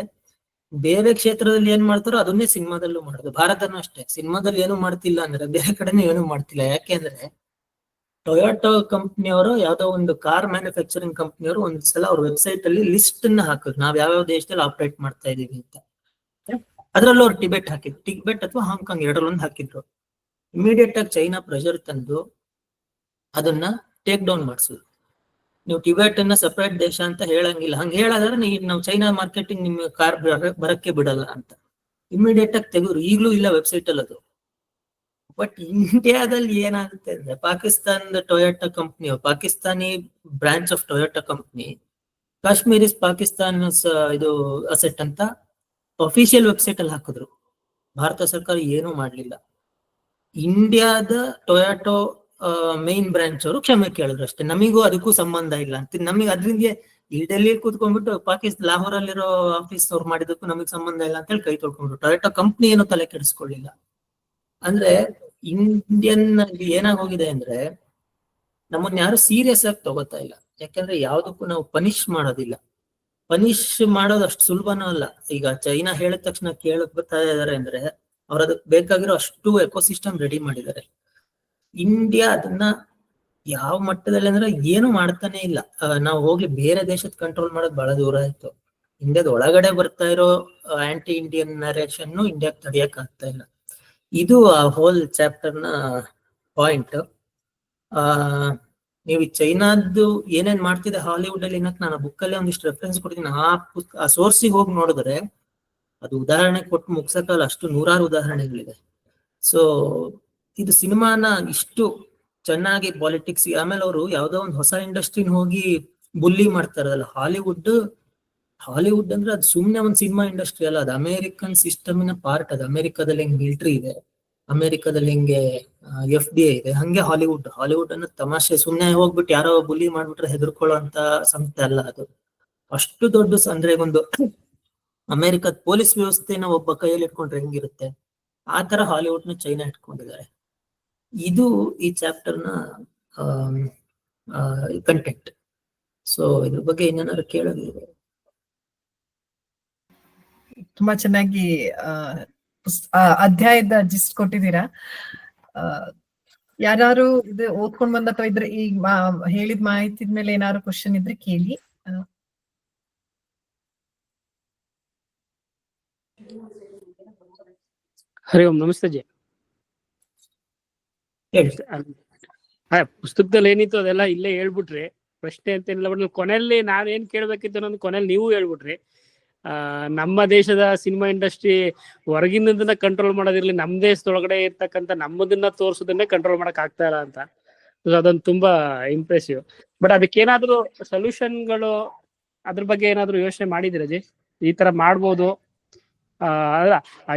ಬೇರೆ ಕ್ಷೇತ್ರದಲ್ಲಿ ಏನ್ ಮಾಡ್ತಾರೋ ಅದನ್ನೇ ಸಿನಿಮಾದಲ್ಲೂ ಮಾಡೋದು. ಭಾರತನೂ ಅಷ್ಟೇ, ಸಿನಿಮಾದಲ್ಲಿ ಏನು ಮಾಡ್ತಿಲ್ಲ ಅಂದ್ರೆ ಬೇರೆ ಕಡೆನೂ ಏನು ಮಾಡ್ತಿಲ್ಲ. ಯಾಕೆಂದ್ರೆ ಟೊಯೋಟೋ ಕಂಪ್ನಿಯವರು, ಯಾವ್ದೋ ಒಂದು ಕಾರ್ ಮ್ಯಾನುಫ್ಯಾಕ್ಚರಿಂಗ್ ಕಂಪ್ನಿಯವರು ಒಂದ್ಸಲ ಅವ್ರ ವೆಬ್ಸೈಟ್ ಅಲ್ಲಿ ಲಿಸ್ಟ್ ಅನ್ನ ಹಾಕಿದ್ರು, ನಾವ್ ಯಾವ್ಯಾವ ದೇಶದಲ್ಲಿ ಆಪರೇಟ್ ಮಾಡ್ತಾ ಇದೀವಿ ಅಂತ. ಅದ್ರಲ್ಲೂ ಅವ್ರು ಟಿಬೆಟ್ ಹಾಕಿದ್ರು, ಟಿಬೆಟ್ ಅಥವಾ ಹಾಂಗ್ಕಾಂಗ್ ಎರಡರಲ್ಲೊಂದು ಹಾಕಿದ್ರು. ಇಮಿಡಿಯೇಟ್ ಆಗಿ ಚೈನಾ ಪ್ರೆಷರ್ ತಂದು ಅದನ್ನ ಟೇಕ್ ಡೌನ್ ಮಾಡಿಸಿದ್ರು. ನೀವು ಟಿಬೆಟ್ ಅನ್ನ ಸಪರೇಟ್ ದೇಶ ಅಂತ ಹೇಳಂಗಿಲ್ಲ, ಹಂಗ ಹೇಳಾದ್ರೆ ನಾವು ಚೈನಾ ಮಾರ್ಕೆಟಿಂಗ್ ನಿಮ್ ಕಾರ್ ಬರಕ್ಕೆ ಬಿಡಲ್ಲ ಅಂತ ಇಮಿಡಿಯೇಟ್ ಆಗಿ ತೆಗೆದ್ರು. ಈಗ್ಲೂ ಇಲ್ಲ ವೆಬ್ಸೈಟ್ ಅಲ್ಲಿ ಅದು. ಬಟ್ ಇಂಡಿಯಾದಲ್ಲಿ ಏನಾಗುತ್ತೆ ಅಂದ್ರೆ, ಪಾಕಿಸ್ತಾನದ Toyota company, Pakistani branch of Toyota company, Kashmir is Pakistan ಇದು ಅಸೆಟ್ ಅಂತ ಅಫಿಷಿಯಲ್ ವೆಬ್ಸೈಟ್ ಅಲ್ಲಿ ಹಾಕಿದ್ರು. ಭಾರತ ಸರ್ಕಾರ ಏನೂ ಮಾಡ್ಲಿಲ್ಲ. ಇಂಡಿಯಾದ ಟೊಯೋಟೋ ಮೇನ್ ಬ್ರಾಂಚ್ ಅವರು ಕ್ಷಮೆ ಕೇಳಿದ್ರು ಅಷ್ಟೇ, ನಮಿಗೂ ಅದಕ್ಕೂ ಸಂಬಂಧ ಇಲ್ಲ ಅಂತ. ನಮಗೆ ಅದರಿಂದ ಈ ಡೆಲ್ಲಿ ಕೂತ್ಕೊಂಡ್ಬಿಟ್ಟು ಪಾಕಿಸ್ತಾನ ಲಾಹೋರ್ ಅಲ್ಲಿರೋ ಆಫೀಸ್ ಅವ್ರು ಮಾಡಿದಕ್ಕೂ ನಮಗ್ ಸಂಬಂಧ ಇಲ್ಲ ಅಂತ ಹೇಳಿ ಕೈ ತೊಳ್ಕೊಂಡ್ರು. ಟೊಯೋಟೋ ಕಂಪ್ನಿ ಏನು ತಲೆ ಕೆಡಿಸ್ಕೊಳ್ಳಿಲ್ಲ. ಅಂದ್ರೆ ಇಂಡಿಯನ್ ಏನಾಗೋಗಿದೆ ಅಂದ್ರೆ, ನಮ್ಮನ್ನ ಯಾರು ಸೀರಿಯಸ್ ಆಗಿ ತಗೋತಾ ಇಲ್ಲ. ಯಾಕಂದ್ರೆ ಯಾವ್ದಕ್ಕೂ ನಾವು ಪನಿಷ್ ಮಾಡೋದಿಲ್ಲ. ಪನಿಷ್ ಮಾಡೋದು ಅಷ್ಟು ಸುಲಭನೂ ಅಲ್ಲ. ಈಗ ಚೈನಾ ಹೇಳಿದ ತಕ್ಷಣ ಕೇಳಕ್ ಬರ್ತಾ ಇದಾರೆ ಅಂದ್ರೆ ಅವ್ರ ಅದಕ್ಕೆ ಬೇಕಾಗಿರೋ ಅಷ್ಟು ಎಕೋಸಿಸ್ಟಮ್ ರೆಡಿ ಮಾಡಿದ್ದಾರೆ. ಇಂಡಿಯಾ ಅದನ್ನ ಯಾವ ಮಟ್ಟದಲ್ಲಿ ಅಂದ್ರೆ ಏನು ಮಾಡ್ತಾನೆ ಇಲ್ಲ. ನಾವು ಹೋಗ್ಲಿ ಬೇರೆ ದೇಶದ ಕಂಟ್ರೋಲ್ ಮಾಡೋದು ಬಹಳ ದೂರ ಆಯ್ತು. ಇಂಡಿಯಾದ ಒಳಗಡೆ ಬರ್ತಾ ಇರೋ ಆಂಟಿ ಇಂಡಿಯನ್ ನರೇಷನ್ ಇಂಡಿಯಾಕ್ ತಡಿಯಕ್ ಆಗ್ತಾ ಇಲ್ಲ. ಇದು ಆ ಹೋಲ್ ಚಾಪ್ಟರ್ ನ ಪಾಯಿಂಟ್. ನೀವು ಚೈನಾದ್ದು ಏನೇನ್ ಮಾಡ್ತಿದೆ ಹಾಲಿವುಡ್ ಅಲ್ಲಿ ಅನ್ನಕ್ ನಾನು ಬುಕ್ ಅಲ್ಲಿ ಒಂದಿಷ್ಟು ರೆಫರೆನ್ಸ್ ಕೊಡ್ತೀನಿ. ಆ ಸೋರ್ಸಿಗೆ ಹೋಗಿ ನೋಡಿದ್ರೆ ಅದು ಉದಾಹರಣೆ ಕೊಟ್ಟು ಮುಗ್ಸಕ್ಕಲ್ಲ, ಅಷ್ಟು ನೂರಾರು ಉದಾಹರಣೆಗಳಿದೆ. ಸೊ ಇದು ಸಿನಿಮಾನ ಇಷ್ಟು ಚೆನ್ನಾಗಿ ಪಾಲಿಟಿಕ್ಸ್, ಆಮೇಲೆ ಅವರು ಯಾವ್ದೋ ಒಂದು ಹೊಸ ಇಂಡಸ್ಟ್ರಿನ ಹೋಗಿ ಬುಲ್ಲಿ ಮಾಡ್ತಾರಲ್ಲ. ಹಾಲಿವುಡ್ ಅಂದ್ರೆ ಅದು ಸುಮ್ನೆ ಒಂದು ಸಿನಿಮಾ ಇಂಡಸ್ಟ್ರಿ ಅಲ್ಲ, ಅದು ಅಮೆರಿಕನ್ ಸಿಸ್ಟಮಿನ ಪಾರ್ಟ್. ಅದು ಅಮೆರಿಕದಲ್ಲಿ ಹೆಂಗ್ ಮಿಲಿಟರಿ ಇದೆ, ಅಮೆರಿಕದಲ್ಲಿ ಹೆಂಗೆ FDA ಇದೆ, ಹಂಗೆ ಹಾಲಿವುಡ್ ಅನ್ನೋ ತಮಾಷೆ. ಸುಮ್ನೆ ಹೋಗ್ಬಿಟ್ಟು ಯಾರೋ ಬುಲಿ ಮಾಡ್ಬಿಟ್ರೆ ಹೆದರ್ಕೊಳ್ಳೋ ಅಂತ ಸಂಸ್ಥೆ ಅಲ್ಲ ಅದು. ಅಷ್ಟು ದೊಡ್ಡ ಅಂದ್ರೆ ಒಂದು ಅಮೆರಿಕದ ಪೊಲೀಸ್ ವ್ಯವಸ್ಥೆನ ಒಬ್ಬ ಕೈಯಲ್ಲಿ ಇಟ್ಕೊಂಡ್ರೆ ಹೆಂಗಿರುತ್ತೆ, ಆ ತರ ಹಾಲಿವುಡ್ ನ ಚೈನಾ ಇಟ್ಕೊಂಡಿದ್ದಾರೆ. ಇದು ಈ ಚಾಪ್ಟರ್ ನ ಕಂಟೆಂಟ್. ಸೊ ಇದ್ರ ಬಗ್ಗೆ ಏನೇನಾದ್ರು ಕೇಳೋದಿದೆ? ತುಂಬಾ ಚೆನ್ನಾಗಿ ಅಧ್ಯಾಯದ ಜಿಸ್ಟ್ ಕೊಟ್ಟಿದ್ದೀರಾ. ಯಾರು ಇದು ಓದ್ಕೊಂಡ್ ಬಂದ ಅಥವಾ ಇದ್ರೆ ಈಗ ಹೇಳಿದ ಮಾಹಿತಿ ಮೇಲೆ ಏನಾದ್ರು ಕ್ವಶನ್ ಇದ್ರೆ ಕೇಳಿ. ಹರಿ ಓಂ, ನಮಸ್ತೆ ಜಿ. ಪುಸ್ತಕದಲ್ಲಿ ಏನಿತ್ತು ಅದೆಲ್ಲ ಇಲ್ಲೇ ಹೇಳ್ಬಿಟ್ರಿ. ಪ್ರಶ್ನೆ ಅಂತ ಏನಿಲ್ಲ, ಬಟ್ ಕೊನೆಯಲ್ಲಿ ನಾನು ಏನ್ ಕೇಳ್ಬೇಕಿತ್ತು ಅನ್ನೋದು ಕೊನೆಯಲ್ಲಿ ನೀವು ಹೇಳ್ಬಿಟ್ರಿ. ನಮ್ಮ ದೇಶದ ಸಿನಿಮಾ ಇಂಡಸ್ಟ್ರಿ ಹೊರಗಿನದನ್ನ ಕಂಟ್ರೋಲ್ ಮಾಡೋದಿರ್ಲಿ, ನಮ್ಮ ದೇಶದೊಳಗಡೆ ಇರ್ತಕ್ಕಂಥ ನಮ್ಮದನ್ನ ತೋರ್ಸೋದನ್ನೇ ಕಂಟ್ರೋಲ್ ಮಾಡಕ್ ಆಗ್ತಾ ಇಲ್ಲ ಅಂತ. ಅದೊಂದು ತುಂಬಾ ಇಂಪ್ರೆಸಿವ್. ಬಟ್ ಅದಕ್ಕೇನಾದ್ರೂ ಸೊಲ್ಯೂಷನ್ಗಳು, ಅದ್ರ ಬಗ್ಗೆ ಏನಾದ್ರು ಯೋಚನೆ ಮಾಡಿದಿರ ಜಿ? ಈ ತರ ಮಾಡ್ಬೋದು. ಅಲ್ಲ,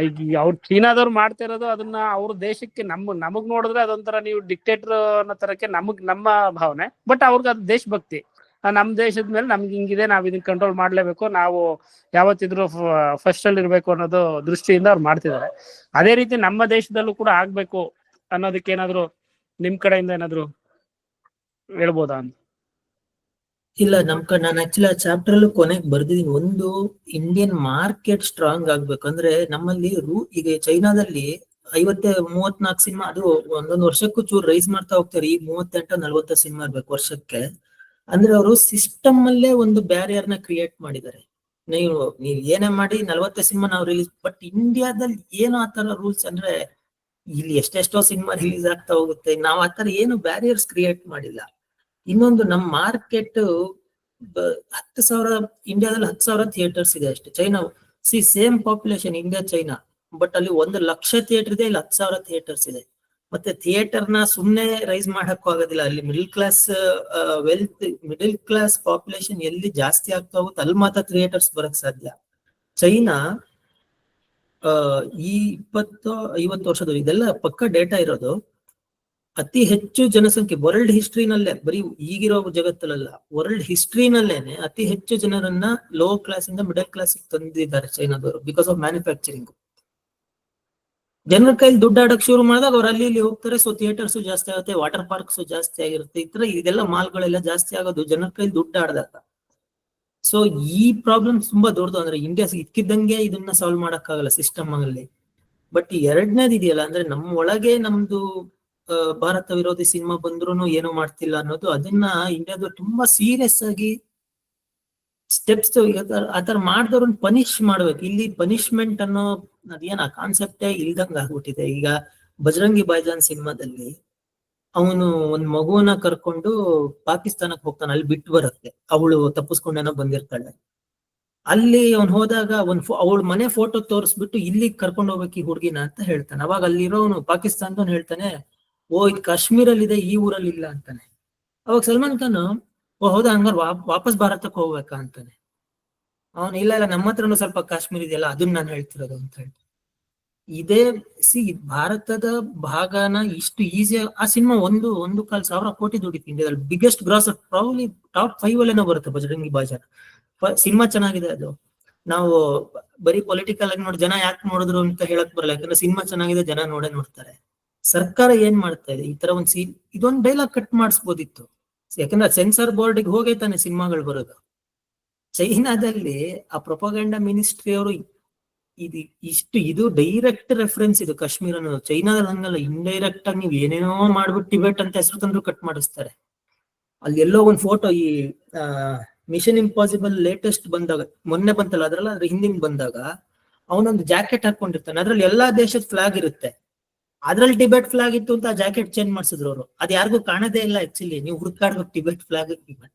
ಅವ್ರು ಚೀನಾದವ್ರು ಮಾಡ್ತಾ ಇರೋದು ಅದನ್ನ ಅವ್ರ ದೇಶಕ್ಕೆ ನಮಗ್ ನೋಡಿದ್ರೆ ಅದೊಂಥರ ನೀವು ಡಿಕ್ಟೇಟರ್ ಅನ್ನೋ ತರಕ್ಕೆ ನಮ್ಮ ಭಾವನೆ. ಬಟ್ ಅವ್ರಿಗೆ ಅದು ದೇಶಭಕ್ತಿ. ನಮ್ ದೇಶದ ಮೇಲೆ ನಮ್ಗೆ ಹಿಂಗಿದೆ, ನಾವ್ ಇದನ್ನ ಕಂಟ್ರೋಲ್ ಮಾಡ್ಲೇಬೇಕು, ನಾವು ಯಾವತ್ತಿದ್ರು ಫಸ್ಟ್ ಅಲ್ಲಿ ಇರ್ಬೇಕು ಅನ್ನೋದು ದೃಷ್ಟಿಯಿಂದ ಅವ್ರು ಮಾಡ್ತಿದ್ದಾರೆ. ಅದೇ ರೀತಿ ನಮ್ಮ ದೇಶದಲ್ಲೂ ಕೂಡ ಆಗ್ಬೇಕು ಅನ್ನೋದಕ್ಕೆ ಏನಾದ್ರು ನಿಮ್ ಕಡೆಯಿಂದ ಏನಾದ್ರು ಹೇಳ್ಬೋದಾ ಅಂತ? ಇಲ್ಲ, ನಾನು ಆಕ್ಚುಲಿ ಆ ಚಾಪ್ಟರ್ ಅಲ್ಲೂ ಕೊನೆಗೆ ಬರ್ದಿದ್ದೀನಿ. ಒಂದು, ಇಂಡಿಯನ್ ಮಾರ್ಕೆಟ್ ಸ್ಟ್ರಾಂಗ್ ಆಗ್ಬೇಕು ಅಂದ್ರೆ ನಮ್ಮಲ್ಲಿ ಈಗ ಚೈನಾದಲ್ಲಿ 34 ಸಿನಿಮಾ, ಅದು ಒಂದೊಂದು ವರ್ಷಕ್ಕೂ ಚೂರು ರೈಸ್ ಮಾಡ್ತಾ ಹೋಗ್ತಾರೆ. ಈ 38-40 ಸಿನಿಮಾ ಇರ್ಬೇಕು ವರ್ಷಕ್ಕೆ. ಅಂದ್ರೆ ಅವರು ಸಿಸ್ಟಮ್ ಅಲ್ಲೇ ಒಂದು ಬ್ಯಾರಿಯರ್ ನ ಕ್ರಿಯೇಟ್ ಮಾಡಿದ್ದಾರೆ. ನೀವು ಏನೇ ಮಾಡಿ 40 ಸಿನಿಮಾ ನಾವು ರಿಲೀಸ್, ಬಟ್ ಇಂಡಿಯಾದಲ್ಲಿ ಏನು ಆತರ ರೂಲ್ಸ್ ಅಂದ್ರೆ ಇಲ್ಲಿ ಎಷ್ಟೆಷ್ಟೋ ಸಿನಿಮಾ ರಿಲೀಸ್ ಆಗ್ತಾ ಹೋಗುತ್ತೆ. ನಾವು ಆತರ ಏನು ಬ್ಯಾರಿಯರ್ಸ್ ಕ್ರಿಯೇಟ್ ಮಾಡಿಲ್ಲ. ಇನ್ನೊಂದು, ನಮ್ಮ ಮಾರ್ಕೆಟ್ 10,000, ಇಂಡಿಯಾದಲ್ಲಿ 10,000 ಥಿಯೇಟರ್ಸ್ ಇದೆ ಅಷ್ಟೇ. China same population India China, but ಅಲ್ಲಿ 1,00,000 ಥಿಯೇಟರ್ ಇದೆ, ಇಲ್ಲಿ 10,000 ಥಿಯೇಟರ್ಸ್ ಇದೆ. ಮತ್ತೆ ಥಿಯೇಟರ್ ನ ಸುಮ್ನೆ ರೈಸ್ ಮಾಡಕ್ಕೂ ಆಗೋದಿಲ್ಲ. ಅಲ್ಲಿ ಮಿಡಿಲ್ ಕ್ಲಾಸ್ ಪಾಪ್ಯುಲೇಷನ್ ಎಲ್ಲಿ ಜಾಸ್ತಿ ಆಗ್ತಾ ಹೋಗುತ್ತೆ ಅಲ್ಲಿ ಮಾತ್ರ ಥಿಯೇಟರ್ಸ್ ಬರಕ್ ಸಾಧ್ಯ. ಚೈನಾ ಈ 20-50 ವರ್ಷದ ಇದೆಲ್ಲ ಪಕ್ಕ ಡೇಟಾ ಇರೋದು, ಅತಿ ಹೆಚ್ಚು ಜನಸಂಖ್ಯೆ ವರ್ಲ್ಡ್ ಹಿಸ್ಟ್ರಿನಲ್ಲೇ, ಬರೀ ಈಗಿರೋ ಜಗತ್ತಲ್ಲ, ವರ್ಲ್ಡ್ ಹಿಸ್ಟ್ರಿನಲ್ಲೇನೆ ಅತಿ ಹೆಚ್ಚು ಜನರನ್ನ ಲೋ ಕ್ಲಾಸ್ ಇಂದ ಮಿಡಲ್ ಕ್ಲಾಸ್ ತಂದಿದ್ದಾರೆ ಚೈನಾದವರು, ಬಿಕಾಸ್ ಆಫ್ ಮ್ಯಾನುಫ್ಯಾಕ್ಚರಿಂಗ್. ಜನರ ಕೈಲಿ ದುಡ್ಡು ಆಡಕ್ ಶುರು ಮಾಡಿದಾಗ ಅವ್ರು ಅಲ್ಲಿ ಇಲ್ಲಿ ಹೋಗ್ತಾರೆ. ಸೊ ಥಿಯೇಟರ್ಸ್ ಜಾಸ್ತಿ ಆಗುತ್ತೆ, ವಾಟರ್ ಪಾರ್ಕ್ಸ್ ಜಾಸ್ತಿ ಆಗಿರುತ್ತೆ. ಈ ತರ ಇದೆಲ್ಲ ಮಾಲ್ಗಳೆಲ್ಲ ಜಾಸ್ತಿ ಆಗೋದು ಜನರ ಕೈಲಿ ದುಡ್ಡು ಆಡ್ದಾಗ. ಸೊ ಈ ಪ್ರಾಬ್ಲಮ್ ತುಂಬಾ ದೊಡ್ಡದು. ಅಂದ್ರೆ ಇಂಡಿಯಾ ಇಕ್ಕಿದ್ದಂಗೆ ಇದನ್ನ ಸಾಲ್ವ್ ಮಾಡಕ್ ಆಗಲ್ಲ ಸಿಸ್ಟಮ್ ಅಲ್ಲಿ. ಬಟ್ ಎರಡನೇದು ಇದೆಯಲ್ಲ, ಅಂದ್ರೆ ನಮ್ಮ ಒಳಗೆ ನಮ್ದು ಭಾರತ ವಿರೋಧಿ ಸಿನಿಮಾ ಬಂದ್ರು ಏನೋ ಮಾಡ್ತಿಲ್ಲ ಅನ್ನೋದು, ಅದನ್ನ ಇಂಡಿಯಾದವ್ರು ತುಂಬಾ ಸೀರಿಯಸ್ ಆಗಿ ಸ್ಟೆಪ್ಸ್ ಆತರ ಮಾಡಿದವ್ರನ್ನ ಪನಿಷ್ ಮಾಡ್ಬೇಕು. ಇಲ್ಲಿ ಪನಿಷ್ಮೆಂಟ್ ಅನ್ನೋ ಅದೇನ್ ಆ ಕಾನ್ಸೆಪ್ಟೇ ಇಲ್ದಂಗ ಆಗ್ಬಿಟ್ಟಿದೆ. ಈಗ ಬಜರಂಗಿ ಭಾಯ್ಜಾನ್ ಸಿನಿಮಾದಲ್ಲಿ ಅವನು ಒಂದ್ ಮಗುವನ್ನ ಕರ್ಕೊಂಡು ಪಾಕಿಸ್ತಾನಕ್ಕೆ ಹೋಗ್ತಾನೆ, ಅಲ್ಲಿ ಬಿಟ್ಟು ಬರುತ್ತೆ. ಅವಳು ತಪ್ಪಿಸ್ಕೊಂಡೇನೋ ಬಂದಿರ್ತಾಳೆ. ಅಲ್ಲಿ ಅವ್ನು ಹೋದಾಗ ಅವಳ ಮನೆ ಫೋಟೋ ತೋರಿಸ್ಬಿಟ್ಟು ಇಲ್ಲಿ ಕರ್ಕೊಂಡು ಹೋಗ್ಬೇಕು ಈ ಹುಡುಗಿನ ಅಂತ ಹೇಳ್ತಾನೆ. ಅವಾಗ ಅಲ್ಲಿರೋನು ಪಾಕಿಸ್ತಾನದವನು ಹೇಳ್ತಾನೆ, ಓ ಇದು ಕಾಶ್ಮೀರಲ್ಲಿ ಇದೆ, ಈ ಊರಲ್ಲಿ ಇಲ್ಲ ಅಂತಾನೆ. ಅವಾಗ ಸಲ್ಮಾನ್ ಖಾನ್, ಓ ಹೌದಾ, ಹಂಗಾರೆ ವಾಪಸ್ ಭಾರತಕ್ಕೆ ಹೋಗ್ಬೇಕಾ ಅಂತಾನೆ. ಅವನು ಇಲ್ಲ ಇಲ್ಲ, ನಮ್ಮ ಹತ್ರನು ಸ್ವಲ್ಪ ಕಾಶ್ಮೀರ ಇದೆಯಲ್ಲ, ಅದನ್ನ ನಾನು ಹೇಳ್ತಿರೋದು ಅಂತ ಹೇಳಿ. ಇದೇ ಭಾರತದ ಭಾಗನ ಇಷ್ಟು ಈಸಿ. ಆ ಸಿನಿಮಾ 1,1,4 ಕೋಟಿ ದುಡಿತು ಇಂಡಿಯಾದಲ್ಲಿ. ಬಿಗ್ಗೆಸ್ಟ್ ಗ್ರಾಸ್, ಪ್ರಾಬ್ಲಿ ಟಾಪ್ 5 ಅಲ್ಲೇನೋ ಬರುತ್ತೆ ಬಜರಂಗಿ ಭಾಯ್ಜಾನ್. ಸಿನಿಮಾ ಚೆನ್ನಾಗಿದೆ ಅದು. ನಾವು ಬರೀ ಪೊಲಿಟಿಕಲ್ ಆಗಿ ನೋಡಿ ಜನ ಯಾಕೆ ನೋಡಿದ್ರು ಅಂತ ಹೇಳಕ್ ಬರಲ್ಲ, ಯಾಕಂದ್ರೆ ಸಿನಿಮಾ ಚೆನ್ನಾಗಿದೆ, ಜನ ನೋಡ್ತಾರೆ. ಸರ್ಕಾರ ಏನ್ ಮಾಡ್ತಾ ಇದೆ, ಈ ತರ ಇದೊಂದು ಡೈಲಾಗ್ ಕಟ್ ಮಾಡಿಸ್ಬೋದಿತ್ತು. ಯಾಕಂದ್ರೆ ಸೆನ್ಸಾರ್ ಬೋರ್ಡ್ಗೆ ಹೋಗೇ ತಾನೆ ಸಿನಿಮಾಗಳು ಬರೋದು. ಚೈನಾದಲ್ಲಿ ಆ ಪ್ರೊಪಗಂಡಾ ಮಿನಿಸ್ಟ್ರಿ ಅವರು ಇದು ಡೈರೆಕ್ಟ್ ರೆಫರೆನ್ಸ್ ಇದು ಕಾಶ್ಮೀರ ಅನ್ನೋದು. ಚೈನಾದಲ್ಲಿ ಹಂಗಲ್ಲ, ಇಂಡೈರೆಕ್ಟ್ ಆಗಿ ನೀವು ಏನೇನೋ ಮಾಡ್ಬಿಟ್ಟು ಟಿಬೆಟ್ ಅಂತ ಹೆಸರು ತಂದ್ರು ಕಟ್ ಮಾಡಿಸ್ತಾರೆ. ಅಲ್ಲಿ ಎಲ್ಲೋ ಒಂದು ಫೋಟೋ, ಈ ಮಿಷನ್ ಇಂಪಾಸಿಬಲ್ ಲೇಟೆಸ್ಟ್ ಬಂದಾಗ, ಮೊನ್ನೆ ಬಂತಲ್ಲ ಅದ್ರಲ್ಲ, ಅದ್ರ ಹಿಂದಿನ ಬಂದಾಗ ಅವನೊಂದು ಜಾಕೆಟ್ ಹಾಕೊಂಡಿರ್ತಾನೆ, ಅದ್ರಲ್ಲಿ ಎಲ್ಲಾ ದೇಶದ ಫ್ಲಾಗ್ ಇರುತ್ತೆ. ಅದ್ರಲ್ಲಿ ಟಿಬೆಟ್ ಫ್ಲಾಗ್ ಇತ್ತು ಅಂತ ಆ ಜಾಕೆಟ್ ಚೇಂಜ್ ಮಾಡ್ಸಿದ್ರು ಅವರು. ಅದ್ ಯಾರಿಗೂ ಕಾಣದೇ ಇಲ್ಲ. ಆಕ್ಚುಲಿ ನೀವು ಹುಡುಕಾಡ್ಬೇಕು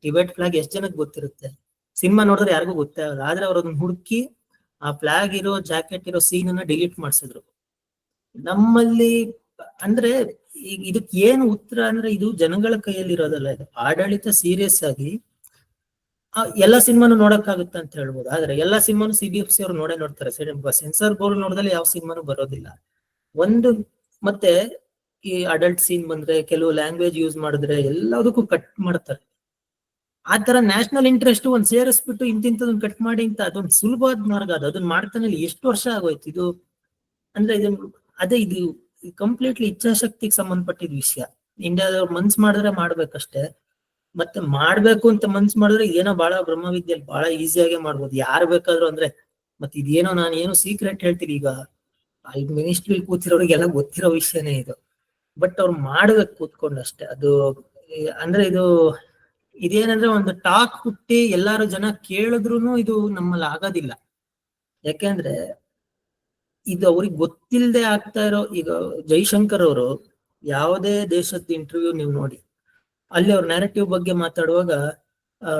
ಟಿಬೆಟ್ ಫ್ಲಾಗ್ ಎಷ್ಟ್ ಜನಕ್ಕೆ ಗೊತ್ತಿರುತ್ತೆ? ಸಿನಿಮಾ ನೋಡಿದ್ರೆ ಯಾರಿಗೂ ಗೊತ್ತೇ ಆಗಲ್ಲ. ಆದ್ರೆ ಅವ್ರು ಅದನ್ನ ಹುಡುಕಿ ಆ ಫ್ಲಾಗ್ ಇರೋ ಜಾಕೆಟ್ ಇರೋ ಸೀನ್ ಅನ್ನ ಡಿಲೀಟ್ ಮಾಡ್ಸಿದ್ರು. ನಮ್ಮಲ್ಲಿ ಅಂದ್ರೆ ಈಗ ಇದಕ್ಕೆ ಏನು ಉತ್ತರ ಅಂದ್ರೆ, ಇದು ಜನಗಳ ಕೈಯಲ್ಲಿ ಇರೋದಲ್ಲ, ಇದು ಆಡಳಿತ ಸೀರಿಯಸ್ ಆಗಿ ಎಲ್ಲಾ ಸಿನಿಮಾನು ನೋಡಕ್ಕಾಗುತ್ತೆ ಅಂತ ಹೇಳ್ಬೋದು. ಆದ್ರೆ ಎಲ್ಲಾ ಸಿನಿಮಾನು CBFC ಅವ್ರು ನೋಡ್ತಾರೆ. ಸೆನ್ಸಾರ್ ಬೋರ್ಡ್ ನೋಡಿದ್ರೆ ಯಾವ ಸಿನಿಮಾನು ಬರೋದಿಲ್ಲ. ಮತ್ತೆ ಈ ಅಡಲ್ಟ್ ಸೀನ್ ಬಂದ್ರೆ, ಕೆಲವು ಲ್ಯಾಂಗ್ವೇಜ್ ಯೂಸ್ ಮಾಡಿದ್ರೆ ಎಲ್ಲದಕ್ಕೂ ಕಟ್ ಮಾಡ್ತಾರೆ. ಆ ತರ ನ್ಯಾಷನಲ್ ಇಂಟ್ರೆಸ್ಟ್ ಒಂದ್ ಸೇರಿಸ್ಬಿಟ್ಟು ಇಂತಿಂತದನ್ನ ಕಟ್ ಮಾಡಿ ಅಂತ ಅದೊಂದು ಸುಲಭವಾದ ಮಾರ್ಗ. ಅದನ್ನ ಮಾಡ್ತಾನೆ ಎಷ್ಟು ವರ್ಷ ಆಗೋಯ್ತು ಇದು. ಅಂದ್ರೆ ಇದು ಕಂಪ್ಲೀಟ್ಲಿ ಇಚ್ಛಾಶಕ್ತಿಗೆ ಸಂಬಂಧಪಟ್ಟಿದ ವಿಷಯ. ಇಂಡಿಯಾದವ್ರು ಮನ್ಸ್ ಮಾಡಿದ್ರೆ ಮಾಡ್ಬೇಕಷ್ಟೇ. ಮತ್ತೆ ಮಾಡ್ಬೇಕು ಅಂತ ಮನ್ಸ್ ಮಾಡಿದ್ರೆ ಏನೋ ಬಹಳ ಬ್ರಹ್ಮವಿದ್ಯೆಯಲ್ಲಿ ಬಹಳ ಈಸಿಯಾಗೆ ಮಾಡ್ಬೋದು, ಯಾರು ಬೇಕಾದ್ರು. ಅಂದ್ರೆ ಮತ್ತೆ ಇದೇನೋ ನಾನು ಏನು ಸೀಕ್ರೆಟ್ ಹೇಳ್ತೀನಿ, ಈಗ ಅಲ್ಲಿ ಮಿನಿಸ್ಟ್ರಿ ಕೂತಿರೋರಿಗೆಲ್ಲ ಗೊತ್ತಿರೋ ವಿಷಯನೇ ಇದು. ಬಟ್ ಅವ್ರು ಮಾಡ್ಬೇಕು ಕೂತ್ಕೊಂಡಷ್ಟೇ. ಅದು ಅಂದ್ರೆ ಇದೇನಂದ್ರೆ ಒಂದು ಟಾಕ್ ಹುಟ್ಟಿ ಎಲ್ಲಾರು ಜನ ಕೇಳಿದ್ರು ಇದು ನಮ್ಮಲ್ಲಿ ಆಗೋದಿಲ್ಲ. ಯಾಕೆಂದ್ರೆ ಇದು ಅವ್ರಿಗೆ ಗೊತ್ತಿಲ್ಲದೆ ಆಗ್ತಾ ಇರೋ. ಈಗ ಜೈಶಂಕರ್ ಅವರು ಯಾವುದೇ ದೇಶದ ಇಂಟರ್ವ್ಯೂ ನೀವು ನೋಡಿ, ಅಲ್ಲಿ ಅವ್ರ ನ್ಯಾರೇಟಿವ್ ಬಗ್ಗೆ ಮಾತಾಡುವಾಗ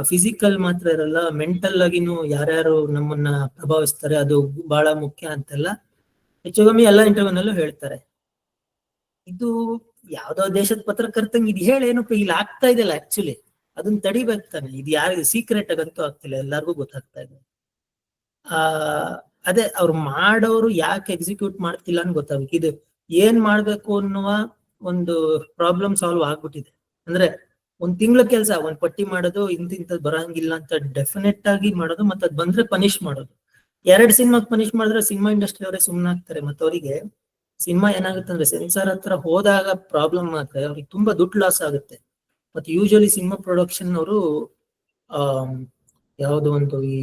ಫಿಸಿಕಲ್ ಮಾತ್ರ ಇರಲ್ಲ, ಮೆಂಟಲ್ ಆಗಿನೂ ಯಾರ್ಯಾರು ನಮ್ಮನ್ನ ಪ್ರಭಾವಿಸ್ತಾರೆ ಅದು ಬಹಳ ಮುಖ್ಯ ಅಂತೆಲ್ಲ ಹೆಚ್ಚು ಕಮ್ಮಿ ಎಲ್ಲ ಇಂಟರ್ವ್ಯೂನಲ್ಲೂ ಹೇಳ್ತಾರೆ. ಇದು ಯಾವ್ದೋ ದೇಶದ ಪತ್ರಕರ್ತಂಗ್ ಇದು ಹೇಳಿ ಏನಪ್ಪ ಇಲ್ಲಿ ಆಗ್ತಾ ಇದೆಯಲ್ಲ ಆಕ್ಚುಲಿ ಅದನ್ನ ತಡಿಬೇಕು ತಾನೆ. ಇದು ಯಾರಿಗೂ ಸೀಕ್ರೆಟ್ ಆಗಂತೂ ಆಗ್ತಿಲ್ಲ, ಎಲ್ಲಾರ್ಗು ಗೊತ್ತಾಗ್ತಾ ಇದೆ. ಅದೇ ಅವ್ರು ಮಾಡೋರು ಯಾಕೆ ಎಕ್ಸಿಕ್ಯೂಟ್ ಮಾಡ್ತಿಲ್ಲ ಅಂತ ಗೊತ್ತಾಗ್ಬೇಕು. ಇದು ಏನ್ ಮಾಡ್ಬೇಕು ಅನ್ನುವ ಒಂದು ಪ್ರಾಬ್ಲಮ್ ಸಾಲ್ವ್ ಆಗ್ಬಿಟ್ಟಿದೆ. ಅಂದ್ರೆ ಒಂದ್ ತಿಂಗಳ ಕೆಲ್ಸ ಒಂದ್ ಪಟ್ಟಿ ಮಾಡೋದು, ಇಂಥದ್ ಬರಂಗಿಲ್ಲ ಅಂತ ಡೆಫಿನೆಟ್ ಆಗಿ ಮಾಡೋದು, ಮತ್ತೆ ಅದ್ ಬಂದ್ರೆ ಪನಿಷ್ ಮಾಡೋದು. 2 ಸಿನಿಮಾಗ್ ಪನಿಷ್ ಮಾಡಿದ್ರೆ ಸಿನಿಮಾ ಇಂಡಸ್ಟ್ರಿ ಅವರೇ ಸುಮ್ನಾಗ್ತಾರೆ. ಮತ್ತೆ ಅವರಿಗೆ ಸಿನಿಮಾ ಏನಾಗುತ್ತೆ ಅಂದ್ರೆ ಸೆನ್ಸಾರ್ ಹತ್ರ ಹೋದಾಗ ಪ್ರಾಬ್ಲಮ್ ಆದ್ರೆ ಅವ್ರಿಗೆ ತುಂಬಾ ದುಡ್ಡು ಲಾಸ್ ಆಗುತ್ತೆ. ಮತ್ತೆ ಯೂಶಲಿ ಸಿನಿಮಾ ಪ್ರೊಡಕ್ಷನ್ ಅವರು ಯಾವ್ದೋ ಒಂದು ಈ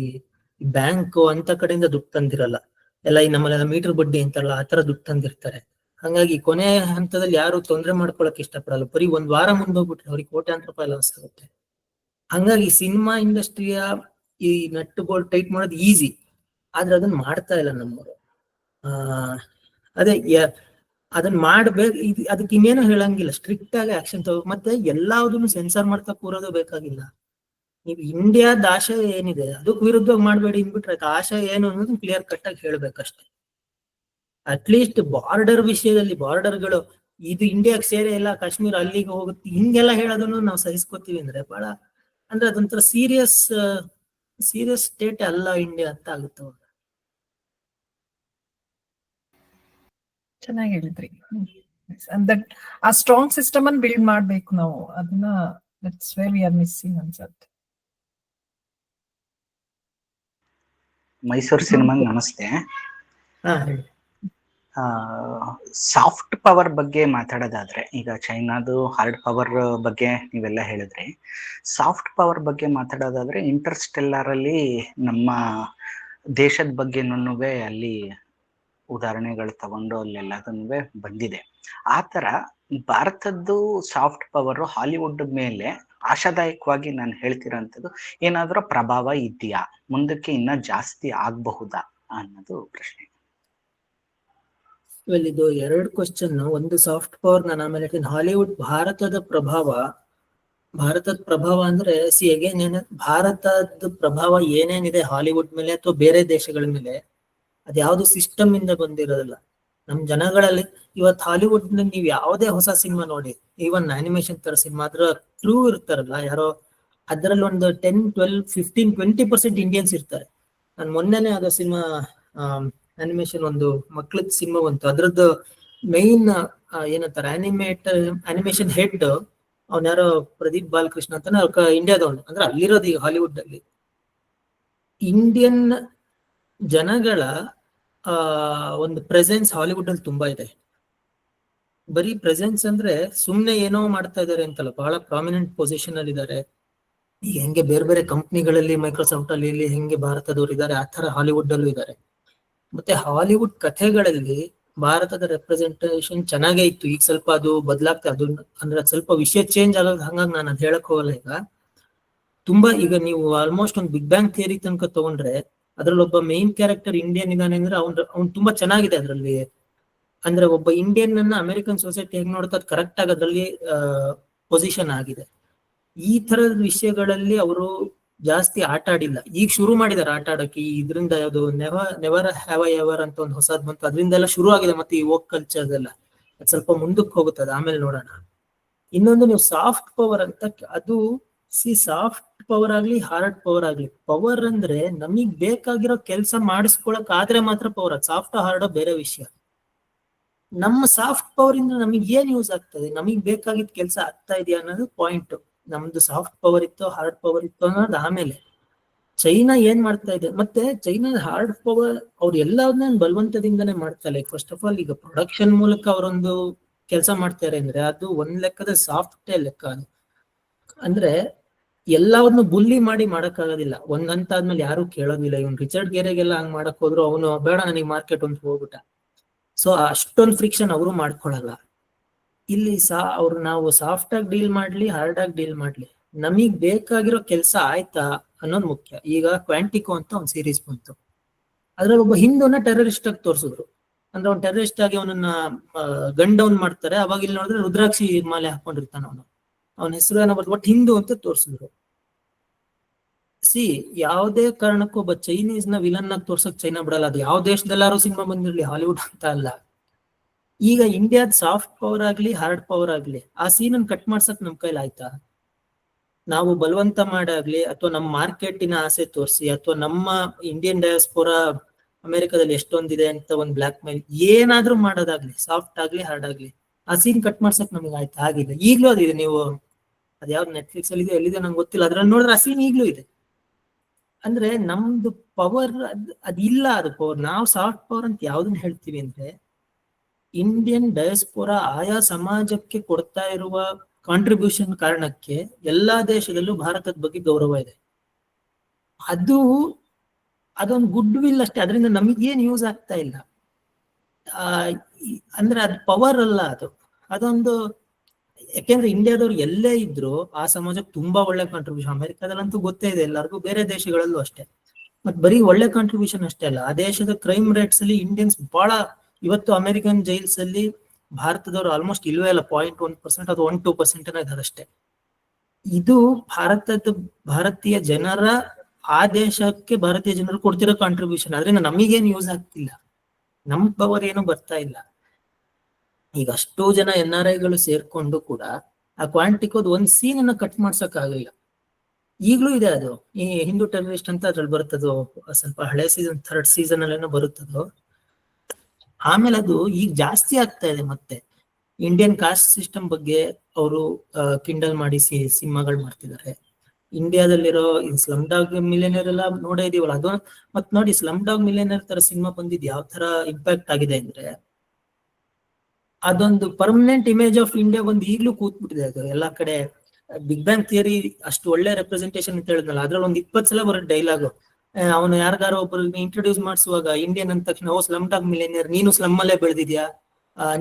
ಬ್ಯಾಂಕ್ ಅಂತ ಕಡೆಯಿಂದ ದುಡ್ಡು ತಂದಿರಲ್ಲ, ಎಲ್ಲ ಈ ನಮ್ಮಲ್ಲೆಲ್ಲ ಮೀಟರ್ ಬಡ್ಡಿ ಅಂತಾರಲ್ಲ ಆತರ ದುಡ್ಡು ತಂದಿರ್ತಾರೆ. ಹಂಗಾಗಿ ಕೊನೆ ಹಂತದಲ್ಲಿ ಯಾರು ತೊಂದರೆ ಮಾಡ್ಕೊಳಕ್ ಇಷ್ಟಪಡಲ್ಲ. ಬರೀ ಒಂದ್ ವಾರ ಮುಂದೋಗ್ಬಿಟ್ರೆ ಅವ್ರಿಗೆ ಕೋಟ್ಯಾಂತರ ರೂಪಾಯಿ ಲಾಸ್ ಆಗುತ್ತೆ. ಹಂಗಾಗಿ ಸಿನಿಮಾ ಇಂಡಸ್ಟ್ರಿಯ ಈ ನಟ್ಟು ಬೋಲ್ಟ್ ಟೈಟ್ ಮಾಡೋದು ಈಸಿ, ಆದ್ರೆ ಅದನ್ನ ಮಾಡ್ತಾ ಇಲ್ಲ ನಮ್ಮವರು. ಅದೇ ಅದನ್ನ ಮಾಡ್ಬೇಕು. ಅದಕ್ಕೆ ಇನ್ನೇನು ಹೇಳಂಗಿಲ್ಲ, ಸ್ಟ್ರಿಕ್ಟ್ ಆಗಿ ಆಕ್ಷನ್ ತಗೋ. ಮತ್ತೆ ಎಲ್ಲಾವುದನ್ನು ಸೆನ್ಸಾರ್ ಮಾಡ್ತಾ ಕೂರೋದು ಬೇಕಾಗಿಲ್ಲ. ನೀವು ಇಂಡಿಯಾದ ಆಶಯ ಏನಿದೆ ಅದಕ್ಕೆ ವಿರುದ್ಧವಾಗಿ ಮಾಡ್ಬೇಡಿ ಅಂದ್ಬಿಟ್ರೆ ಆಶಯ ಏನು ಅನ್ನೋದು ಕ್ಲಿಯರ್ ಕಟ್ ಆಗಿ ಹೇಳ್ಬೇಕಷ್ಟೆ. ಅಟ್ಲೀಸ್ಟ್ ಬಾರ್ಡರ್ ವಿಷಯದಲ್ಲಿ ಬಾರ್ಡರ್ಗಳು ಇದು ಇಂಡಿಯಾಗೆ ಸೇರೇ ಇಲ್ಲ, ಕಾಶ್ಮೀರ ಅಲ್ಲಿಗೆ ಹೋಗುತ್ತೆ, ಹಿಂಗೆಲ್ಲ ಹೇಳೋದನ್ನು ನಾವು ಸಹಿಸ್ಕೋತೀವಿ ಅಂದ್ರೆ ಬಹಳ ಅಂದ್ರೆ ಅದೊಂಥರ ಸೀರಿಯಸ್ ಸ್ಟೇಟ್ ಅಲ್ಲ ಇಂಡಿಯಾ ಅಂತ ಆಗುತ್ತೆ. ಚೆನ್ನಾಗಿ ಹೇಳಿದ್ರಿ. ಆ ಸ್ಟ್ರಾಂಗ್ ಸಿಸ್ಟಮ್ ಅನ್ನು ಬಿಲ್ಡ್ ಮಾಡ್ಬೇಕು ನಾವು. ಅದನ್ನ that's where we are missing ಅನ್ಸುತ್ತೆ. ಮೈಸೂರು ಸಿನಿಮಾಗೆ ನಮಸ್ತೆ. ಹೇಳಿ. ಸಾಫ್ಟ್ ಪವರ್ ಬಗ್ಗೆ ಮಾತಾಡೋದಾದ್ರೆ, ಈಗ ಚೈನಾದು ಹಾರ್ಡ್ ಪವರ್ ಬಗ್ಗೆ ನೀವೆಲ್ಲ ಹೇಳಿದ್ರಿ. ಸಾಫ್ಟ್ ಪವರ್ ಬಗ್ಗೆ ಮಾತಾಡೋದಾದ್ರೆ ಇಂಟರ್ಸ್ಟೆಲ್ಲಾರ್ ಅಲ್ಲಿ ನಮ್ಮ ದೇಶದ ಬಗ್ಗೆನೂ ಅಲ್ಲಿ ಉದಾಹರಣೆಗಳು ತಗೊಂಡು ಅಲ್ಲೆಲ್ಲದನ್ನು ಬಂದಿದೆ. ಆ ತರ ಭಾರತದ್ದು ಸಾಫ್ಟ್ ಪವರ್ ಹಾಲಿವುಡ್ ಮೇಲೆ ಆಶಾದಾಯಕವಾಗಿ ನಾನು ಹೇಳ್ತಿರೋಂಥದ್ದು ಏನಾದ್ರೂ ಪ್ರಭಾವ ಇದೆಯಾ, ಮುಂದಕ್ಕೆ ಇನ್ನ ಜಾಸ್ತಿ ಆಗಬಹುದಾ ಅನ್ನೋದು ಪ್ರಶ್ನೆ. ಇದು 2 ಕ್ವಶನ್. ಒಂದು ಸಾಫ್ಟ್ ಪವರ್ ನಾನು ಆಮೇಲೆ ಹಾಲಿವುಡ್ ಭಾರತದ ಪ್ರಭಾವ ಅಂದ್ರೆ ಭಾರತದ ಪ್ರಭಾವ ಏನೇನಿದೆ ಹಾಲಿವುಡ್ ಮೇಲೆ ಅಥವಾ ಬೇರೆ ದೇಶಗಳ ಮೇಲೆ ಅದ್ಯಾವ್ದು ಸಿಸ್ಟಮ್ ಇಂದ ಬಂದಿರೋದಿಲ್ಲ. ನಮ್ ಜನಗಳಲ್ಲಿ ಇವತ್ತು ಹಾಲಿವುಡ್ ನೀವ್ ಯಾವುದೇ ಹೊಸ ಸಿನಿಮಾ ನೋಡಿ, ಈವನ್ ಅನಿಮೇಷನ್ ತರ ಸಿನಿಮಾ, ಅದ್ರ ಕ್ರೂ ಇರ್ತಾರಲ್ಲ ಯಾರೋ, ಅದ್ರಲ್ಲಿ ಒಂದು 10, 12, 15, 20% ಇಂಡಿಯನ್ಸ್ ಇರ್ತಾರೆ. ನಾನು ಮೊನ್ನೆನೆ ಅದ ಸಿನಿಮಾ ಅನಿಮೇಷನ್ ಒಂದು ಮಕ್ಳದ್ ಸಿನಿಮಾ ಬಂತು, ಅದ್ರದ್ದು ಮೈನ್ ಏನಂತಾರೆ ಅನಿಮೇಷನ್ ಹೆಡ್ ಅವ್ನ ಯಾರೋ ಪ್ರದೀಪ್ ಬಾಲಕೃಷ್ಣ ಅಂತ ಇಂಡಿಯಾದವನು. ಅಂದ್ರೆ ಅಲ್ಲಿರೋದು ಈಗ ಹಾಲಿವುಡ್ ಅಲ್ಲಿ ಇಂಡಿಯನ್ ಜನಗಳ ಒಂದು ಪ್ರೆಸೆನ್ಸ್ ಹಾಲಿವುಡ್ ಅಲ್ಲಿ ತುಂಬಾ ಇದೆ. ಬರೀ ಪ್ರೆಸೆನ್ಸ್ ಅಂದ್ರೆ ಸುಮ್ನೆ ಏನೋ ಮಾಡ್ತಾ ಇದಾರೆ ಅಂತಲ್ಲ, ಬಹಳ ಪ್ರಾಮಿನೆಂಟ್ ಪೊಸಿಷನ್ ಅಲ್ಲಿ ಇದ್ದಾರೆ. ಈಗ ಹೆಂಗೆ ಬೇರೆ ಬೇರೆ ಕಂಪ್ನಿಗಳಲ್ಲಿ ಮೈಕ್ರೋಸಾಫ್ಟ್ ಅಲ್ಲಿ ಹೆಂಗೆ ಭಾರತದವ್ರು ಇದ್ದಾರೆ, ಆ ತರ ಹಾಲಿವುಡ್ ಅಲ್ಲೂ ಇದ್ದಾರೆ. ಮತ್ತೆ ಹಾಲಿವುಡ್ ಕಥೆಗಳಲ್ಲಿ ಭಾರತದ ರೆಪ್ರೆಸೆಂಟೇಷನ್ ಚೆನ್ನಾಗೇ ಇತ್ತು. ಈಗ ಸ್ವಲ್ಪ ಅದು ಬದಲಾಗ್ತಾ, ಅದು ಅಂದ್ರೆ ಸ್ವಲ್ಪ ವಿಷಯ ಚೇಂಜ್ ಆಗೋದು. ಹಂಗಾಗಿ ನಾನು ಅದ್ ಹೇಳಕ್ ಹೋಗಲ್ಲ. ಈಗ ನೀವು ಆಲ್ಮೋಸ್ಟ್ ಒಂದು ಬಿಗ್ ಬ್ಯಾಂಗ್ ಥಿಯರಿ ತನಕ ತಗೊಂಡ್ರೆ ಅದ್ರಲ್ಲಿ ಒಬ್ಬ ಮೇನ್ ಕ್ಯಾರೆಕ್ಟರ್ ಇಂಡಿಯನ್ ಇದಾನೆ ಅಂದ್ರೆ ಅವ್ನು ತುಂಬಾ ಚೆನ್ನಾಗಿದೆ ಅದ್ರಲ್ಲಿ. ಅಂದ್ರೆ ಒಬ್ಬ ಇಂಡಿಯನ್ ಅನ್ನ ಅಮೆರಿಕನ್ ಸೊಸೈಟಿ ಹೆಂಗ್ ನೋಡುತ್ತೆ ಅದು ಕರೆಕ್ಟ್ ಆಗಿ ಅದ್ರಲ್ಲಿ ಪೊಸಿಷನ್ ಆಗಿದೆ. ಈ ತರದ ವಿಷಯಗಳಲ್ಲಿ ಅವರು ಜಾಸ್ತಿ ಆಟ ಆಡಿಲ್ಲ. ಈಗ ಶುರು ಮಾಡಿದಾರೆ ಆಟ ಆಡೋಕೆ. ಇದರಿಂದ ಯಾವ್ದು ನೆವರ್ ಹ್ಯಾವ್ ಐ ಎವರ್ ಅಂತ ಒಂದು ಹೊಸದ್ ಬಂತು, ಅದರಿಂದೆಲ್ಲ ಶುರು ಆಗಿದೆ. ಮತ್ತೆ ಈ ವೋಕ್ ಕಲ್ಚರ್ ಎಲ್ಲ ಅದ್ ಸ್ವಲ್ಪ ಮುಂದಕ್ಕೆ ಹೋಗುತ್ತದೆ, ಆಮೇಲೆ ನೋಡೋಣ. ಇನ್ನೊಂದು ನೀವು ಸಾಫ್ಟ್ ಪವರ್ ಅಂತ, ಅದು ಸಾಫ್ಟ್ ಪವರ್ ಆಗ್ಲಿ ಹಾರ್ಡ್ ಪವರ್ ಆಗ್ಲಿ, ಪವರ್ ಅಂದ್ರೆ ನಮಗ್ ಬೇಕಾಗಿರೋ ಕೆಲಸ ಮಾಡಿಸ್ಕೊಳಕ್ ಆದ್ರೆ ಮಾತ್ರ ಪವರ್. ಸಾಫ್ಟ್ ಹಾರ್ಡ್ ಬೇರೆ ವಿಷಯ. ನಮ್ಮ ಸಾಫ್ಟ್ ಪವರ್ ಇಂದ ನಮಗ್ ಏನ್ ಯೂಸ್ ಆಗ್ತದೆ, ನಮಗ್ ಬೇಕಾಗಿದ್ದ ಕೆಲಸ ಆಗ್ತಾ ಇದೆಯಾ ಅನ್ನೋದು ಪಾಯಿಂಟ್. ನಮ್ದು ಸಾಫ್ಟ್ ಪವರ್ ಇತ್ತು ಹಾರ್ಡ್ ಪವರ್ ಇತ್ತು ಅನ್ನೋದು ಆಮೇಲೆ. ಚೈನಾ ಏನ್ ಮಾಡ್ತಾ ಇದೆ, ಮತ್ತೆ ಚೈನಾ ಹಾರ್ಡ್ ಪವರ್ ಅವ್ರು ಎಲ್ಲದನ್ನ ಬಲವಂತದಿಂದನೇ ಮಾಡ್ತಾ ಇಲ್ಲ. ಫಸ್ಟ್ ಆಫ್ ಆಲ್ ಈಗ ಪ್ರೊಡಕ್ಷನ್ ಮೂಲಕ ಅವರೊಂದು ಕೆಲಸ ಮಾಡ್ತಾರೆ ಅಂದ್ರೆ ಅದು ಒಂದ್ ಲೆಕ್ಕದ ಸಾಫ್ಟ್ ಲೆಕ್ಕ. ಅದು ಅಂದ್ರೆ ಎಲ್ಲವನ್ನು ಬುಲ್ಲಿ ಮಾಡಿ ಮಾಡಕ್ಕಾಗೋದಿಲ್ಲ. ಒಂದ್ ಹಂತ ಆದ್ಮೇಲೆ ಯಾರು ಕೇಳೋದಿಲ್ಲ. ಇವನ್ ರಿಚರ್ಡ್ ಗೆರೆಗೆಲ್ಲ ಹಂಗ್ ಮಾಡಕ್ ಹೋದ್ರು ಅವನು ಬೇಡ ನನಗೆ ಮಾರ್ಕೆಟ್ ಅಂತ ಹೋಗ್ಬಿಟ್ಟ. ಸೊ ಅಷ್ಟೊಂದು ಫ್ರಿಕ್ಷನ್ ಅವರು ಮಾಡ್ಕೊಳಲ್ಲ. ಇಲ್ಲಿ ನಾವು ಸಾಫ್ಟ್ ಆಗಿ ಡೀಲ್ ಮಾಡ್ಲಿ ಹಾರ್ಡ್ ಆಗಿ ಡೀಲ್ ಮಾಡ್ಲಿ, ನಮಗ್ ಬೇಕಾಗಿರೋ ಕೆಲಸ ಆಯ್ತಾ ಅನ್ನೋದು ಮುಖ್ಯ. ಈಗ ಕ್ವಾಂಟಿಕೋ ಅಂತ ಒಂದ್ ಸೀರೀಸ್ ಬಂತು, ಅದ್ರಲ್ಲಿ ಒಬ್ಬ ಹಿಂದೂನ ಟೆರರಿಸ್ಟ್ ಆಗಿ ತೋರಿಸಿದ್ರು. ಅಂದ್ರೆ ಅವ್ನು ಟೆರರಿಸ್ಟ್ ಆಗಿ ಅವನನ್ನ ಗನ್ ಡೌನ್ ಮಾಡ್ತಾರೆ. ಅವಾಗ ಇಲ್ಲಿ ನೋಡಿದ್ರೆ ರುದ್ರಾಕ್ಷಿ ಮಾಲೆ ಹಾಕೊಂಡಿರ್ತಾನ ಅವನ ಹೆಸರು ಏನೋ ಬರ್ದು, ಒಟ್ಟು ಹಿಂದೂ ಅಂತ ತೋರಿಸಿದ್ರು. ಸಿ ಯಾವುದೇ ಕಾರಣಕ್ಕೂ ಒಬ್ಬ ಚೈನೀಸ್ ನ ವಿಲನ್ ಆಗಿ ತೋರ್ಸಕ್ ಚೈನಾ ಬಿಡಲ್ಲ. ಅದು ಯಾವ ದೇಶದಲ್ಲಾರು ಸಿನಿಮಾ ಬಂದಿರ್ಲಿ, ಹಾಲಿವುಡ್ ಅಂತ ಅಲ್ಲ. ಈಗ ಇಂಡಿಯಾದ ಸಾಫ್ಟ್ ಪವರ್ ಆಗ್ಲಿ ಹಾರ್ಡ್ ಪವರ್ ಆಗ್ಲಿ ಆ ಸೀನ್ ಅನ್ನು ಕಟ್ ಮಾಡ್ಸಕ್ ನಮ್ ಕೈಲಿ ಆಯ್ತಾ? ನಾವು ಬಲವಂತ ಮಾಡಾಗ್ಲಿ ಅಥವಾ ನಮ್ಮ ಮಾರ್ಕೆಟಿನ ಆಸೆ ತೋರಿಸಿ ಅಥವಾ ನಮ್ಮ ಇಂಡಿಯನ್ ಡಯಾಸ್ಪೋರಾ ಅಮೆರಿಕದಲ್ಲಿ ಎಷ್ಟೊಂದಿದೆ ಅಂತ ಒಂದ್ ಬ್ಲಾಕ್ ಮೇಲ್ ಏನಾದ್ರೂ ಮಾಡೋದಾಗ್ಲಿ, ಸಾಫ್ಟ್ ಆಗ್ಲಿ ಹಾರ್ಡ್ ಆಗ್ಲಿ, ಆ ಸೀನ್ ಕಟ್ ಮಾಡ್ಸಕ್ ನಮಗೆ ಆಯ್ತಾ? ಆಗಿದೆ. ಈಗ್ಲೂ ಅದಿದೆ. ನೀವು ಅದ್ಯಾವ್ದು ನೆಟ್ಫ್ಲಿಕ್ಸ್ ಅಲ್ಲಿ ಇದೆ ಎಲ್ಲಿದೆ ನಂಗೆ ಗೊತ್ತಿಲ್ಲ, ಅದ್ರಲ್ಲಿ ನೋಡಿದ್ರೆ ಆ ಸೀನ್ ಈಗ್ಲೂ ಇದೆ. ಅಂದ್ರೆ ನಮ್ದು ಪವರ್ ಅದಿಲ್ಲ. ಅದು ಪವರ್ ನಾವು ಸಾಫ್ಟ್ ಪವರ್ ಅಂತ ಯಾವ್ದನ್ನ ಹೇಳ್ತೀವಿ ಅಂದ್ರೆ ಇಂಡಿಯನ್ ಡಯಾಸ್ಪೋರಾ ಆಯಾ ಸಮಾಜಕ್ಕೆ ಕೊಡ್ತಾ ಇರುವ ಕಾಂಟ್ರಿಬ್ಯೂಷನ್ ಕಾರಣಕ್ಕೆ ಎಲ್ಲಾ ದೇಶದಲ್ಲೂ ಭಾರತದ ಬಗ್ಗೆ ಗೌರವ ಇದೆ. ಅದೊಂದು ಗುಡ್ ವಿಲ್ ಅಷ್ಟೇ. ಅದರಿಂದ ನಮಗೇನ್ ಯೂಸ್ ಆಗ್ತಾ ಇಲ್ಲ. ಅಂದ್ರೆ ಅದು ಪವರ್ ಅಲ್ಲ, ಅದೊಂದು ಯಾಕೆಂದ್ರೆ ಇಂಡಿಯಾದವ್ರು ಎಲ್ಲೇ ಇದ್ರು ಆ ಸಮಾಜಕ್ಕೆ ತುಂಬಾ ಒಳ್ಳೆ ಕಾಂಟ್ರಿಬ್ಯೂಷನ್. ಅಮೆರಿಕದಲ್ಲಂತೂ ಗೊತ್ತೇ ಇದೆ ಎಲ್ಲರಿಗೂ, ಬೇರೆ ದೇಶಗಳಲ್ಲೂ ಅಷ್ಟೇ. ಮತ್ ಬರೀ ಒಳ್ಳೆ ಕಾಂಟ್ರಿಬ್ಯೂಷನ್ ಅಷ್ಟೇ ಅಲ್ಲ, ಆ ದೇಶದ ಕ್ರೈಮ್ ರೇಟ್ಸ್ ಅಲ್ಲಿ ಇಂಡಿಯನ್ಸ್ ಬಹಳ, ಇವತ್ತು ಅಮೆರಿಕನ್ ಜೈಲ್ಸ್ ಅಲ್ಲಿ ಭಾರತದವರು ಆಲ್ಮೋಸ್ಟ್ ಇಲ್ವೇ ಇಲ್ಲ, 0.1%, ಅದು 1-2% ಇದಾರಷ್ಟೇ. ಇದು ಭಾರತೀಯ ಜನರ, ಆ ದೇಶಕ್ಕೆ ಭಾರತೀಯ ಜನರು ಕೊಡ್ತಿರೋ ಕಾಂಟ್ರಿಬ್ಯೂಷನ್. ಅದರಿಂದ ನಮಗೇನು ಯೂಸ್ ಆಗ್ತಿಲ್ಲ, ನಮ್ ಪವರ್ ಏನು ಬರ್ತಾ ಇಲ್ಲ. ಈಗ ಅಷ್ಟೋ ಜನ NRIಗಳು ಸೇರ್ಕೊಂಡು ಕೂಡ ಆ ಕ್ವಾಂಟಿಕೋದ್ ಒಂದ್ ಸೀನ್ ಅನ್ನ ಕಟ್ ಮಾಡ್ಸಕ್ ಆಗಿಲ್ಲ. ಈಗ್ಲೂ ಇದೆ ಅದು. ಈ ಹಿಂದೂ ಟೆರರಿಸ್ಟ್ ಅಂತ ಅದ್ರಲ್ಲಿ ಬರುತ್ತದು, ಸ್ವಲ್ಪ ಹಳೆ ಸೀಸನ್, 3rd ಸೀಸನ್ ಅಲ್ಲೇನೋ ಬರುತ್ತದು. ಆಮೇಲೆ ಅದು ಈಗ ಜಾಸ್ತಿ ಆಗ್ತಾ ಇದೆ. ಮತ್ತೆ ಇಂಡಿಯನ್ ಕಾಸ್ಟ್ ಸಿಸ್ಟಮ್ ಬಗ್ಗೆ ಅವರು ಕಿಂಡಲ್ ಮಾಡಿ ಸಿನಿಮಾಗಳು ಮಾಡ್ತಿದ್ದಾರೆ. ಇಂಡಿಯಾದಲ್ಲಿರೋ ಸ್ಲಮ್ ಡಾಗ್ ಮಿಲಿಯನರ್ ಎಲ್ಲ ನೋಡೇ ಇದೀವಲ್ಲ, ಅದು ಮತ್ ನೋಡಿ ಸ್ಲಮ್ ಡಾಗ್ ಮಿಲಿಯನರ್ ತರ ಸಿನಿಮಾ ಬಂದಿದ್ ಯಾವ ತರ ಇಂಪ್ಯಾಕ್ಟ್ ಆಗಿದೆ ಅಂದ್ರೆ ಅದೊಂದು ಪರ್ಮನೆಂಟ್ ಇಮೇಜ್ ಆಫ್ ಇಂಡಿಯಾ ಬಂದು ಈಗ್ಲೂ ಕೂತ್ಬಿಟ್ಟಿದೆ. ಅದು ಎಲ್ಲಾ ಕಡೆ ಬಿಗ್ ಬ್ಯಾಂಗ್ ಥಿಯರಿ ಅಷ್ಟು ಒಳ್ಳೆ ರೆಪ್ರೆಸೆಂಟೇಷನ್ ಅಂತ ಹೇಳಿದ್ನಲ್ಲ, ಅದ್ರಲ್ಲಿ ಒಂದ್ 20 ಸಲ ಬರೋ ಡೈಲಾಗ್. ಅವನು ಯಾರಿಗಾರೋ ಒಬ್ರು ಇಂಟ್ರೊಡ್ಯೂಸ್ ಮಾಡಿಸುವಾಗ ಇಂಡಿಯನ್ ಅಂದ ತಕ್ಷಣ, ಓ ಸ್ಲಮ್ ಡಾಗ್ ಮಿಲಿಯನರ್, ನೀನು ಸ್ಲಮ್ ಅಲ್ಲೇ ಬೆಳೆದಿದ್ಯಾ,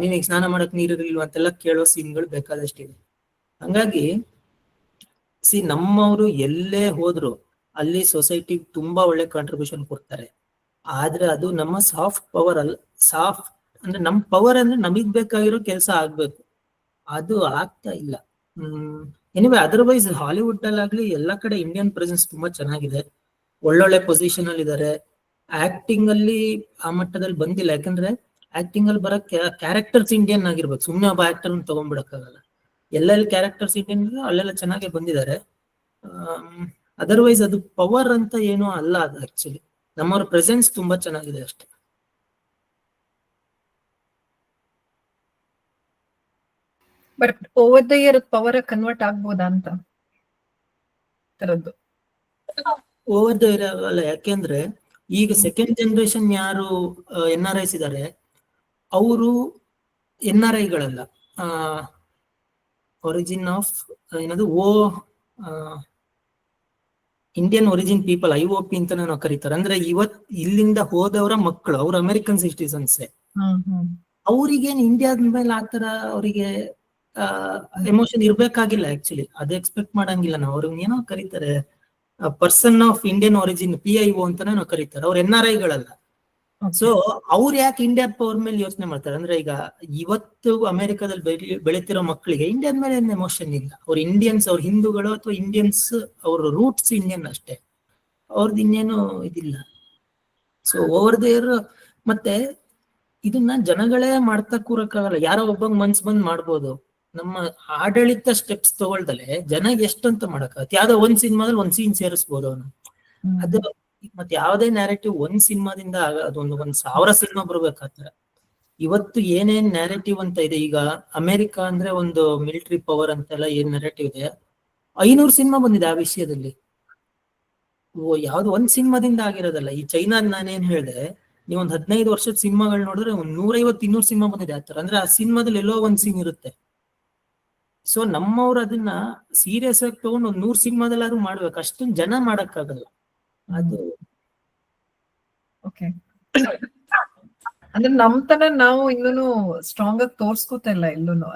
ನಿನಗೆ ಸ್ನಾನ ಮಾಡಕ್ ನೀರಿರ್ಲಿಲ್ವಾ ಅಂತೆಲ್ಲ ಕೇಳೋ ಸೀನ್ಗಳು ಬೇಕಾದಷ್ಟಿದೆ. ಹಂಗಾಗಿ ನಮ್ಮವರು ಎಲ್ಲೇ ಹೋದ್ರು ಅಲ್ಲಿ ಸೊಸೈಟಿಗೆ ತುಂಬಾ ಒಳ್ಳೆ ಕಾಂಟ್ರಿಬ್ಯೂಷನ್ ಕೊಡ್ತಾರೆ. ಆದ್ರೆ ಅದು ನಮ್ಮ ಸಾಫ್ಟ್ ಪವರ್ ಅಲ್ಲ. ಅಂದ್ರೆ ನಮ್ ಪವರ್ ಅಂದ್ರೆ ನಮಗ್ ಬೇಕಾಗಿರೋ ಕೆಲಸ ಆಗ್ಬೇಕು, ಅದು ಆಗ್ತಾ ಇಲ್ಲ. ಎನಿವೆ ಅದರ್ವೈಸ್ ಹಾಲಿವುಡ್ ಅಲ್ಲಾಗ್ಲಿ ಎಲ್ಲಾ ಕಡೆ ಇಂಡಿಯನ್ ಪ್ರೆಸೆನ್ಸ್ ತುಂಬಾ ಚೆನ್ನಾಗಿದೆ. ಒಳ್ಳೊಳ್ಳೆ ಪೊಸಿಷನ್ ಅಲ್ಲಿ ಇದಾರೆ. ಆಕ್ಟಿಂಗ್ ಅಲ್ಲಿ ಆ ಮಟ್ಟದಲ್ಲಿ ಬಂದಿಲ್ಲ, ಯಾಕಂದ್ರೆ ಆಕ್ಟಿಂಗ್ ಅಲ್ಲಿ ಬರೋ ಕ್ಯಾರೆಕ್ಟರ್ಸ್ ಇಂಡಿಯನ್ ಆಗಿರ್ಬೇಕು. ಸುಮ್ನೆ ಒಬ್ಬ ಆಕ್ಟರ್ ತಗೊಂಡ್ಬಿಡಕ್ಕಾಗಲ್ಲ. ಎಲ್ಲೆಲ್ಲಿ ಕ್ಯಾರೆಕ್ಟರ್ಸ್ ಇಂಡಿಯನ್ ಅಲ್ಲೆಲ್ಲ ಚೆನ್ನಾಗಿ ಬಂದಿದ್ದಾರೆ. ಅದರ್ವೈಸ್ ಅದು ಪವರ್ ಅಂತ ಏನೂ ಅಲ್ಲ. ಅದು ಆಕ್ಚುಲಿ ನಮ್ಮವ್ರ ಪ್ರೆಸೆನ್ಸ್ ತುಂಬಾ ಚೆನ್ನಾಗಿದೆ ಅಷ್ಟೇ. But over the year power convert ಆಗ್ಬೋದಾ ಅಂತ ತರದ್ದು? ಓವರ್ ದ ಇಯರ್ ಆಗಲ್ಲ, ಯಾಕೆಂದ್ರೆ ಈಗ ಸೆಕೆಂಡ್ ಜನರೇಷನ್ ಯಾರು NRIs ಇದಾರೆ ಅವರು NRIಗಳಲ್ಲ, ಒರಿಜಿನ್ ಆಫ್ ಏನದು ಇಂಡಿಯನ್ ಒರಿಜಿನ್ ಪೀಪಲ್, IOP ಅಂತ ನಾವು ಕರೀತಾರೆ. ಅಂದ್ರೆ ಇಲ್ಲಿಂದ ಹೋದವರ ಮಕ್ಕಳು, ಅವ್ರ ಅಮೆರಿಕನ್ ಸಿಟಿಸನ್ಸ್. ಅವ್ರಿಗೇನ್ ಇಂಡಿಯಾದ ಮೇಲೆ ಆತರ ಅವರಿಗೆ ಎಮೋಷನ್ ಇರ್ಬೇಕಾಗಿಲ್ಲ. ಆಕ್ಚುಲಿ ಅದು ಎಕ್ಸ್ಪೆಕ್ಟ್ ಮಾಡಂಗಿಲ್ಲ ನಾವು. ಅವ್ರಿಗೆ ಏನೋ ಕರೀತಾರೆ person of Indian origin, PIO ಅಂತಾನೆ ನಾವು ಕರೀತಾರೆ. ಅವ್ರ NRIಗಳಲ್ಲ. ಸೊ ಅವ್ರು ಯಾಕೆ ಇಂಡಿಯಾದ ಪವರ್ ಮೇಲೆ ಯೋಚನೆ ಮಾಡ್ತಾರೆ ಅಂದ್ರೆ, ಈಗ ಇವತ್ತು ಅಮೆರಿಕದಲ್ಲಿ ಬೆಳೀತಿರೋ ಮಕ್ಕಳಿಗೆ ಇಂಡಿಯಾದ ಮೇಲೆ ಏನ್ ಎಮೋಷನ್ ಇಲ್ಲ. ಅವ್ರ ಇಂಡಿಯನ್ಸ್, ಅವ್ರ ಹಿಂದೂಗಳು ಅಥವಾ ಇಂಡಿಯನ್ಸ್, ಅವ್ರ ರೂಟ್ಸ್ ಇಂಡಿಯನ್ ಅಷ್ಟೇ, ಅವ್ರದ್ದು ಇನ್ನೇನು ಇದಿಲ್ಲ. ಸೊ ಓವರ್ ದ ಇಯರ್ ಮತ್ತೆ ಇದನ್ನ ಜನಗಳೇ ಮಾಡ್ತಾ ಕೂರಕ್ಕಾಗಲ್ಲ. ಯಾರೋ ಒಬ್ಬಂಗ್ ಮನ್ಸ್ ಬಂದ್ ಮಾಡ್ಬೋದು. ನಮ್ಮ ಆಡಳಿತ ಸ್ಟೆಪ್ಸ್ ತಗೊಳ್ದಲೆ ಜನ ಎಷ್ಟಂತ ಮಾಡಕ್ಕಾಗತ್ತೆ? ಯಾವ್ದೋ ಒಂದ್ ಸಿನಿಮಾದಲ್ಲಿ ಒಂದ್ ಸೀನ್ ಸೇರಿಸ್ಬೋದು ಅವನು. ಅದು ಮತ್ತೆ ಯಾವ್ದೇ ನ್ಯಾರೇಟಿವ್ ಒಂದ್ ಸಿನಿಮಾದಿಂದ ಅದೊಂದು 1000 ಸಿನಿಮಾ ಬರ್ಬೇಕಾಗ್ತಾರ. ಇವತ್ತು ಏನೇನ್ ನ್ಯಾರೇಟಿವ್ ಅಂತ ಇದೆ, ಈಗ ಅಮೆರಿಕ ಅಂದ್ರೆ ಒಂದು ಮಿಲಿಟರಿ ಪವರ್ ಅಂತೆಲ್ಲ ಏನ್ ನ್ಯಾರೇಟಿವ್ ಇದೆ, 500 ಸಿನಿಮಾ ಬಂದಿದೆ ಆ ವಿಷಯದಲ್ಲಿ. ಯಾವ್ದು ಒಂದ್ ಸಿನಿಮಾದಿಂದ ಆಗಿರೋದಲ್ಲ. ಈ ಚೈನಾ ನಾನೇನ್ ಹೇಳಿದೆ, ನೀವ್ ಒಂದ್ 15 ವರ್ಷದ ಸಿನಿಮಾಗಳು ನೋಡಿದ್ರೆ ಒಂದ್ 150-200 ಸಿನಿಮಾ ಬಂದಿದೆ ಆತರ. ಅಂದ್ರೆ ಆ ಸಿನಿಮಾದಲ್ಲಿ ಎಲ್ಲೋ ಒಂದ್ ಸೀನ್ ಇರುತ್ತೆ. ಸೊ ನಮ್ಮವ್ರು ಅದನ್ನ ಸೀರಿಯಸ್ ಆಗಿ ತಗೊಂಡು ಒಂದ್ 100 ಸಿನಿಮಾದಲ್ಲಾದ್ರೂ ಮಾಡ್ಬೇಕು. ಅಷ್ಟೊಂದು ಜನ ಮಾಡಕ್ಕಾಗಲ್ಲ ಅದು. ಓಕೆ, ಅಂದ್ರೆ ನಮ್ತನ ನಾವು ಇನ್ನೂ ಸ್ಟ್ರಾಂಗ್ ಆಗಿ ತೋರ್ಸ್ಕೋತಾ ಇಲ್ಲ ಎಲ್ಲೂನು.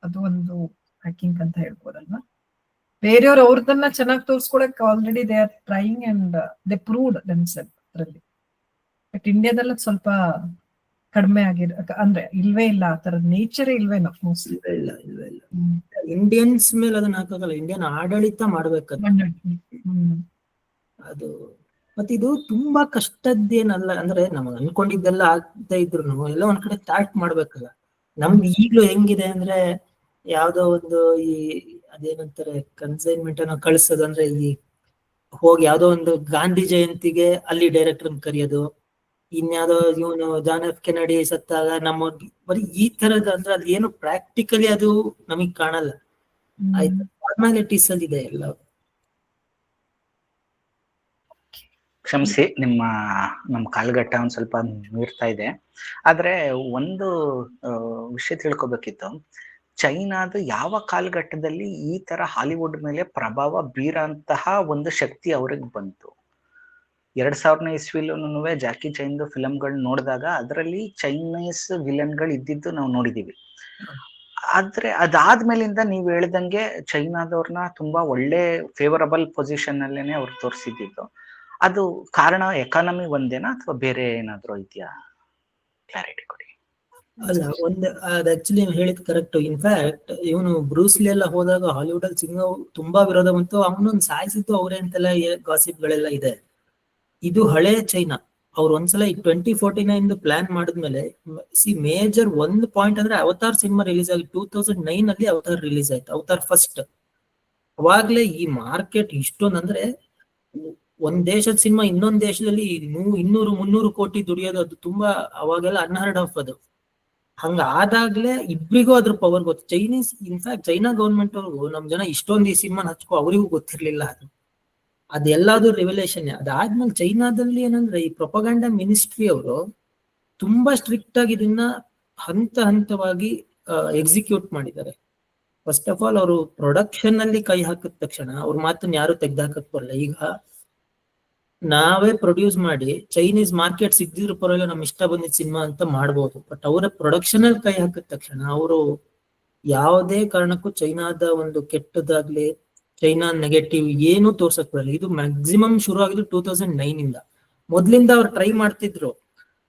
ಅದು ಒಂದು ಹ್ಯಾಕಿಂಗ್ ಅಂತ ಹೇಳ್ಬೋದಲ್ವಾ? ಬೇರೆಯವ್ರು ಅವ್ರದನ್ನ ಚೆನ್ನಾಗಿ ತೋರ್ಸ್ಕೊಳಕ್ already they are trying and they proved themselves ಅದ್ರಲ್ಲಿ. ಬಟ್ ಇಂಡಿಯಾದಲ್ಲಿ ಸ್ವಲ್ಪ ಕಡಿಮೆ ಅಂದ್ರೆ ಇಲ್ವೇ ಇಲ್ಲ, ಆ ತರದ ನೇಚರೇ ಇಲ್ವೇನೋ ಮೋಸ್ಟ್ಲಿ. ಇಲ್ಲ ಇಂಡಿಯನ್ಸ್ ಮೇಲೆ ಅದನ್ನ ಹಾಕಾಗಲ್ಲ. ಇಂಡಿಯನ್ ಆಡಳಿತ ಮಾಡ್ಬೇಕಂತ. ಅದು ಮತ್ತೆ ಇದು ತುಂಬಾ ಕಷ್ಟದ್ದೇನಲ್ಲ, ಅಂದ್ರೆ ನಾವು ಅನ್ಕೊಂಡಿದ್ದೆಲ್ಲ ಆಗ್ತಾ ಇದ್ರು ಎಲ್ಲ ಒಂದ್ ಕಡೆ ಸ್ಟಾರ್ಟ್ ಮಾಡ್ಬೇಕಲ್ಲ. ನಮ್ದು ಈಗ್ಲೂ ಹೆಂಗಿದೆ ಅಂದ್ರೆ ಯಾವ್ದೋ ಒಂದು ಈ ಅದೇನಂತಾರೆ ಕನ್ಸೈನ್ಮೆಂಟ್ ಅನ್ನ ಕಳ್ಸೋದು, ಅಂದ್ರೆ ಈ ಹೋಗಿ ಯಾವ್ದೋ ಒಂದು ಗಾಂಧಿ ಜಯಂತಿಗೆ ಅಲ್ಲಿ ಡೈರೆಕ್ಟರ್ ಕರೆಯೋದು, ಇನ್ಯಾವುದೋ ಇವನು ಜಾನ್ ಎಫ್ ಕೆನಡಿ ಸತ್ತಾಗ ನಮ್ಮ ಬರೀ ಈ ತರದ, ಅಂದ್ರೆ ಅದು ಏನು ಪ್ರಾಕ್ಟಿಕಲಿ ಅದು ನಮಗ್ ಕಾಣಲ್ಲ. ಆಯ್ತು, ಫಾರ್ಮಾಲಿಟೀಸ್ ಅಲ್ಲಿ ಇದೆ ಎಲ್ಲ. ಕ್ಷಮಿಸಿ, ನಮ್ಮ ಕಾಲ್ಗಟ್ಟ ಒಂದ್ ಸ್ವಲ್ಪ ಮೀರ್ತಾ ಇದೆ. ಆದ್ರೆ ಒಂದು ವಿಷಯ ತಿಳ್ಕೊಬೇಕಿತ್ತು. ಚೈನಾದ ಯಾವ ಕಾಲಘಟ್ಟದಲ್ಲಿ ಈ ತರ ಹಾಲಿವುಡ್ ಮೇಲೆ ಪ್ರಭಾವ ಬೀರಂತಹ ಒಂದು ಶಕ್ತಿ ಅವ್ರಿಗೆ ಬಂತು? 2000ನೇ ಇಸ್ವಿಲೂ ಜಾಕಿ ಚೈನ್ದು ಫಿಲಂಗಳು ನೋಡಿದಾಗ ಅದರಲ್ಲಿ ಚೈನೀಸ್ ವಿಲನ್ಗಳು ಇದ್ದಿದ್ದು ನಾವು ನೋಡಿದೀವಿ. ಆದ್ರೆ ಅದಾದ್ಮೇಲಿಂದ ನೀವ್ ಹೇಳ್ದಂಗೆ ಚೈನಾದವ್ರನ್ನ ತುಂಬಾ ಒಳ್ಳೆ ಫೇವರಬಲ್ ಪೊಸಿಷನ್ ಅಲ್ಲೇನೆ ಅವ್ರು ತೋರಿಸಿದ್ದು. ಅದು ಕಾರಣ ಎಕಾನಮಿ ಒಂದೇನಾ ಅಥವಾ ಬೇರೆ ಏನಾದ್ರು ಇದೆಯಾ? ಕ್ಲಾರಿಟಿ ಕೊಡಿ. ಅಲ್ಲ, ಅದು ಆಕ್ಚುಲಿ ಹೇಳಿದ್ ಕರೆಕ್ಟ್. ಇನ್ಫ್ಯಾಕ್ಟ್ ಇವನು ಬ್ರೂಸ್ಲಿ ಎಲ್ಲ ಹೋದಾಗ ಹಾಲಿವುಡ್ ಅಲ್ಲಿ ಸಿಂಗ ತುಂಬಾ ವಿರೋಧ ಬಂತು, ಅವನೊಂದು ಸಾಯಿಸಿದ್ದು ಅವ್ರೆ ಅಂತೆಲ್ಲ ಗಾಸಿಪ್ ಗಳೆಲ್ಲ ಇದೆ. ಇದು ಹಳೆ ಚೈನಾ. ಅವ್ರು ಒಂದ್ಸಲ ಈ 2049 ಪ್ಲಾನ್ ಮಾಡಿದ್ಮೇಲೆ ಮೇಜರ್ ಒಂದು ಪಾಯಿಂಟ್ ಅಂದ್ರೆ ಅವತಾರ್ ಸಿನಿಮಾ ರಿಲೀಸ್ ಆಗಿ 2009 ಅಲ್ಲಿ ಅವತಾರ್ ರಿಲೀಸ್ ಆಯ್ತು, ಅವತಾರ್ ಫಸ್ಟ್. ಅವಾಗ್ಲೇ ಈ ಮಾರ್ಕೆಟ್ ಇಷ್ಟೊಂದು, ಅಂದ್ರೆ ಒಂದ್ ದೇಶದ ಸಿನಿಮಾ ಇನ್ನೊಂದ್ ದೇಶದಲ್ಲಿ 200-300 ಕೋಟಿ ದುಡಿಯೋದು, ಅದು ತುಂಬಾ ಅವಾಗೆಲ್ಲ ಅನ್ಹರ್ಡ್ ಆಫ್ ಅದು. ಹಂಗ ಆದಾಗ್ಲೇ ಇಬ್ರಿಗೂ ಅದ್ರ ಪವರ್ ಗೊತ್ತು. ಚೈನೀಸ್, ಇನ್ಫ್ಯಾಕ್ಟ್ ಚೈನಾ ಗವರ್ಮೆಂಟ್ ಅವ್ರಿಗೂ ನಮ್ ಜನ ಇಷ್ಟೊಂದು ಈ ಸಿನಿಮಾನ ಹಚ್ಕೋ ಅವರಿಗೂ ಗೊತ್ತಿರ್ಲಿಲ್ಲ ಅದು. ಅದೆಲ್ಲದು ರೆವಲ್ಯೂಷನ್. ಅದಾದ್ಮೇಲೆ ಚೈನಾದಲ್ಲಿ ಏನಂದ್ರೆ ಈ ಪ್ರೊಪಗಂಡಾ ಮಿನಿಸ್ಟ್ರಿ ಅವರು ತುಂಬಾ ಸ್ಟ್ರಿಕ್ಟ್ ಆಗಿ ಇದನ್ನ ಹಂತ ಹಂತವಾಗಿ ಎಕ್ಸಿಕ್ಯೂಟ್ ಮಾಡಿದ್ದಾರೆ. ಫಸ್ಟ್ ಆಫ್ ಆಲ್ ಅವರು ಪ್ರೊಡಕ್ಷನ್ ಅಲ್ಲಿ ಕೈ ಹಾಕಿದ ತಕ್ಷಣ ಅವ್ರ ಮಾತನ್ನ ಯಾರು ತೆಗ್ದಾಕಕ್ ಬರಲ್ಲ. ಈಗ ನಾವೇ ಪ್ರೊಡ್ಯೂಸ್ ಮಾಡಿ ಚೈನೀಸ್ ಮಾರ್ಕೆಟ್ ಸಿಗ್ದಿದ್ರು ಪರವಾಗಿಲ್ಲ, ನಮ್ ಇಷ್ಟ ಬಂದಿದ್ ಸಿನಿಮಾ ಅಂತ ಮಾಡ್ಬೋದು. ಬಟ್ ಅವರ ಪ್ರೊಡಕ್ಷನ್ ಅಲ್ಲಿ ಕೈ ಹಾಕಿದ ತಕ್ಷಣ ಅವರು ಯಾವುದೇ ಕಾರಣಕ್ಕೂ ಚೈನಾದ ಒಂದು ಕೆಟ್ಟದಾಗ್ಲಿ, ಚೈನಾ ನೆಗೆಟಿವ್ ಏನು ತೋರ್ಸಕ್ ಬರಲ್ಲ. ಇದು ಮ್ಯಾಕ್ಸಿಮಮ್ ಶುರು ಆಗಿದ್ದು 2009 ಇಂದ. ಮೊದ್ಲಿಂದ ಅವ್ರು ಟ್ರೈ ಮಾಡ್ತಿದ್ರು,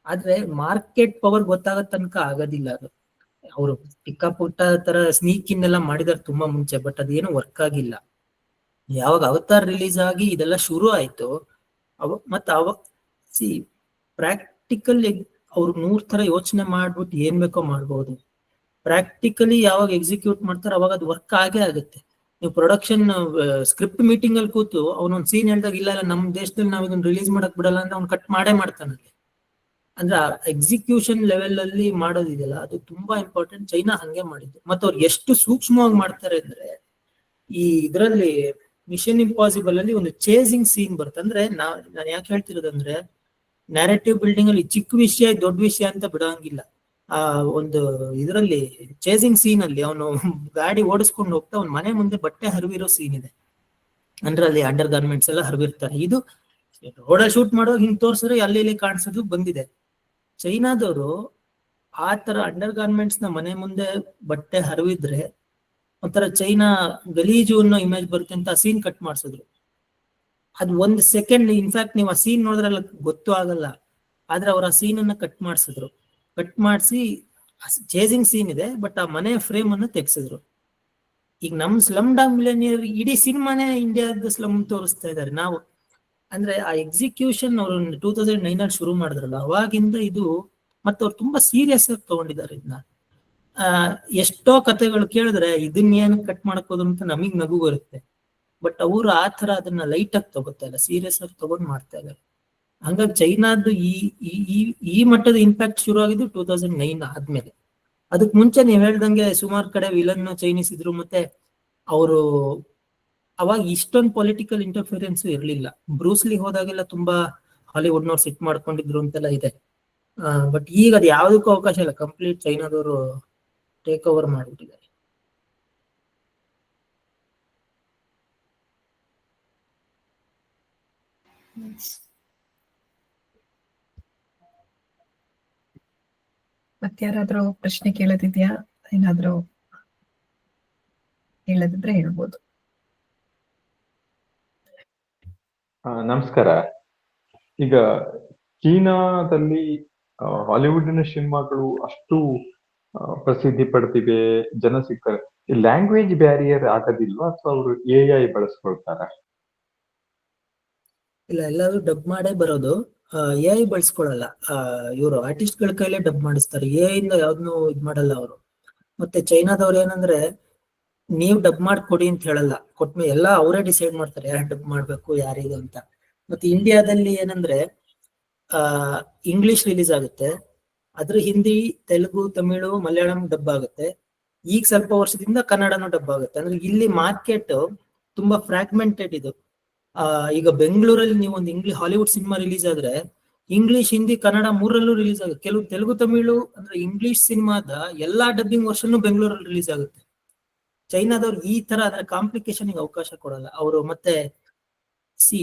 ಆದ್ರೆ ಮಾರ್ಕೆಟ್ ಪವರ್ ಗೊತ್ತಾಗೋ ತನಕ ಆಗೋದಿಲ್ಲ ಅದು. ಅವರು ಚಿಕ್ಕ ಪುಟ್ಟ ತರ ಸ್ನೀಕ್ ಇನ್ ಎಲ್ಲ ಮಾಡಿದಾರೆ ತುಂಬಾ ಮುಂಚೆ, ಬಟ್ ಅದೇನು ವರ್ಕ್ ಆಗಿಲ್ಲ. ಯಾವಾಗ ಅವತಾರ್ ರಿಲೀಸ್ ಆಗಿ ಇದೆಲ್ಲ ಶುರು ಆಯ್ತು, ಪ್ರಾಕ್ಟಿಕಲ್ ಅವ್ರು 100 ತರ ಯೋಚನೆ ಮಾಡ್ಬಿಟ್ಟು ಏನ್ ಬೇಕೋ ಮಾಡ್ಬೋದು. ಪ್ರಾಕ್ಟಿಕಲಿ ಯಾವಾಗ ಎಕ್ಸಿಕ್ಯೂಟ್ ಮಾಡ್ತಾರೆ ಅವಾಗ ಅದು ವರ್ಕ್ ಆಗೇ ಆಗುತ್ತೆ. ನೀವು ಪ್ರೊಡಕ್ಷನ್ ಸ್ಕ್ರಿಪ್ಟ್ ಮೀಟಿಂಗ್ ಅಲ್ಲಿ ಕೂತು ಅವನೊಂದ್ ಸೀನ್ ಹೇಳ್ದಾಗ ಇಲ್ಲ ನಮ್ ದೇಶದಲ್ಲಿ ನಾವ್ ಇದನ್ನ ರಿಲೀಸ್ ಮಾಡಕ್ ಬಿಡಲ್ಲ ಅಂದ್ರೆ ಅವ್ನು ಕಟ್ ಮಾಡೇ ಮಾಡ್ತಾನೆ. ಅಂದ್ರೆ ಎಕ್ಸಿಕ್ಯೂಷನ್ ಲೆವೆಲ್ ಅಲ್ಲಿ ಮಾಡೋದಿದೆಯಲ್ಲ, ಅದು ತುಂಬಾ ಇಂಪಾರ್ಟೆಂಟ್. ಚೈನಾ ಹಂಗೆ ಮಾಡಿದ್ದು. ಮತ್ತೆ ಅವ್ರು ಎಷ್ಟು ಸೂಕ್ಷ್ಮವಾಗಿ ಮಾಡ್ತಾರೆ ಅಂದ್ರೆ, ಈ ಇದ್ರಲ್ಲಿ ಮಿಷನ್ ಇಂಪಾಸಿಬಲ್ ಅಲ್ಲಿ ಒಂದು ಚೇಸಿಂಗ್ ಸೀನ್ ಬರುತ್ತೆ. ಅಂದ್ರೆ ನಾನು ಯಾಕೆ ಹೇಳ್ತಿರೋದಂದ್ರೆ, ನ್ಯಾರೇಟಿವ್ ಬಿಲ್ಡಿಂಗ್ ಅಲ್ಲಿ ಚಿಕ್ಕ ವಿಷಯ ದೊಡ್ಡ ವಿಷಯ ಅಂತ ಬಿಡೋಂಗಿಲ್ಲ. ಆ ಒಂದು ಇದರಲ್ಲಿ ಚೇಸಿಂಗ್ ಸೀನ್ ಅಲ್ಲಿ ಅವನು ಗಾಡಿ ಓಡಿಸ್ಕೊಂಡು ಹೋಗ್ತಾ ಅವ್ನ ಮನೆ ಮುಂದೆ ಬಟ್ಟೆ ಹರಿವಿರೋ ಸೀನ್ ಇದೆ. ಅಂದ್ರೆ ಅಲ್ಲಿ ಅಂಡರ್ ಗಾರ್ಮೆಂಟ್ಸ್ ಎಲ್ಲ ಹರಿವಿರ್ತಾರೆ. ಇದು ರೋಡಲ್ಲಿ ಶೂಟ್ ಮಾಡೋ ಹಿಂಗ್ ತೋರ್ಸಿದ್ರೆ ಅಲ್ಲಿ ಇಲ್ಲಿ ಕಾಣಿಸೋದು ಬಂದಿದೆ. ಚೈನಾದವರು ಆ ತರ ಅಂಡರ್ ಗಾರ್ಮೆಂಟ್ಸ್ ನ ಮನೆ ಮುಂದೆ ಬಟ್ಟೆ ಹರಿವಿದ್ರೆ ಒಂಥರ ಚೈನಾ ಗಲೀಜು ಅನ್ನೋ ಇಮೇಜ್ ಬರುತ್ತೆ ಅಂತ ಸೀನ್ ಕಟ್ ಮಾಡಿಸಿದ್ರು. ಅದು 1 ಸೆಕೆಂಡ್, ಇನ್ಫ್ಯಾಕ್ಟ್ ನೀವು ಆ ಸೀನ್ ನೋಡಿದ್ರಲ್ಲ ಗೊತ್ತೂ ಆಗಲ್ಲ. ಆದ್ರೆ ಅವ್ರ ಆ ಸೀನ್ ಅನ್ನ ಕಟ್ ಮಾಡಿಸಿದ್ರು. ಕಟ್ ಮಾಡಿಸಿ ಚೇಸಿಂಗ್ ಸೀನ್ ಇದೆ, ಬಟ್ ಆ ಮನೆ ಫ್ರೇಮ್ ಅನ್ನ ತೆಗ್ಸಿದ್ರು. ಈಗ ನಮ್ ಸ್ಲಮ್ ಡಾಗ್ ಮಿಲಿಯನಿಯರ್ ಇಡೀ ಸಿನಿಮಾನೇ ಇಂಡಿಯಾದ ಸ್ಲಮ್ ತೋರಿಸ್ತಾ ಇದ್ದಾರೆ. ನಾವು ಅಂದ್ರೆ ಆ ಎಕ್ಸಿಕ್ಯೂಷನ್ ಅವರು 2009 ಅಲ್ಲಿ ಶುರು ಮಾಡಿದ್ರಲ್ಲ, ಅವಾಗಿಂದ ಇದು ಮತ್ತೆ ಅವ್ರು ತುಂಬಾ ಸೀರಿಯಸ್ ಆಗಿ ತಗೊಂಡಿದ್ದಾರೆ ಇದನ್ನ. ಎಷ್ಟೋ ಕಥೆಗಳು ಕೇಳಿದ್ರೆ ಇದನ್ನೇನು ಕಟ್ ಮಾಡಕ್ ಹೋದ್ರು ಅಂತ ನಮಗ್ ನಗು ಬರುತ್ತೆ. ಬಟ್ ಅವರು ಆ ತರ ಅದನ್ನ ಲೈಟ್ ಆಗಿ ತಗೋತಾ ಇಲ್ಲ, ಸೀರಿಯಸ್ ಆಗಿ ತಗೊಂಡ್ ಮಾಡ್ತಾ ಇದ್ದಾರೆ. ಹಂಗಾಗಿ ಚೈನಾದ್ದು ಈ ಮಟ್ಟದ ಇಂಪ್ಯಾಕ್ಟ್ ಶುರು ಆಗಿದ್ದು 2009 ಆದ್ಮೇಲೆ. ಅದಕ್ ಮುಂಚೆ ನೀವ್ ಹೇಳ್ದಂಗೆ ಸುಮಾರು ಕಡೆ ವಿಲನ್ ಚೈನೀಸ್ ಇದ್ರು. ಮತ್ತೆ ಅವರು ಅವಾಗ ಇಷ್ಟೊಂದು ಪೊಲಿಟಿಕಲ್ ಇಂಟರ್ಫಿರೆನ್ಸ್ ಇರ್ಲಿಲ್ಲ. ಬ್ರೂಸ್ಲಿ ಹೋದಾಗೆಲ್ಲ ತುಂಬಾ ಹಾಲಿವುಡ್ನವ್ರು ಸಿಟ್ ಮಾಡ್ಕೊಂಡಿದ್ರು ಅಂತೆಲ್ಲ ಇದೆ. ಬಟ್ ಈಗ ಅದು ಯಾವ್ದಕ್ಕೂ ಅವಕಾಶ ಇಲ್ಲ. ಕಂಪ್ಲೀಟ್ ಚೈನಾದವರು ಟೇಕ್ ಓವರ್ ಮಾಡಿಬಿಟ್ಟಿದ್ದಾರೆ. ಮತ್ತಾರಾದ್ರೂ ಪ್ರಶ್ನೆ ಕೇಳೋದಿದ್ಯಾ? ಏನಾದ್ರೂ ಹೇಳದಿದ್ರೆ ಹೇಳ್ಬೋದು. ನಮಸ್ಕಾರ. ಈಗ ಚೀನಾದಲ್ಲಿ ಹಾಲಿವುಡ್ನ ಸಿನಿಮಾಗಳು ಅಷ್ಟು ಪ್ರಸಿದ್ಧಿ ಪಡ್ತಿವೆ, ಜನ ಸಿಗ್ತಾರೆ. ಈ ಲ್ಯಾಂಗ್ವೇಜ್ ಬ್ಯಾರಿಯರ್ ಆಗೋದಿಲ್ವಾ ಅಥವಾ ಅವರು AI ಬಳಸ್ಕೊಳ್ತಾರ? ಇಲ್ಲ, ಎಲ್ಲರೂ ಡಬ್ ಮಾಡೇ ಬರೋದು. AI ಬಳಸ್ಕೊಳಲ್ಲ. ಇವರು ಆರ್ಟಿಸ್ಟ್ ಗಳ ಕೈಲೇ ಡಬ್ ಮಾಡಿಸ್ತಾರೆ. AI ಇಂದ ಯಾವ್ದನ್ನು ಇದ್ ಮಾಡಲ್ಲ ಅವರು. ಮತ್ತೆ ಚೈನಾದವ್ರು ಏನಂದ್ರೆ, ನೀವ್ ಡಬ್ ಮಾಡ್ಕೊಡಿ ಅಂತ ಹೇಳಲ್ಲ, ಕೊಟ್ಮೇಲೆ ಎಲ್ಲ ಅವರೇ ಡಿಸೈಡ್ ಮಾಡ್ತಾರೆ ಯಾರು ಡಬ್ ಮಾಡ್ಬೇಕು ಯಾರಿದು ಅಂತ. ಮತ್ತೆ ಇಂಡಿಯಾದಲ್ಲಿ ಏನಂದ್ರೆ, ಇಂಗ್ಲಿಷ್ ರಿಲೀಸ್ ಆಗುತ್ತೆ, ಅದ್ರ ಹಿಂದಿ, ತೆಲುಗು, ತಮಿಳು, ಮಲಯಾಳಂ ಡಬ್ ಆಗುತ್ತೆ. ಈಗ ಸ್ವಲ್ಪ ವರ್ಷದಿಂದ ಕನ್ನಡನೂ ಡಬ್ ಆಗುತ್ತೆ. ಅಂದ್ರೆ ಇಲ್ಲಿ ಮಾರ್ಕೆಟ್ ತುಂಬಾ ಫ್ರಾಗ್ಮೆಂಟೆಡ್ ಇದು. ಈಗ ಬೆಂಗಳೂರಲ್ಲಿ ನೀವು ಒಂದು ಹಾಲಿವುಡ್ ಸಿನಿಮಾ ರಿಲೀಸ್ ಆದ್ರೆ ಇಂಗ್ಲಿಷ್, ಹಿಂದಿ, ಕನ್ನಡ ಮೂರಲ್ಲೂ ರಿಲೀಸ್ ಆಗುತ್ತೆ. ಕೆಲವು ತೆಲುಗು, ತಮಿಳು ಅಂದ್ರೆ ಇಂಗ್ಲಿಷ್ ಸಿನಿಮಾದ ಎಲ್ಲಾ ಡಬ್ಬಿಂಗ್ ವರ್ಷನ್ ಬೆಂಗಳೂರಲ್ಲಿ ರಿಲೀಸ್ ಆಗುತ್ತೆ. ಚೈನಾದವ್ರು ಈ ತರ ಅದರ ಕಾಂಪ್ಲಿಕೇಶನ್ ಅವಕಾಶ ಕೊಡಲ್ಲ ಅವರು. ಮತ್ತೆ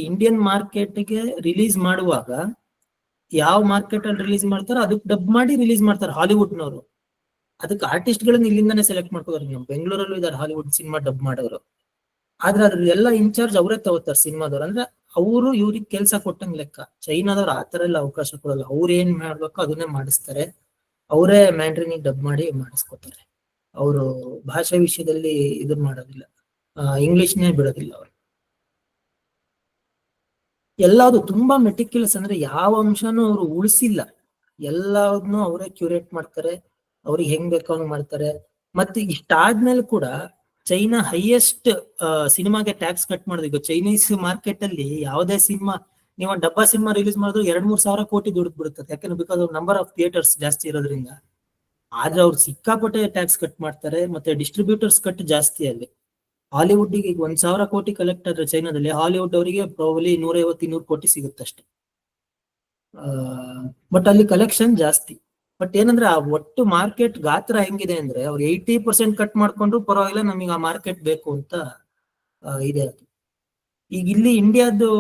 ಇಂಡಿಯನ್ ಮಾರ್ಕೆಟ್ಗೆ ರಿಲೀಸ್ ಮಾಡುವಾಗ ಯಾವ ಮಾರ್ಕೆಟ್ ಅಲ್ಲಿ ರಿಲೀಸ್ ಮಾಡ್ತಾರೋ ಅದಕ್ಕೆ ಡಬ್ ಮಾಡಿ ರಿಲೀಸ್ ಮಾಡ್ತಾರೆ ಹಾಲಿವುಡ್ನವರು. ಅದಕ್ಕೆ ಆರ್ಟಿಸ್ಟ್ ಗಳನ್ನ ಇಲ್ಲಿಂದಾನೆ ಸೆಲೆಕ್ಟ್ ಮಾಡ್ಕೋತಾರೆ. ನಾವು ಬೆಂಗಳೂರಲ್ಲೂ ಇದಾರೆ ಹಾಲಿವುಡ್ ಸಿನಿಮಾ ಡಬ್ ಮಾಡೋರು. ಆದ್ರೆ ಅದ್ರ ಎಲ್ಲ ಇನ್ಚಾರ್ಜ್ ಅವರೇ ತಗೋತಾರೆ ಸಿನಿಮಾದವ್ರು. ಅಂದ್ರೆ ಅವರು ಇವ್ರಿಗೆ ಕೆಲ್ಸ ಕೊಟ್ಟಂಗ್ ಲೆಕ್ಕ. ಚೈನಾದವ್ರು ಆತರ ಎಲ್ಲ ಅವಕಾಶ ಕೊಡಲ್ಲ. ಅವ್ರು ಏನ್ ಮಾಡ್ಬೇಕು ಅದನ್ನೇ ಮಾಡಿಸ್ತಾರೆ. ಅವರೇ ಮ್ಯಾಂಡ್ರಿನಿಗೆ ಡಬ್ ಮಾಡಿ ಮಾಡಿಸ್ಕೊತಾರೆ. ಅವರು ಭಾಷೆ ವಿಷಯದಲ್ಲಿ ಇದನ್ ಮಾಡೋದಿಲ್ಲ, ಇಂಗ್ಲಿಷ್ನೇ ಬಿಡೋದಿಲ್ಲ ಅವರು. ಎಲ್ಲಾದ್ರು ತುಂಬಾ ಮೆಟಿಕ್ಯುಲಸ್, ಅಂದ್ರೆ ಯಾವ ಅಂಶನೂ ಅವರು ಉಳಿಸಿಲ್ಲ. ಎಲ್ಲಾದ್ನೂ ಅವರೇ ಕ್ಯೂರೇಟ್ ಮಾಡ್ತಾರೆ, ಅವ್ರಿಗೆ ಹೆಂಗ್ ಬೇಕೋ ಹಂಗ್ ಮಾಡ್ತಾರೆ. ಮತ್ತೆ ಇಷ್ಟಾದ್ಮೇಲೆ ಕೂಡ ಚೈನಾ ಹೈಯೆಸ್ಟ್ ಸಿನಿಮಾಗೆ ಟ್ಯಾಕ್ಸ್ ಕಟ್ ಮಾಡೋದು. ಈಗ ಚೈನೀಸ್ ಮಾರ್ಕೆಟ್ ಅಲ್ಲಿ ಯಾವುದೇ ಸಿನಿಮಾ, ನೀವು ಡಬ್ಬಾ ಸಿನಿಮಾ ರಿಲೀಸ್ ಮಾಡಿದ್ರು 2-3 ಸಾವಿರ ಕೋಟಿ ದುಡ್ಡು ಬಿಡುತ್ತದೆ. ಯಾಕಂದ್ರೆ ಬಿಕಾಸ್ ನಂಬರ್ ಆಫ್ ಥಿಯೇಟರ್ಸ್ ಜಾಸ್ತಿ ಇರೋದ್ರಿಂದ. ಆದ್ರೆ ಅವ್ರು ಸಿಕ್ಕಾಪಟ್ಟೆ ಟ್ಯಾಕ್ಸ್ ಕಟ್ ಮಾಡ್ತಾರೆ. ಮತ್ತೆ ಡಿಸ್ಟ್ರಿಬ್ಯೂಟರ್ಸ್ ಕಟ್ ಜಾಸ್ತಿ ಅಲ್ಲಿ. ಹಾಲಿವುಡ್ ಈಗ 1,000 ಕೋಟಿ ಕಲೆಕ್ಟ್ ಆದ್ರೆ ಚೈನಾದಲ್ಲಿ, ಹಾಲಿವುಡ್ ಅವರಿಗೆ ಪ್ರಾಬಲಿ 150-200 ಕೋಟಿ ಸಿಗುತ್ತಷ್ಟೇ. ಬಟ್ ಅಲ್ಲಿ ಕಲೆಕ್ಷನ್ ಜಾಸ್ತಿ. ಬಟ್ ಏನಂದ್ರೆ ಆ ಒಟ್ಟು ಮಾರ್ಕೆಟ್ ಗಾತ್ರ ಹೆಂಗಿದೆ ಅಂದ್ರೆ, ಅವ್ರು 80% ಕಟ್ ಮಾಡ್ಕೊಂಡು ಪರವಾಗಿಲ್ಲ, ನಮಗೆ ಆ ಮಾರ್ಕೆಟ್ ಬೇಕು ಅಂತ ಇದೆ ಅದು. ಈಗ ಇಲ್ಲಿ ಇಂಡಿಯಾದ್ದು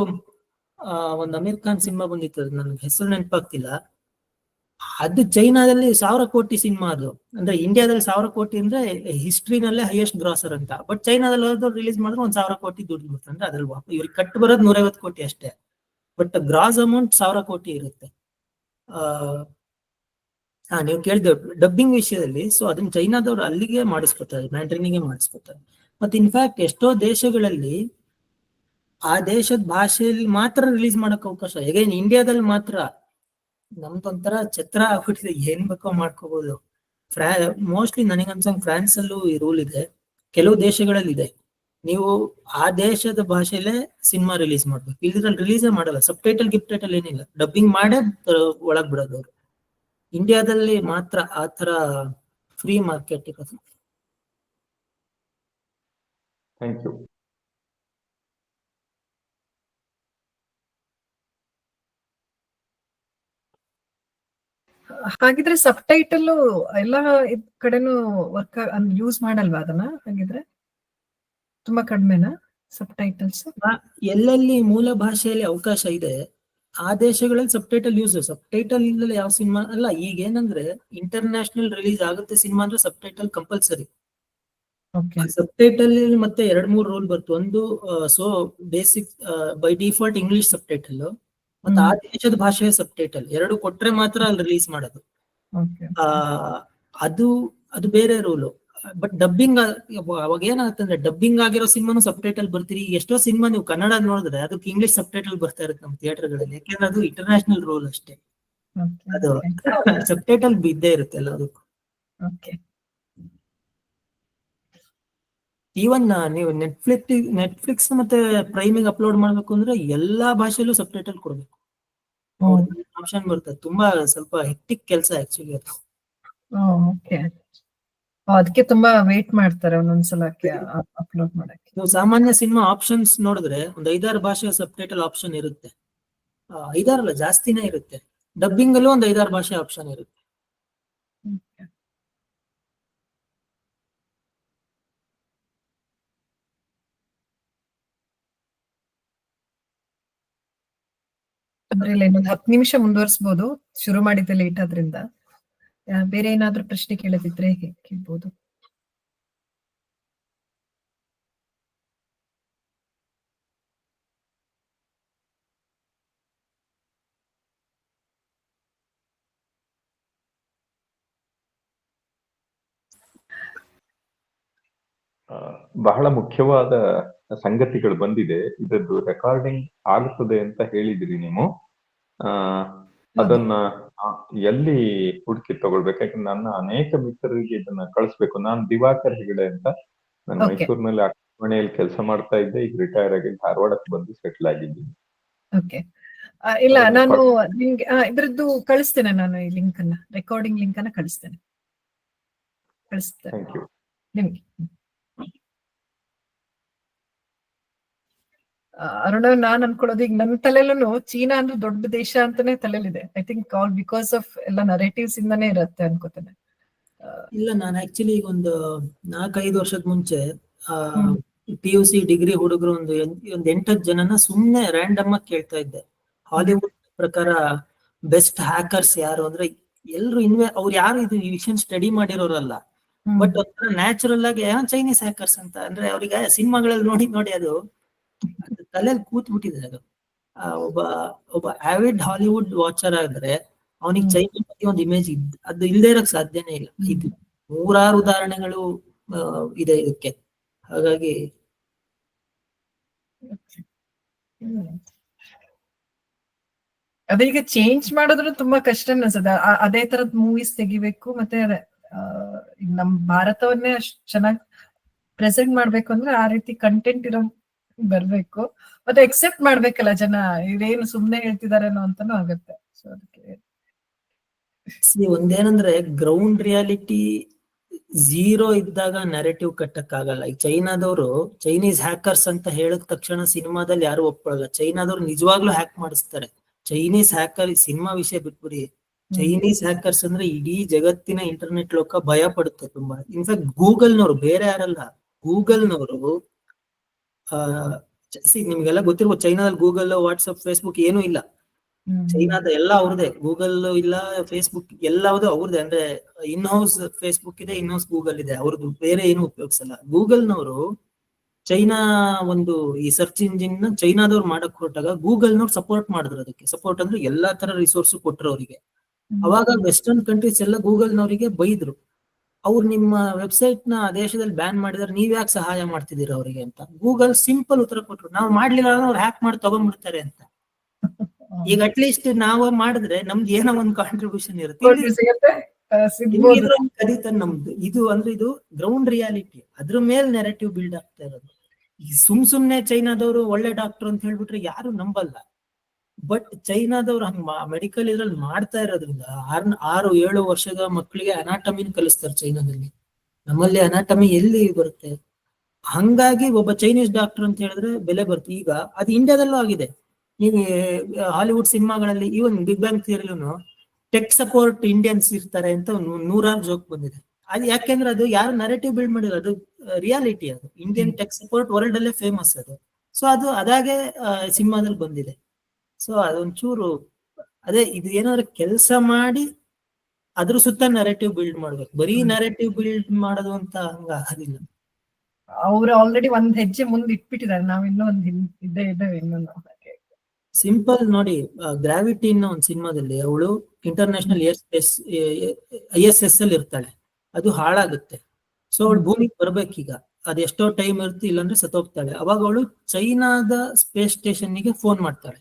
ಒಂದು ಅಮೀರ್ ಖಾನ್ ಸಿನಿಮಾ ಬಂದಿತ್ತು, ನನ್ಗೆ ಹೆಸರು ನೆನಪಾಗ್ತಿಲ್ಲ. ಅದು ಚೈನಾದಲ್ಲಿ 1,000 ಕೋಟಿ ಸಿನಿಮಾ ಅದು. ಅಂದ್ರೆ ಇಂಡಿಯಾದಲ್ಲಿ 1,000 ಕೋಟಿ ಅಂದ್ರೆ ಹಿಸ್ಟ್ರಿನಲ್ಲೇ ಹೈಯೆಸ್ಟ್ ಗ್ರಾಸರ್ ಅಂತ. ಬಟ್ ಚೈನಾದಲ್ಲಿ ರಿಲೀಸ್ ಮಾಡಿದ್ರೆ 1,000 ಕೋಟಿ ದುಡ್ಡು ಬರುತ್ತೆ. ಅಂದ್ರೆ ಅದ್ರಲ್ಲಿ ಇವ್ರಿಗೆ ಕಟ್ ಬರೋದು 150 ಕೋಟಿ ಅಷ್ಟೇ. ಬಟ್ ಗ್ರಾಸ್ ಅಮೌಂಟ್ 1,000 ಕೋಟಿ ಇರುತ್ತೆ. ನೀವು ಕೇಳಿದ ಡಬ್ಬಿಂಗ್ ವಿಷಯದಲ್ಲಿ, ಸೊ ಅದನ್ನ ಚೈನಾದವ್ರು ಅಲ್ಲಿಗೆ ಮಾಡಿಸ್ಕೊತಾರೆ, ಮ್ಯಾಂಡ್ರಿನಿಗೆ ಮಾಡಿಸ್ಕೊತಾರೆ. ಮತ್ತೆ ಇನ್ಫ್ಯಾಕ್ಟ್ ಎಷ್ಟೋ ದೇಶಗಳಲ್ಲಿ ಆ ದೇಶದ ಭಾಷೆಯಲ್ಲಿ ಮಾತ್ರ ರಿಲೀಸ್ ಮಾಡಕ್ ಅವಕಾಶ. ಹೇಗೇನ್ ಇಂಡಿಯಾದಲ್ಲಿ ಮಾತ್ರ ನಮ್ದೊಂಥರ ಛತ್ರ ಆಗ್ಬಿಟ್ಟಿದೆ, ಏನ್ ಬೇಕೋ ಮಾಡ್ಕೋಬಹುದು. ಮೋಸ್ಟ್ಲಿ ನನಗನ್ಸಂಗ್ ಫ್ರಾನ್ಸ್ ಅಲ್ಲೂ ಈ ರೂಲ್ ಇದೆ, ಕೆಲವು ದೇಶಗಳಲ್ಲಿ ಇದೆ. ನೀವು ಆ ದೇಶದ ಭಾಷೆಯಲ್ಲೇ ಸಿನಿಮಾ ರಿಲೀಸ್ ಮಾಡ್ಬೇಕು, ಇದ್ರಲ್ಲಿ ರಿಲೀಸೇ ಮಾಡಲ್ಲ. ಸಬ್ ಟೈಟಲ್ ಗಿಫ್ಟ್ ಟೈಟಲ್ ಏನಿಲ್ಲ, ಡಬ್ಬಿಂಗ್ ಮಾಡೇ ಒಳಗ್ ಬಿಡೋದು ಅವ್ರು. ಇಂಡಿಯಾದಲ್ಲಿ ಮಾತ್ರ ಆ ತರ ಫ್ರೀ ಮಾರ್ಕೆಟ್ ಇರೋದು. Thank you. ಹಾಗಿದ್ರೆ ಸಬ್ ಟೈಟಲ್ ಎಲ್ಲ ಕಡೆನೂ ವರ್ಕ್ ಯೂಸ್ ಮಾಡಲ್ವಾ ಅದನ್ನ? ಹಾಗಿದ್ರೆ ತುಂಬಾ ಕಡಿಮೆನಾ ಸಬ್ ಟೈಟಲ್ಸ್? ಎಲ್ಲೆಲ್ಲಿ ಮೂಲ ಭಾಷೆಯಲ್ಲಿ ಅವಕಾಶ ಇದೆ ಆ ದೇಶಗಳಲ್ಲಿ ಸಬ್ ಟೈಟಲ್ ಯೂಸ್. ಸಬ್ ಟೈಟಲ್ ಇಲ್ಲದೆ ಯಾವ ಸಿನಿಮಾ ಅಲ್ಲ. ಈಗ ಏನಂದ್ರೆ ಇಂಟರ್ನ್ಯಾಷನಲ್ ರಿಲೀಸ್ ಆಗುತ್ತೆ ಸಿನಿಮಾ ಅಂದ್ರೆ ಸಬ್ ಟೈಟಲ್ ಕಂಪಲ್ಸರಿ. ಸಬ್ ಟೈಟಲ್ ಮತ್ತೆ 2-3 ರೂಲ್ ಬರ್ತು. ಒಂದು, so basic by default English sub title, ಮತ್ತೆ ಆ ದೇಶದ ಭಾಷೆಯ ಸಬ್ ಟೈಟಲ್ ಎರಡು ಕೊಟ್ರೆ ಮಾತ್ರ ಅಲ್ಲಿ ರಿಲೀಸ್ ಮಾಡೋದು. ಅದು ಅದು ಬೇರೆ ರೂಲು. ಬಟ್ ಡಬ್ಬಿಂಗ್ ಅವಾಗ ಏನಾಗುತ್ತೆ ಅಂದ್ರೆ, ಡಬ್ಬಿಂಗ್ ಆಗಿರೋ ಸಿನಿಮಾನು ಸಬ್ ಟೈಟಲ್ ಬರ್ತೀರಿ. ಎಷ್ಟೋ ಸಿನಿಮಾ ನೀವು ಕನ್ನಡ ನೋಡಿದ್ರೆ ಅದಕ್ಕೆ ಇಂಗ್ಲಿಷ್ ಸಬ್ ಟೈಟಲ್ ಬರ್ತಾ ಇರುತ್ತೆ ನಮ್ಮ ಥಿಯೇಟರ್ಗಳಲ್ಲಿ. ಯಾಕೆಂದ್ರೆ ಅದು ಇಂಟರ್ನ್ಯಾಷನಲ್ ರೂಲ್ ಅಷ್ಟೇ. ಅದು ಸಬ್ ಟೈಟಲ್ ಬಿದ್ದೇ ಇರುತ್ತೆ ಎಲ್ಲದಕ್ಕೂ. ಈವನ್ ನೀವು ನೆಟ್ಫ್ಲಿಕ್ಸ್ ಮತ್ತೆ ಪ್ರೈಮಿಗೆ ಅಪ್ಲೋಡ್ ಮಾಡ್ಬೇಕು ಅಂದ್ರೆ ಎಲ್ಲಾ ಭಾಷೆಯಲ್ಲೂ ಸಬ್ ಟೈಟಲ್ ಕೊಡ್ಬೇಕು. ಆಪ್ಷನ್ ಬರ್ತದೆ. ತುಂಬಾ ಸ್ವಲ್ಪ ಹೆಕ್ಟಿಕ್ ಕೆಲಸ ಆಕ್ಚುಲಿ ಅದು. ಅದಕ್ಕೆ ತುಂಬಾ ವೇಟ್ ಮಾಡ್ತಾರೆ ಒಂದೊಂದ್ಸಲ ಅಪ್ಲೋಡ್ ಮಾಡಕ್ಕೆ. ನೀವು ಸಾಮಾನ್ಯ ಸಿನಿಮಾ ಆಪ್ಷನ್ಸ್ ನೋಡಿದ್ರೆ ಒಂದು 5-6 ಭಾಷೆಯ ಸಬ್ ಟೈಟಲ್ ಆಪ್ಷನ್ ಇರುತ್ತೆ. 5-6 ಅಲ್ಲ, ಜಾಸ್ತಿನೇ ಇರುತ್ತೆ. ಡಬ್ಬಿಂಗ್ ಅಲ್ಲೂ ಒಂದು 5-6 ಭಾಷೆ ಆಪ್ಷನ್ ಇರುತ್ತೆ. ಅಂದ್ರೆ ಇನ್ನೊಂದು 10 ನಿಮಿಷ ಮುಂದುವರಿಸಬಹುದು, ಶುರು ಮಾಡಿದ್ದೆ ಲೇಟ್ ಆದ್ರಿಂದ. ಬೇರೆ ಏನಾದ್ರೂ ಪ್ರಶ್ನೆ ಕೇಳದಿದ್ರೆ ಕೇಳ್ಬೋದು. ಬಹಳ ಮುಖ್ಯವಾದ ಸಂಗತಿಗಳು ಬಂದಿದೆ. ಇದದ್ದು ರೆಕಾರ್ಡಿಂಗ್ ಆಗುತ್ತದೆ ಅಂತ ಹೇಳಿದ್ರಿ ನೀವು. ಅದನ್ನ ಎಲ್ಲಿ ಹುಡುಕಿ ತಗೊಳ್ಬೇಕು? ಯಾಕಂದ್ರೆ ನನ್ನ ಅನೇಕ ಮಿತ್ರರಿಗೆ ಇದನ್ನ ಕಳಿಸ್ಬೇಕು. ನಾನು ದಿವಾಕರ್ ಹೆಗಡೆ ಅಂತ, ನಾನು ಮೈಸೂರಿನಲ್ಲಿ ಆಕಾಶವಾಣಿಯಲ್ಲಿ ಕೆಲಸ ಮಾಡ್ತಾ ಇದ್ದೆ. ಈಗ ರಿಟೈರ್ ಆಗಿ ಧಾರವಾಡಕ್ಕೆ ಬಂದು ಸೆಟ್ಲ್ ಆಗಿದ್ದೀನಿ. ಓಕೆ, ಇಲ್ಲ ನಾನು ನಿಮ್ಗೆ ಇದ್ರದ್ದು ಕಳಿಸ್ತೇನೆ. ನಾನು ಈ ಲಿಂಕ್ ಅನ್ನ, ರೆಕಾರ್ಡಿಂಗ್ ಲಿಂಕ್ ಅನ್ನ ಕಳಿಸ್ತೇನೆ ನಿಮ್ಗೆ. ಅರುಣ, ನಾನ್ ಅನ್ಕೊಳ್ಳೋದು ಈಗ ನನ್ನ ತಲೆಯಲ್ಲೂ ಚೀನಾ ಅಂದ್ರೆ ದೊಡ್ಡ ದೇಶ ಅಂತಾನೆ ತಲೆಯಲ್ಲಿದೆ. I think all because of ಎಲ್ಲ ನರೇಟಿವ್ಸ್ ಇಂದಾನೇ ಇರುತ್ತೆ ಅನ್ಕೋತೇನೆ. ಇಲ್ಲ, ನಾನು ಆಕ್ಚುಲಿ ಈಗ ಒಂದು 4-5 ವರ್ಷದ ಮುಂಚೆ PUC ಡಿಗ್ರಿ ಹುಡುಗರು ಒಂದು 8-10 ಜನನ ಸುಮ್ನೆ ರ್ಯಾಂಡಮ್ ಆಗಿ ಕೇಳ್ತಾ ಇದ್ದೆ. ಹಾಲಿವುಡ್ ಪ್ರಕಾರ ಬೆಸ್ಟ್ ಹ್ಯಾಕರ್ಸ್ ಯಾರು ಅಂದ್ರೆ ಎಲ್ರು ಅವ್ರು ಯಾರು ಇದು ಈ ವಿಷಯ ಸ್ಟಡಿ ಮಾಡಿರೋರಲ್ಲ. ಬಟ್ ಒಂಥರ ನ್ಯಾಚುರಲ್ ಆಗಿ ಚೈನೀಸ್ ಹ್ಯಾಕರ್ಸ್ ಅಂತ ಅಂದ್ರೆ ಅವ್ರಿಗೆ ಸಿನಿಮಾಗಳಲ್ಲಿ ನೋಡಿ ಅದು ತಲೆಯಲ್ಲಿ ಕೂತ್ ಬಿಟ್ಟಿದೆ. ಅದು ಒಬ್ಬ ಆವಿಡ್ ಹಾಲಿವುಡ್ ವಾಚರ್ ಆದ್ರೆ ಅವನಿಗೆ ಚೈನಾ ಬಗ್ಗೆ ಒಂದು ಇಮೇಜ್ ಅದು ಇಲ್ಲದೆ ಇರಕ್ ಸಾಧ್ಯನೇ ಇಲ್ಲ. ಇದು 100 ಉದಾಹರಣೆಗಳು ಇದೆ ಇದಕ್ಕೆ. ಹಾಗಾಗಿ ಅದೀಗ ಚೇಂಜ್ ಮಾಡೋದ್ರು ತುಂಬಾ ಕಷ್ಟ ಅನ್ಸದ. ಅದೇ ತರದ್ ಮೂವೀಸ್ ತೆಗಿಬೇಕು, ಮತ್ತೆ ನಮ್ ಭಾರತವನ್ನೇ ಅಷ್ಟ್ ಚೆನ್ನಾಗಿ ಪ್ರೆಸೆಂಟ್ ಮಾಡ್ಬೇಕು ಅಂದ್ರೆ ಆ ರೀತಿ ಕಂಟೆಂಟ್ ಇರೋ ಬರ್ಬೇಕು. ಮತ್ತೆ ಎಕ್ಸೆಪ್ಟ್ ಮಾಡ್ಬೇಕಲ್ಲ ಜನ, ಇದೇನು ಸುಮ್ನೆ ಹೇಳ್ತಿದಾರೇನೋ ಅಂತಾನು ಆಗತ್ತೆ. ಸೊ ಅದಕ್ಕೆ ಒಂದೇನಂದ್ರೆ ಗ್ರೌಂಡ್ ರಿಯಾಲಿಟಿ 0 ಇದ್ದಾಗ ನರೇಟಿವ್ ಕಟ್ಟಕ್ ಆಗಲ್ಲ. ಈಗ ಚೈನಾದವರು ಚೈನೀಸ್ ಹ್ಯಾಕರ್ಸ್ ಅಂತ ಹೇಳಿದ ತಕ್ಷಣ ಸಿನಿಮಾದಲ್ಲಿ ಯಾರು ಒಪ್ಕೊಳ್ಳಲ್ಲ. ಚೈನಾದವ್ರು ನಿಜವಾಗ್ಲೂ ಹ್ಯಾಕ್ ಮಾಡಿಸ್ತಾರೆ. ಚೈನೀಸ್ ಹ್ಯಾಕರ್ ಸಿನಿಮಾ ವಿಷಯ ಬಿಟ್ಬಿಡಿ, ಚೈನೀಸ್ ಹ್ಯಾಕರ್ಸ್ ಅಂದ್ರೆ ಇಡೀ ಜಗತ್ತಿನ ಇಂಟರ್ನೆಟ್ ಲೋಕ ಭಯ ಪಡುತ್ತೆ ತುಂಬಾ. ಇನ್ಫ್ಯಾಕ್ಟ್ ಗೂಗಲ್ನವರು, ಬೇರೆ ಯಾರಲ್ಲ, ಗೂಗಲ್ನವರು ನಿಮ್ಗೆಲ್ಲ ಗೊತ್ತಿರ್ಬೋದು, ಚೈನಾದಲ್ಲಿ ಗೂಗಲ್, ವಾಟ್ಸ್ಆಪ್, ಫೇಸ್ಬುಕ್ ಏನೂ ಇಲ್ಲ. ಚೈನಾದ ಎಲ್ಲ ಅವ್ರದೇ, ಗೂಗಲ್ ಇಲ್ಲ, ಫೇಸ್ಬುಕ್ ಎಲ್ಲವುದು ಅವ್ರದೇ. ಅಂದ್ರೆ ಇನ್ ಹೌಸ್ ಫೇಸ್ಬುಕ್ ಇದೆ, ಇನ್ ಹೌಸ್ ಗೂಗಲ್ ಇದೆ, ಅವ್ರದ್ದು ಬೇರೆ ಏನು ಉಪಯೋಗಿಸಲ್ಲ. ಗೂಗಲ್ನವರು ಚೈನಾ ಒಂದು ಈ ಸರ್ಚ್ ಇಂಜಿನ್ ಚೈನಾದವ್ರು ಮಾಡಕ್ ಹೊರಟಾಗ ಗೂಗಲ್ನವ್ರು ಸಪೋರ್ಟ್ ಮಾಡಿದ್ರು. ಅದಕ್ಕೆ ಸಪೋರ್ಟ್ ಅಂದ್ರೆ ಎಲ್ಲಾ ತರ ರಿಸೋರ್ಸ್ ಕೊಟ್ರು ಅವರಿಗೆ. ಅವಾಗ ವೆಸ್ಟರ್ನ್ ಕಂಟ್ರೀಸ್ ಎಲ್ಲ ಗೂಗಲ್ನವರಿಗೆ ಬೈದ್ರು, ಅವ್ರು ನಿಮ್ಮ ವೆಬ್ಸೈಟ್ ನ ದೇಶದಲ್ಲಿ ಬ್ಯಾನ್ ಮಾಡಿದ್ರೆ ನೀವ್ ಯಾಕೆ ಸಹಾಯ ಮಾಡ್ತಿದ್ದೀರ ಅವರಿಗೆ ಅಂತ. ಗೂಗಲ್ ಸಿಂಪಲ್ ಉತ್ತರ ಕೊಟ್ರು, ನಾವು ಮಾಡ್ಲಿಲ್ಲ ಅವ್ರು ಹ್ಯಾಕ್ ಮಾಡಿ ತಗೊಂಡ್ಬಿಡ್ತಾರೆ ಅಂತ. ಈಗ ಅಟ್ಲೀಸ್ಟ್ ನಾವು ಮಾಡಿದ್ರೆ ನಮ್ದು ಏನೋ ಒಂದು ಕಾಂಟ್ರಿಬ್ಯೂಷನ್ ಇರುತ್ತೆ, ಕರೀತಾರೆ ನಮ್ದು. ಇದು ಅಂದ್ರೆ ಇದು ಗ್ರೌಂಡ್ ರಿಯಾಲಿಟಿ, ಅದ್ರ ಮೇಲೆ ನೆರೆಟಿವ್ ಬಿಲ್ಡ್ ಆಗ್ತಾ ಇರೋದು. ಈ ಸುಮ್ನೆ ಚೈನಾದವರು ಒಳ್ಳೆ ಡಾಕ್ಟರ್ ಅಂತ ಹೇಳ್ಬಿಟ್ರೆ ಯಾರು ನಂಬಲ್ಲ. ಬಟ್ ಚೈನಾದವ್ರು ಹಂಗ ಮೆಡಿಕಲ್ ಇದ್ರಲ್ಲಿ ಮಾಡ್ತಾ ಇರೋದ್ರಿಂದ 6-7 ವರ್ಷದ ಮಕ್ಕಳಿಗೆ ಅನಾಟಮಿನ ಕಲಿಸ್ತಾರೆ ಚೈನಾದಲ್ಲಿ. ನಮ್ಮಲ್ಲಿ ಅನಾಟಮಿ ಎಲ್ಲಿ ಬರುತ್ತೆ? ಹಂಗಾಗಿ ಒಬ್ಬ ಚೈನೀಸ್ ಡಾಕ್ಟರ್ ಅಂತ ಹೇಳಿದ್ರೆ ಬೆಲೆ ಬರುತ್ತೆ. ಈಗ ಅದು ಇಂಡಿಯಾದಲ್ಲೂ ಆಗಿದೆ. ನೀವು ಹಾಲಿವುಡ್ ಸಿನಿಮಾಗಳಲ್ಲಿ, ಈವನ್ ಬಿಗ್ ಬ್ಯಾಂಗ್ ಥಿಯರಿಲೂ ಟೆಕ್ ಸಪೋರ್ಟ್ ಇಂಡಿಯನ್ಸ್ ಇರ್ತಾರೆ ಅಂತ 100 ಜೋಕ್ ಬಂದಿದೆ. ಅದು ಯಾಕೆಂದ್ರೆ ಅದು ಯಾರು ನರೇಟಿವ್ ಬಿಲ್ಡ್ ಮಾಡಿರೋ, ಅದು ರಿಯಾಲಿಟಿ. ಅದು ಇಂಡಿಯನ್ ಟೆಕ್ ಸಪೋರ್ಟ್ ವರ್ಲ್ಡ್ ಅಲ್ಲೇ ಫೇಮಸ್ ಅದು. ಸೊ ಅದು ಅದಾಗೆ ಸಿನಿಮಾದಲ್ಲಿ ಬಂದಿದೆ. ಸೊ ಅದೊಂಚೂರು ಅದೇ, ಇದು ಏನಾದ್ರು ಕೆಲಸ ಮಾಡಿ ಅದ್ರ ಸುತ್ತ ನರೇಟಿವ್ ಬಿಲ್ಡ್ ಮಾಡ್ಬೇಕು. ಬರೀ ನರೇಟಿವ್ ಬಿಲ್ಡ್ ಮಾಡೋದು ಅಂತ ಹಂಗ ಆಗೋದಿಲ್ಲ. ಅವ್ರು ಆಲ್ರೆಡಿ ಒಂದ್ ಹೆಜ್ಜೆ ಮುಂದೆ ಇಟ್ಬಿಟ್ಟಿದ್ದಾರೆ, ನಾವ್ ಇನ್ನೂ ಒಂದ್ ಇದ್ದೇವೆ ಇನ್ನೊಂದು. ಸಿಂಪಲ್ ನೋಡಿ, ಗ್ರಾವಿಟಿ ಅನ್ನೋ ಒಂದು ಸಿನಿಮಾದಲ್ಲಿ ಅವಳು ಇಂಟರ್ನ್ಯಾಷನಲ್ ISS ಅಲ್ಲಿ ಇರ್ತಾಳೆ, ಅದು ಹಾಳಾಗುತ್ತೆ. ಸೊ ಅವಳು ಭೂಮಿಗೆ ಬರ್ಬೇಕೀಗ, ಅದ್ ಎಷ್ಟೋ ಟೈಮ್ ಇರುತ್ತೆ, ಇಲ್ಲಾಂದ್ರೆ ಸತ್ತೋಗ್ತಾಳೆ. ಅವಾಗ ಅವಳು ಚೈನಾದ ಸ್ಪೇಸ್ ಸ್ಟೇಷನ್ಗೆ ಫೋನ್ ಮಾಡ್ತಾಳೆ.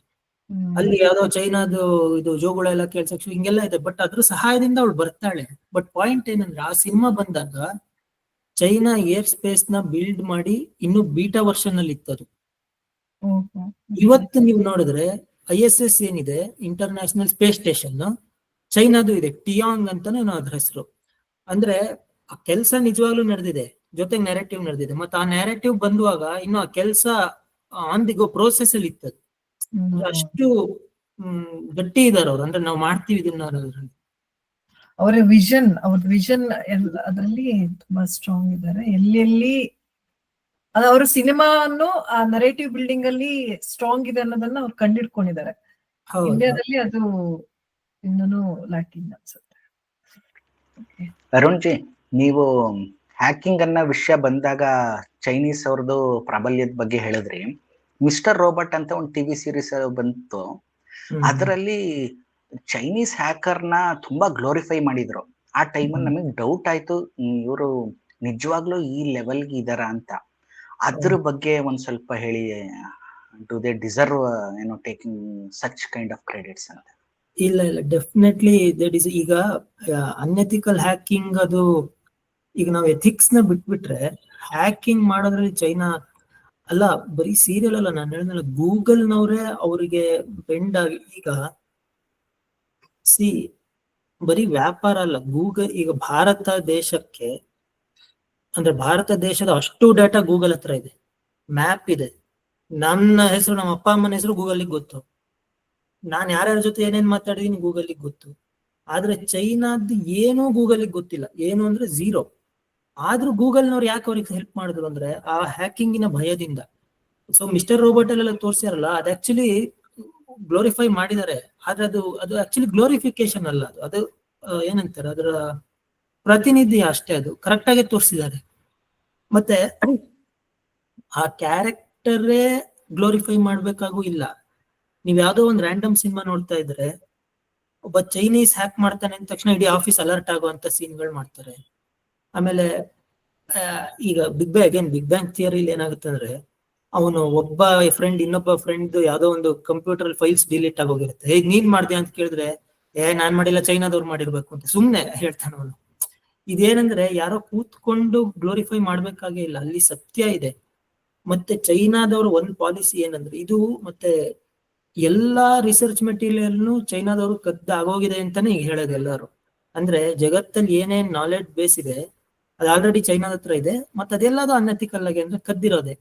ಅಲ್ಲಿ ಯಾವ್ದೋ ಚೈನಾದು ಇದು ಜೋಗುಳೆಲ್ಲ ಕೇಳ್ಸಕ್ ಹಿಂಗೆಲ್ಲ ಇದೆ. ಬಟ್ ಅದ್ರ ಸಹಾಯದಿಂದ ಅವಳು ಬರ್ತಾಳೆ. ಬಟ್ ಪಾಯಿಂಟ್ ಏನಂದ್ರೆ, ಆ ಸಿನಿಮಾ ಬಂದಾಗ ಚೈನಾ ಏರ್ ಸ್ಪೇಸ್ ನ ಬಿಲ್ಡ್ ಮಾಡಿ ಇನ್ನು ಬೀಟಾ ವರ್ಷನ್ ಅಲ್ಲಿ ಇತ್ತದು. ಇವತ್ತು ನೀವು ನೋಡಿದ್ರೆ ISS ಏನಿದೆ, ಇಂಟರ್ನ್ಯಾಷನಲ್ ಸ್ಪೇಸ್ ಸ್ಟೇಷನ್, ಚೈನಾದು ಇದೆ, ಟಿಯಾಂಗ್ ಅಂತಾನೆ ಅದ್ರ ಹೆಸರು. ಅಂದ್ರೆ ಆ ಕೆಲಸ ನಿಜವಾಗ್ಲೂ ನಡೆದಿದೆ, ಜೊತೆಗೆ ನೆರೆಟಿವ್ ನಡೆದಿದೆ. ಮತ್ತೆ ಆ ನೆರೆಟಿವ್ ಬಂದುವಾಗ ಇನ್ನು ಆ ಕೆಲಸ ಆನ್ ದಿ ಗೋ ಪ್ರೋಸೆಸ್ ಅಲ್ಲಿ ಇತ್ತದು. ಅಷ್ಟು ಗಟ್ಟಿ ಇದಾರೆ ಅವ್ರು, ಅಂದ್ರೆ ನಾವು ಮಾಡ್ತೀವಿ ಇದನ್ನ ಅನ್ನೋದ್ರಲ್ಲಿ. ಅವ್ರ ವಿಷನ್ ಅದರಲ್ಲಿ ತುಂಬಾ ಸ್ಟ್ರಾಂಗ್ ಇದ್ದಾರೆ. ಎಲ್ಲೆಲ್ಲಿ ಅವ್ರ ಸಿನಿಮಾನು ಆ ನರೇಟಿವ್ ಬಿಲ್ಡಿಂಗ್ ಅಲ್ಲಿ ಸ್ಟ್ರಾಂಗ್ ಇದೆ ಅನ್ನೋದನ್ನ ಅವ್ರು ಕಂಡಿಡ್ಕೊಂಡಿದ್ದಾರೆ. ಇಂಡಿಯಾದಲ್ಲಿ ಅದು ಇನ್ನೂ ಲ್ಯಾಕಿಂಗ್ ಅನ್ಸುತ್ತೆ. ಅರುಣ್ ಜಿ, ನೀವು ಹ್ಯಾಕಿಂಗ್ ಅನ್ನೋ ವಿಷಯ ಬಂದಾಗ ಚೈನೀಸ್ ಅವ್ರದ್ದು ಪ್ರಾಬಲ್ಯದ ಬಗ್ಗೆ ಹೇಳಿದ್ರಿ. ಮಿಸ್ಟರ್ ರೋಬೋಟ್ ಅಂತ ಒಂದು ಟಿವಿ ಸೀರೀಸ್ ಬಂತು, ಅದರಲ್ಲಿ ಚೈನೀಸ್ ಹ್ಯಾಕರ್ನ ತುಂಬಾ ಗ್ಲೋರಿಫೈ ಮಾಡಿದ್ರು. ಆ ಟೈಮಲ್ಲಿ ನಮಗೆ ಡೌಟ್ ಆಯ್ತು, ಇವರು ನಿಜವಾಗ್ಲೂ ಈ ಲೆವೆಲ್ಗೆ ಇದಾರ ಅಂತ ಅದ್ರ ಬಗ್ಗೆ ಒಂದ್ ಸ್ವಲ್ಪ ಹೇಳಿ. ಡು ದೇ ಡಿಸರ್ವ್ ಏನೋ taking such kind of credits ಅಂತ? ಇಲ್ಲ ಡೆಫಿನೆಟ್ಲಿ ದಟ್ ಇಸ್. ಈಗ ಅನ್ಎಥಿಕಲ್ ಹ್ಯಾಕಿಂಗ್ ಅದು, ಈಗ ನಾವು ಎಥಿಕ್ಸ್ ನ ಬಿಟ್ಬಿಟ್ರೆ ಹ್ಯಾಕಿಂಗ್ ಮಾಡೋದ್ರಲ್ಲಿ ಚೈನಾ ಅಲ್ಲ, ಬರೀ ಸೀರಿಯಲ್ ಅಲ್ಲ, ನಾನು ಹೇಳಿದ್ನಲ್ಲ ಗೂಗಲ್ ನವರೇ ಅವರಿಗೆ ಬೆಂಡ್ ಆಗಿ. ಈಗ ಬರೀ ವ್ಯಾಪಾರ ಅಲ್ಲ, ಗೂಗಲ್ ಈಗ ಭಾರತ ದೇಶಕ್ಕೆ, ಅಂದ್ರೆ ಭಾರತ ದೇಶದ ಅಷ್ಟು ಡೇಟಾ ಗೂಗಲ್ ಹತ್ರ ಇದೆ, ಮ್ಯಾಪ್ ಇದೆ. ನನ್ನ ಹೆಸರು, ನಮ್ಮ ಅಪ್ಪ ಅಮ್ಮನ ಹೆಸರು ಗೂಗಲ್ಗೆ ಗೊತ್ತು, ನಾನು ಯಾರ್ಯಾರ ಜೊತೆ ಏನೇನ್ ಮಾತಾಡಿದೀನಿ ಗೂಗಲ್ಗೆ ಗೊತ್ತು. ಆದ್ರೆ ಚೈನಾದ್ದು ಏನೂ ಗೂಗಲ್ಗೆ ಗೊತ್ತಿಲ್ಲ, ಏನು ಅಂದ್ರೆ ಝೀರೋ. ಆದ್ರೂ ಗೂಗಲ್ನವ್ರು ಯಾಕೆ ಅವ್ರಿಗೆ ಹೆಲ್ಪ್ ಮಾಡಿದ್ರು ಅಂದ್ರೆ ಆ ಹ್ಯಾಕಿಂಗಿನ ಭಯದಿಂದ. ಸೊ ಮಿಸ್ಟರ್ ರೋಬೋಟ್ ಅಲ್ಲೆಲ್ಲ ತೋರಿಸ್ಯಾರಲ್ಲ, ಅದು ಆಕ್ಚುಲಿ ಗ್ಲೋರಿಫೈ ಮಾಡಿದ್ದಾರೆ, ಆದ್ರೆ ಅದು ಆಕ್ಚುಲಿ ಗ್ಲೋರಿಫಿಕೇಶನ್ ಅಲ್ಲ, ಅದು ಏನಂತಾರೆ, ಅದರ ಪ್ರತಿನಿಧಿ ಅಷ್ಟೇ, ಅದು ಕರೆಕ್ಟ್ ಆಗಿ ತೋರಿಸಿದ್ದಾರೆ. ಮತ್ತೆ ಆ ಕ್ಯಾರೆಕ್ಟರೇ ಗ್ಲೋರಿಫೈ ಮಾಡ್ಬೇಕಾಗೂ ಇಲ್ಲ. ನೀವ್ ಯಾವ್ದೋ ಒಂದ್ ರ್ಯಾಂಡಮ್ ಸಿನಿಮಾ ನೋಡ್ತಾ ಇದ್ರೆ ಒಬ್ಬ ಚೈನೀಸ್ ಹ್ಯಾಕ್ ಮಾಡ್ತಾನೆ ಅಂದ ತಕ್ಷಣ ಇಡೀ ಆಫೀಸ್ ಅಲರ್ಟ್ ಆಗುವಂತ ಸೀನ್ಗಳು ಮಾಡ್ತಾರೆ. ಆಮೇಲೆ ಈಗ ಬಿಗ್ ಬ್ಯಾಂಗ್ ಥಿಯರಿಲಿ ಏನಾಗುತ್ತೆ ಅಂದ್ರೆ, ಅವನು ಒಬ್ಬ ಫ್ರೆಂಡ್ ಇನ್ನೊಬ್ಬ ಫ್ರೆಂಡ್ ಯಾವ್ದೋ ಒಂದು ಕಂಪ್ಯೂಟರ್ ಫೈಲ್ಸ್ ಡಿಲೀಟ್ ಆಗೋಗಿರುತ್ತೆ, ಹೇಗ್ ನೀನ್ ಮಾಡ್ದೆ ಅಂತ ಕೇಳಿದ್ರೆ ನಾನ್ ಮಾಡಿಲ್ಲ ಚೈನಾದವ್ರು ಮಾಡಿರ್ಬೇಕು ಅಂತ ಸುಮ್ನೆ ಹೇಳ್ತಾನೆ ಅವನು. ಇದೇನಂದ್ರೆ ಯಾರೋ ಕೂತ್ಕೊಂಡು ಗ್ಲೋರಿಫೈ ಮಾಡ್ಬೇಕಾಗೇ ಇಲ್ಲ, ಅಲ್ಲಿ ಸತ್ಯ ಇದೆ. ಮತ್ತೆ ಚೈನಾದವ್ರು ಒಂದ್ ಪಾಲಿಸಿ ಏನಂದ್ರೆ, ಇದು ಮತ್ತೆ ಎಲ್ಲಾ ರಿಸರ್ಚ್ ಮೆಟೀರಿಯಲ್ನು ಚೈನಾದವರು ಕದ್ದು ಆಗೋಗಿದೆ ಅಂತಾನೆ ಈಗ ಹೇಳೋದು ಎಲ್ಲಾರು. ಅಂದ್ರೆ ಜಗತ್ತಲ್ಲಿ ಏನೇನ್ ನಾಲೆಡ್ಜ್ ಬೇಸ್ ಇದೆ ಅದು ಆಲ್ರೆಡಿ ಚೈನಾದ ಹತ್ರ ಇದೆ, ಮತ್ತೆ ಅದೆಲ್ಲದು ಅನ್ಎಥಿಕಲ್ ಆಗಿ ಅಂದ್ರೆ ಕದ್ದಿರೋದೆ.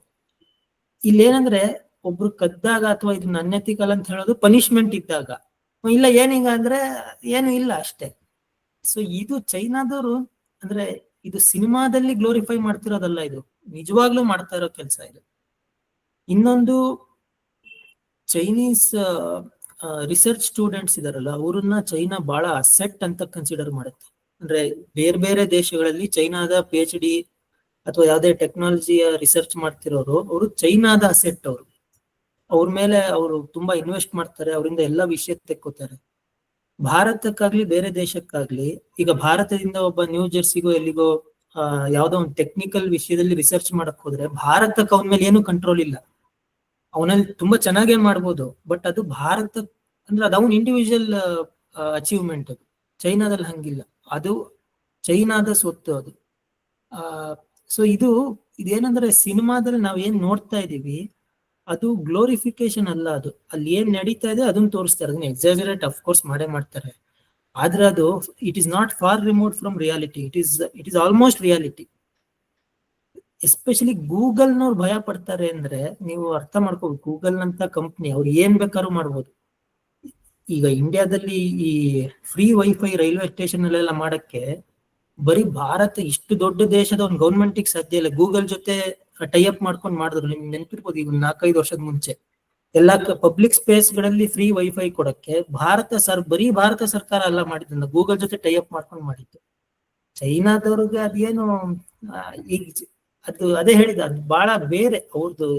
ಇಲ್ಲೇನಂದ್ರೆ ಒಬ್ರು ಕದ್ದಾಗ ಅಥವಾ ಇದನ್ನ ಅನ್ಎಥಿಕಲ್ ಅಂತ ಹೇಳೋದು ಪನಿಷ್ಮೆಂಟ್ ಇದ್ದಾಗ, ಇಲ್ಲ ಏನೀಗ ಅಂದ್ರೆ ಏನು ಇಲ್ಲ ಅಷ್ಟೇ. ಸೊ ಇದು ಚೈನಾದವರು ಅಂದ್ರೆ ಇದು ಸಿನಿಮಾದಲ್ಲಿ ಗ್ಲೋರಿಫೈ ಮಾಡ್ತಿರೋದಲ್ಲ, ಇದು ನಿಜವಾಗ್ಲೂ ಮಾಡ್ತಾ ಇರೋ ಕೆಲಸ ಇದು. ಇನ್ನೊಂದು, ಚೈನೀಸ್ ರಿಸರ್ಚ್ ಸ್ಟೂಡೆಂಟ್ಸ್ ಇದಾರಲ್ಲ, ಅವ್ರನ್ನ ಚೈನಾ ಬಹಳ ಅಸೆಟ್ ಅಂತ ಕನ್ಸಿಡರ್ ಮಾಡುತ್ತೆ. ಅಂದ್ರೆ ಬೇರೆ ಬೇರೆ ದೇಶಗಳಲ್ಲಿ ಚೈನಾದ PhD ಅಥವಾ ಯಾವುದೇ ಟೆಕ್ನಾಲಜಿಯ ರಿಸರ್ಚ್ ಮಾಡ್ತಿರೋರು, ಅವರು ಚೈನಾದ ಅಸೆಟ್. ಅವ್ರ ಮೇಲೆ ಅವರು ತುಂಬಾ ಇನ್ವೆಸ್ಟ್ ಮಾಡ್ತಾರೆ, ಅವರಿಂದ ಎಲ್ಲಾ ವಿಷಯ ತೆಕ್ಕೋತಾರೆ. ಭಾರತಕ್ಕಾಗ್ಲಿ ಬೇರೆ ದೇಶಕ್ಕಾಗ್ಲಿ, ಈಗ ಭಾರತದಿಂದ ಒಬ್ಬ ನ್ಯೂ ಜೆರ್ಸಿಗೋ ಎಲ್ಲಿಗೋ ಯಾವ್ದೋ ಒಂದು ಟೆಕ್ನಿಕಲ್ ವಿಷಯದಲ್ಲಿ ರಿಸರ್ಚ್ ಮಾಡಕ್ ಹೋದ್ರೆ ಭಾರತಕ್ಕೆ ಅವನ ಮೇಲೆ ಏನು ಕಂಟ್ರೋಲ್ ಇಲ್ಲ. ಅವನಲ್ಲಿ ತುಂಬಾ ಚೆನ್ನಾಗೇ ಮಾಡ್ಬೋದು, ಬಟ್ ಅದು ಭಾರತ ಅಂದ್ರೆ ಅದು ಅವನ್ ಇಂಡಿವಿಜುವಲ್ ಅಚೀವ್ಮೆಂಟ್. ಅದು ಚೈನಾದಲ್ಲಿ ಹಂಗಿಲ್ಲ, ಅದು ಚೈನಾದ ಸ್ವತ್ತು ಅದು. ಸೊ ಇದೇನಂದ್ರೆ ಸಿನಿಮಾದಲ್ಲಿ ನಾವ್ ಏನ್ ನೋಡ್ತಾ ಇದೀವಿ ಅದು ಗ್ಲೋರಿಫಿಕೇಶನ್ ಅಲ್ಲ, ಅದು ಅಲ್ಲಿ ಏನ್ ನಡೀತಾ ಇದೆ ಅದನ್ನ ತೋರಿಸ್ತಾರೆ, ಅದನ್ನ ಎಕ್ಸಾಜರೇಟ್ ಅಫ್ಕೋರ್ಸ್ ಮಾಡೇ ಮಾಡ್ತಾರೆ. ಆದ್ರೆ ಅದು it is not far remote from reality, it is almost reality. Especially ಗೂಗಲ್ನವ್ರು ಭಯ ಪಡ್ತಾರೆ ಅಂದ್ರೆ ನೀವು ಅರ್ಥ ಮಾಡ್ಕೋಬೇಕು, ಗೂಗಲ್ ನಂತ ಕಂಪ್ನಿ ಅವ್ರು ಏನ್ ಬೇಕಾದ್ರೂ ಮಾಡ್ಬೋದು. ಈಗ ಇಂಡಿಯಾದಲ್ಲಿ ಈ ಫ್ರೀ ವೈಫೈ ರೈಲ್ವೆ ಸ್ಟೇಷನ್ ಅಲ್ಲೆಲ್ಲ ಮಾಡಕ್ಕೆ ಬರೀ ಭಾರತ ಇಷ್ಟು ದೊಡ್ಡ ದೇಶದ ಒಂದು ಗೌರ್ಮೆಂಟಿಗೆ ಸಾಧ್ಯ ಇಲ್ಲ. ಗೂಗಲ್ ಜೊತೆ ಟೈಅಪ್ ಮಾಡ್ಕೊಂಡು ಮಾಡಿದ್ರು, ನಿಮ್ಗೆ ನೆನಪಿರ್ಬೋದು, ಈಗ 4-5 ವರ್ಷದ ಮುಂಚೆ ಎಲ್ಲಾ ಪಬ್ಲಿಕ್ ಸ್ಪೇಸ್ ಗಳಲ್ಲಿ ಫ್ರೀ ವೈಫೈ ಕೊಡಕ್ಕೆ ಬರೀ ಭಾರತ ಸರ್ಕಾರ ಅಲ್ಲ ಮಾಡಿದ್ದ, ಗೂಗಲ್ ಜೊತೆ ಟೈಅಪ್ ಮಾಡ್ಕೊಂಡು ಮಾಡಿದ್ದು. ಚೈನಾದವ್ರಿಗೆ ಅದೇನು ಈಗ ಅದೇ ಹೇಳಿದ, ಅದು ಬಹಳ ಬೇರೆ ಅವ್ರದ್ದು.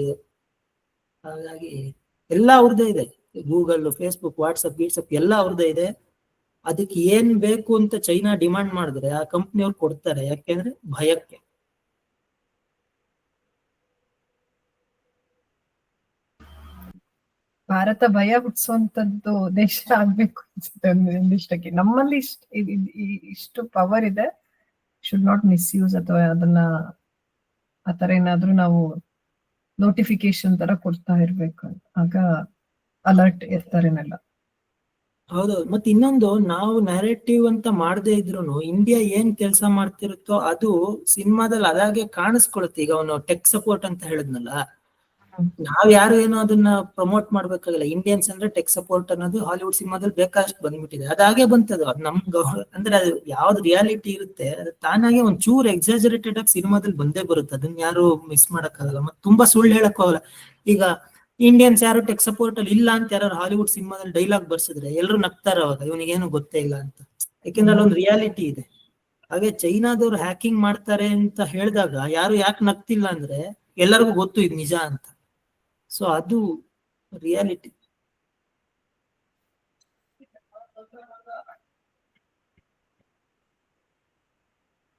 ಹಾಗಾಗಿ ಎಲ್ಲ ಅವ್ರದ್ದೇ ಇದೆ, ಗೂಗಲ್, ಫೇಸ್ಬುಕ್, ವಾಟ್ಸಪ್ ಎಲ್ಲ ಅವ್ರದ್ದೇ ಇದೆ. ಅದಕ್ಕೆ ಏನ್ ಬೇಕು ಅಂತ ಚೈನಾ ಡಿಮಾಂಡ್ ಮಾಡಿದ್ರೆ ಆ ಕಂಪ್ನಿಯವ್ರು ಕೊಡ್ತಾರೆ, ಯಾಕೆಂದ್ರೆ ಭಯಕ್ಕೆ. ಭಾರತ ಭಯ ಹುಟ್ಟಿಸುವಂತದ್ದು ದೇಶ ಆಗ್ಬೇಕು ಅನ್ಸುತ್ತೆ ಒಂದಿಷ್ಟಕ್ಕೆ. ನಮ್ಮಲ್ಲಿ ಇಷ್ಟು ಪವರ್ ಇದೆ, ಶುಡ್ ನಾಟ್ ಮಿಸ್ಯೂಸ್, ಅಥವಾ ಅದನ್ನ ಆತರ ಏನಾದ್ರೂ ನಾವು ನೋಟಿಫಿಕೇಶನ್ ತರ ಕೊಡ್ತಾ ಇರ್ಬೇಕು, ಆಗ ಅಲರ್ಟ್ ಇರ್ತಾರೇನೆಲ್ಲ. ಹೌದೌದು. ಮತ್ತೆ ಇನ್ನೊಂದು, ನಾವು ನ್ಯಾರೇಟಿವ್ ಅಂತ ಮಾಡದೇ ಇದ್ರು ಇಂಡಿಯಾ ಏನ್ ಕೆಲಸ ಮಾಡ್ತಿರುತ್ತೋ ಅದು ಸಿನಿಮಾದಲ್ಲಿ ಅದಾಗೆ ಕಾಣಿಸ್ಕೊಳುತ್ತೆ. ಈಗ ಅವನು ಟೆಕ್ ಸಪೋರ್ಟ್ ಅಂತ ಹೇಳಿದ್ನಲ್ಲ, ನಾವ್ ಯಾರು ಏನೋ ಅದನ್ನ ಪ್ರಮೋಟ್ ಮಾಡ್ಬೇಕಾಗಿಲ್ಲ. ಇಂಡಿಯನ್ಸ್ ಅಂದ್ರೆ ಟೆಕ್ ಸಪೋರ್ಟ್ ಅನ್ನೋದು ಹಾಲಿವುಡ್ ಸಿನಿಮಾದಲ್ಲಿ ಬೇಕಾಷ್ಟು ಬಂದ್ಬಿಟ್ಟಿದೆ, ಅದಾಗೆ ಬಂತದು. ಅದು ಅಂದ್ರೆ ಅದು ಯಾವ್ದು ರಿಯಾಲಿಟಿ ಇರುತ್ತೆ ಅದು ತಾನಾಗೆ ಒಂದ್ ಚೂರ್ ಎಕ್ಸಾಜರೇಟೆಡ್ ಆಗಿ ಸಿನಿಮಾದಲ್ಲಿ ಬಂದೇ ಬರುತ್ತೆ, ಅದನ್ನ ಯಾರು ಮಿಸ್ ಮಾಡಕ್ಕಾಗಲ್ಲ. ಮತ್ತೆ ತುಂಬಾ ಸುಳ್ಳು ಹೇಳಕ್ ಹೋಗಲ್ಲ. ಈಗ ಇಂಡಿಯನ್ಸ್ ಯಾರು ಟೆಕ್ ಸಪೋರ್ಟ್ ಅಲ್ಲಿ ಇಲ್ಲ ಅಂತ ಯಾರು ಹಾಲಿವುಡ್ ಸಿನಿಮಾದಲ್ಲಿ ಡೈಲಾಗ್ ಬರ್ಸಿದ್ರೆ ಎಲ್ಲರೂ ನಗ್ತಾರ, ಅವಾಗ ಇವನಿಗೇನು ಗೊತ್ತೇ ಇಲ್ಲ ಅಂತ. ಯಾಕೆಂದ್ರೆ ಅಲ್ಲೊಂದು ರಿಯಾಲಿಟಿ ಇದೆ. ಹಾಗೆ ಚೈನಾದವ್ರು ಹ್ಯಾಕಿಂಗ್ ಮಾಡ್ತಾರೆ ಅಂತ ಹೇಳಿದಾಗ ಯಾರು ಯಾಕೆ ನಗ್ತಿಲ್ಲ ಅಂದ್ರೆ ಎಲ್ಲರಿಗೂ ಗೊತ್ತು ಇದು ನಿಜ ಅಂತ. ಸೊ ಅದು ರಿಯಾಲಿಟಿ.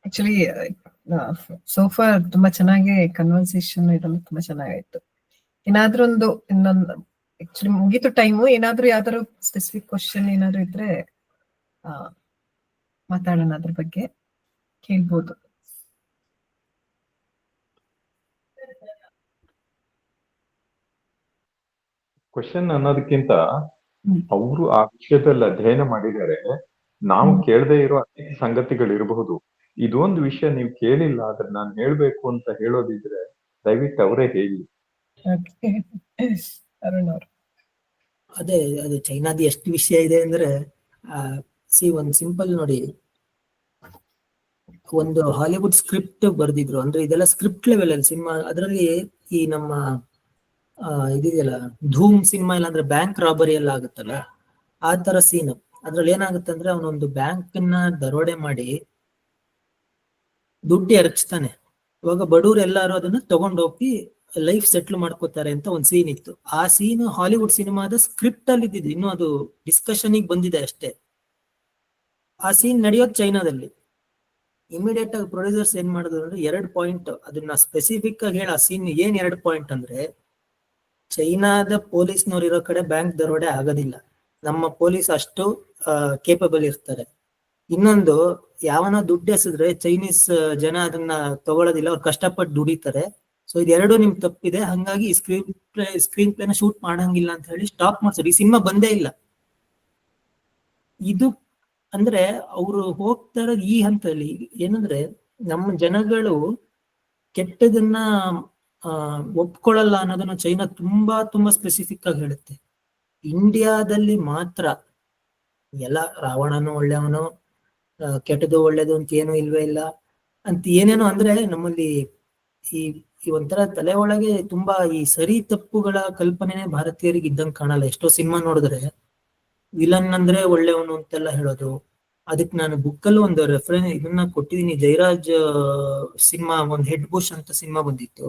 ಆಕ್ಚುಲಿ ಸೋಫಾ ತುಂಬಾ ಚೆನ್ನಾಗಿ ಕನ್ವರ್ಸೇಷನ್ ಇದೆಲ್ಲ ತುಂಬಾ ಚೆನ್ನಾಗಾಯ್ತು. ಏನಾದ್ರೂ ಇನ್ನೊಂದು ಆಕ್ಚುಲಿ ಮುಗೀತು ಟೈಮು. ಏನಾದ್ರೂ ಯಾವ್ದಾದ್ರು ಸ್ಪೆಸಿಫಿಕ್ ಕ್ವಶನ್ ಏನಾದ್ರು ಇದ್ರೆ ಮಾತಾಡೋಣ, ಅದ್ರ ಬಗ್ಗೆ ಕೇಳ್ಬೋದು. ಕ್ವಶನ್ ಅನ್ನೋದಕ್ಕಿಂತ ಅವರು ಆ ವಿಷಯದಲ್ಲಿ ಅಧ್ಯಯನ ಮಾಡಿದರೆ ನಾವು ಕೇಳದೇ ಇರೋ ಅನೇಕ ಸಂಗತಿಗಳಿರಬಹುದು. ಇದೊಂದು ವಿಷಯ ನೀವು ಕೇಳಿಲ್ಲ, ಆದ್ರೆ ನಾನು ಹೇಳ್ಬೇಕು ಅಂತ ಹೇಳೋದಿದ್ರೆ ದಯವಿಟ್ಟು ಅವರೇ ಹೇಳಿ. ಅರುಣ್ ಅವರು. ಅದೇ ಅದು ಚೈನಾದ ಎಷ್ಟು ವಿಷಯ ಇದೆ ಅಂದ್ರೆ ಒಂದ್ ಸಿಂಪಲ್ ನೋಡಿ, ಒಂದು ಹಾಲಿವುಡ್ ಸ್ಕ್ರಿಪ್ಟ್ ಬರ್ದಿದ್ರು. ಅಂದ್ರೆ ಇದೆಲ್ಲ ಸ್ಕ್ರಿಪ್ಟ್ ಲೆವೆಲ್ ಅಲ್ಲಿ ಸಿನಿಮಾ. ಅದರಲ್ಲಿ ಈ ನಮ್ಮ ಇದಿದೆಯಲ್ಲ ಧೂಮ್ ಸಿನಿಮಾ, ಇಲ್ಲ ಅಂದ್ರೆ ಬ್ಯಾಂಕ್ ರಾಬರಿ ಎಲ್ಲ ಆಗುತ್ತಲ್ಲ, ಆ ತರ ಸೀನ್. ಅದ್ರಲ್ಲಿ ಏನಾಗುತ್ತೆ ಅಂದ್ರೆ ಅವನೊಂದು ಬ್ಯಾಂಕ್ ನ ದರೋಡೆ ಮಾಡಿ ದುಡ್ಡು ಎರಚ್ತಾನೆ. ಇವಾಗ ಬಡವ್ರು ಎಲ್ಲಾರು ಅದನ್ನ ತಗೊಂಡೋಗಿ ಲೈಫ್ ಸೆಟ್ಲ್ ಮಾಡ್ಕೋತಾರೆ ಅಂತ ಒಂದ್ ಸೀನ್ ಇತ್ತು. ಆ ಸೀನ್ ಹಾಲಿವುಡ್ ಸಿನಿಮಾದ ಸ್ಕ್ರಿಪ್ಟ್ ಅಲ್ಲಿ ಇದ್ದಿದ್ದು, ಇನ್ನು ಅದು ಡಿಸ್ಕಷನ್ ಬಂದಿದೆ ಅಷ್ಟೇ. ಆ ಸೀನ್ ನಡೆಯೋದು ಚೈನಾದಲ್ಲಿ. ಇಮಿಡಿಯೇಟ್ ಆಗಿ ಪ್ರೊಡ್ಯೂಸರ್ಸ್ ಏನ್ ಮಾಡಿದ್ರು ಅಂದ್ರೆ 2 ಪಾಯಿಂಟ್ ಅದನ್ನ ಸ್ಪೆಸಿಫಿಕ್ ಆಗಿ ಹೇಳ. ಆ ಸೀನ್ ಏನ್ 2 ಪಾಯಿಂಟ್ ಅಂದ್ರೆ, ಚೈನಾದ ಪೊಲೀಸ್ನವ್ರು ಇರೋ ಕಡೆ ಬ್ಯಾಂಕ್ ದರೋಡೆ ಆಗೋದಿಲ್ಲ, ನಮ್ಮ ಪೊಲೀಸ್ ಅಷ್ಟು ಕೇಪಬಲ್ ಇರ್ತಾರೆ. ಇನ್ನೊಂದು, ಯಾವನ ದುಡ್ಡು ಎಸೆದ್ರೆ ಚೈನೀಸ್ ಜನ ಅದನ್ನ ತಗೊಳ್ಳೋದಿಲ್ಲ, ಅವ್ರು ಕಷ್ಟಪಟ್ಟು ದುಡಿತಾರೆ. ಸೊ ಇದೆರಡು ನಿಮ್ ತಪ್ಪಿದೆ, ಹಂಗಾಗಿ ಸ್ಕ್ರೀನ್ ಪ್ಲೇನ ಶೂಟ್ ಮಾಡಂಗಿಲ್ಲ ಅಂತ ಹೇಳಿ ಸ್ಟಾಪ್ ಮಾಡ್ತಾರೆ. ಈ ಸಿನಿಮಾ ಬಂದೇ ಇಲ್ಲ. ಇದು ಅಂದ್ರೆ ಅವರು ಹೋಗ್ತಾ ಇರೋದು ಈ ಹಂತದಲ್ಲಿ. ಏನಂದ್ರೆ ನಮ್ಮ ಜನಗಳು ಕೆಟ್ಟದನ್ನ ಒಪ್ಕೊಳ್ಳಲ್ಲ ಅನ್ನೋದನ್ನ ಚೈನಾ ತುಂಬಾ ತುಂಬಾ ಸ್ಪೆಸಿಫಿಕ್ ಆಗಿ ಹೇಳುತ್ತೆ. ಇಂಡಿಯಾದಲ್ಲಿ ಮಾತ್ರ ಎಲ್ಲ ರಾವಣನು ಒಳ್ಳೆಯವನು, ಕೆಟ್ಟದು ಒಳ್ಳೇದು ಅಂತ ಏನೂ ಇಲ್ವೇ ಇಲ್ಲ ಅಂತ ಏನೇನೋ ಅಂದ್ರೆ, ನಮ್ಮಲ್ಲಿ ಈ ಒಂಥರ ತಲೆ ಒಳಗೆ ತುಂಬಾ ಈ ಸರಿ ತಪ್ಪುಗಳ ಕಲ್ಪನೆನೇ ಭಾರತೀಯರಿಗೆ ಇದ್ದಂಗೆ ಕಾಣಲ್ಲ. ಎಷ್ಟೋ ಸಿನಿಮಾ ನೋಡಿದ್ರೆ ವಿಲನ್ ಅಂದ್ರೆ ಒಳ್ಳೆಯವನು ಅಂತೆಲ್ಲ ಹೇಳೋದು. ಅದಕ್ಕೆ ನಾನು ಬುಕ್ಕಲ್ಲಿ ಒಂದು ರೆಫರೆನ್ಸ್ ಇದನ್ನ ಕೊಟ್ಟಿದ್ದೀನಿ. ಜಯರಾಜ್ ಸಿನಿಮಾ, ಒಂದು ಹೆಡ್ ಬುಷ್ ಅಂತ ಸಿನಿಮಾ ಬಂದಿತ್ತು.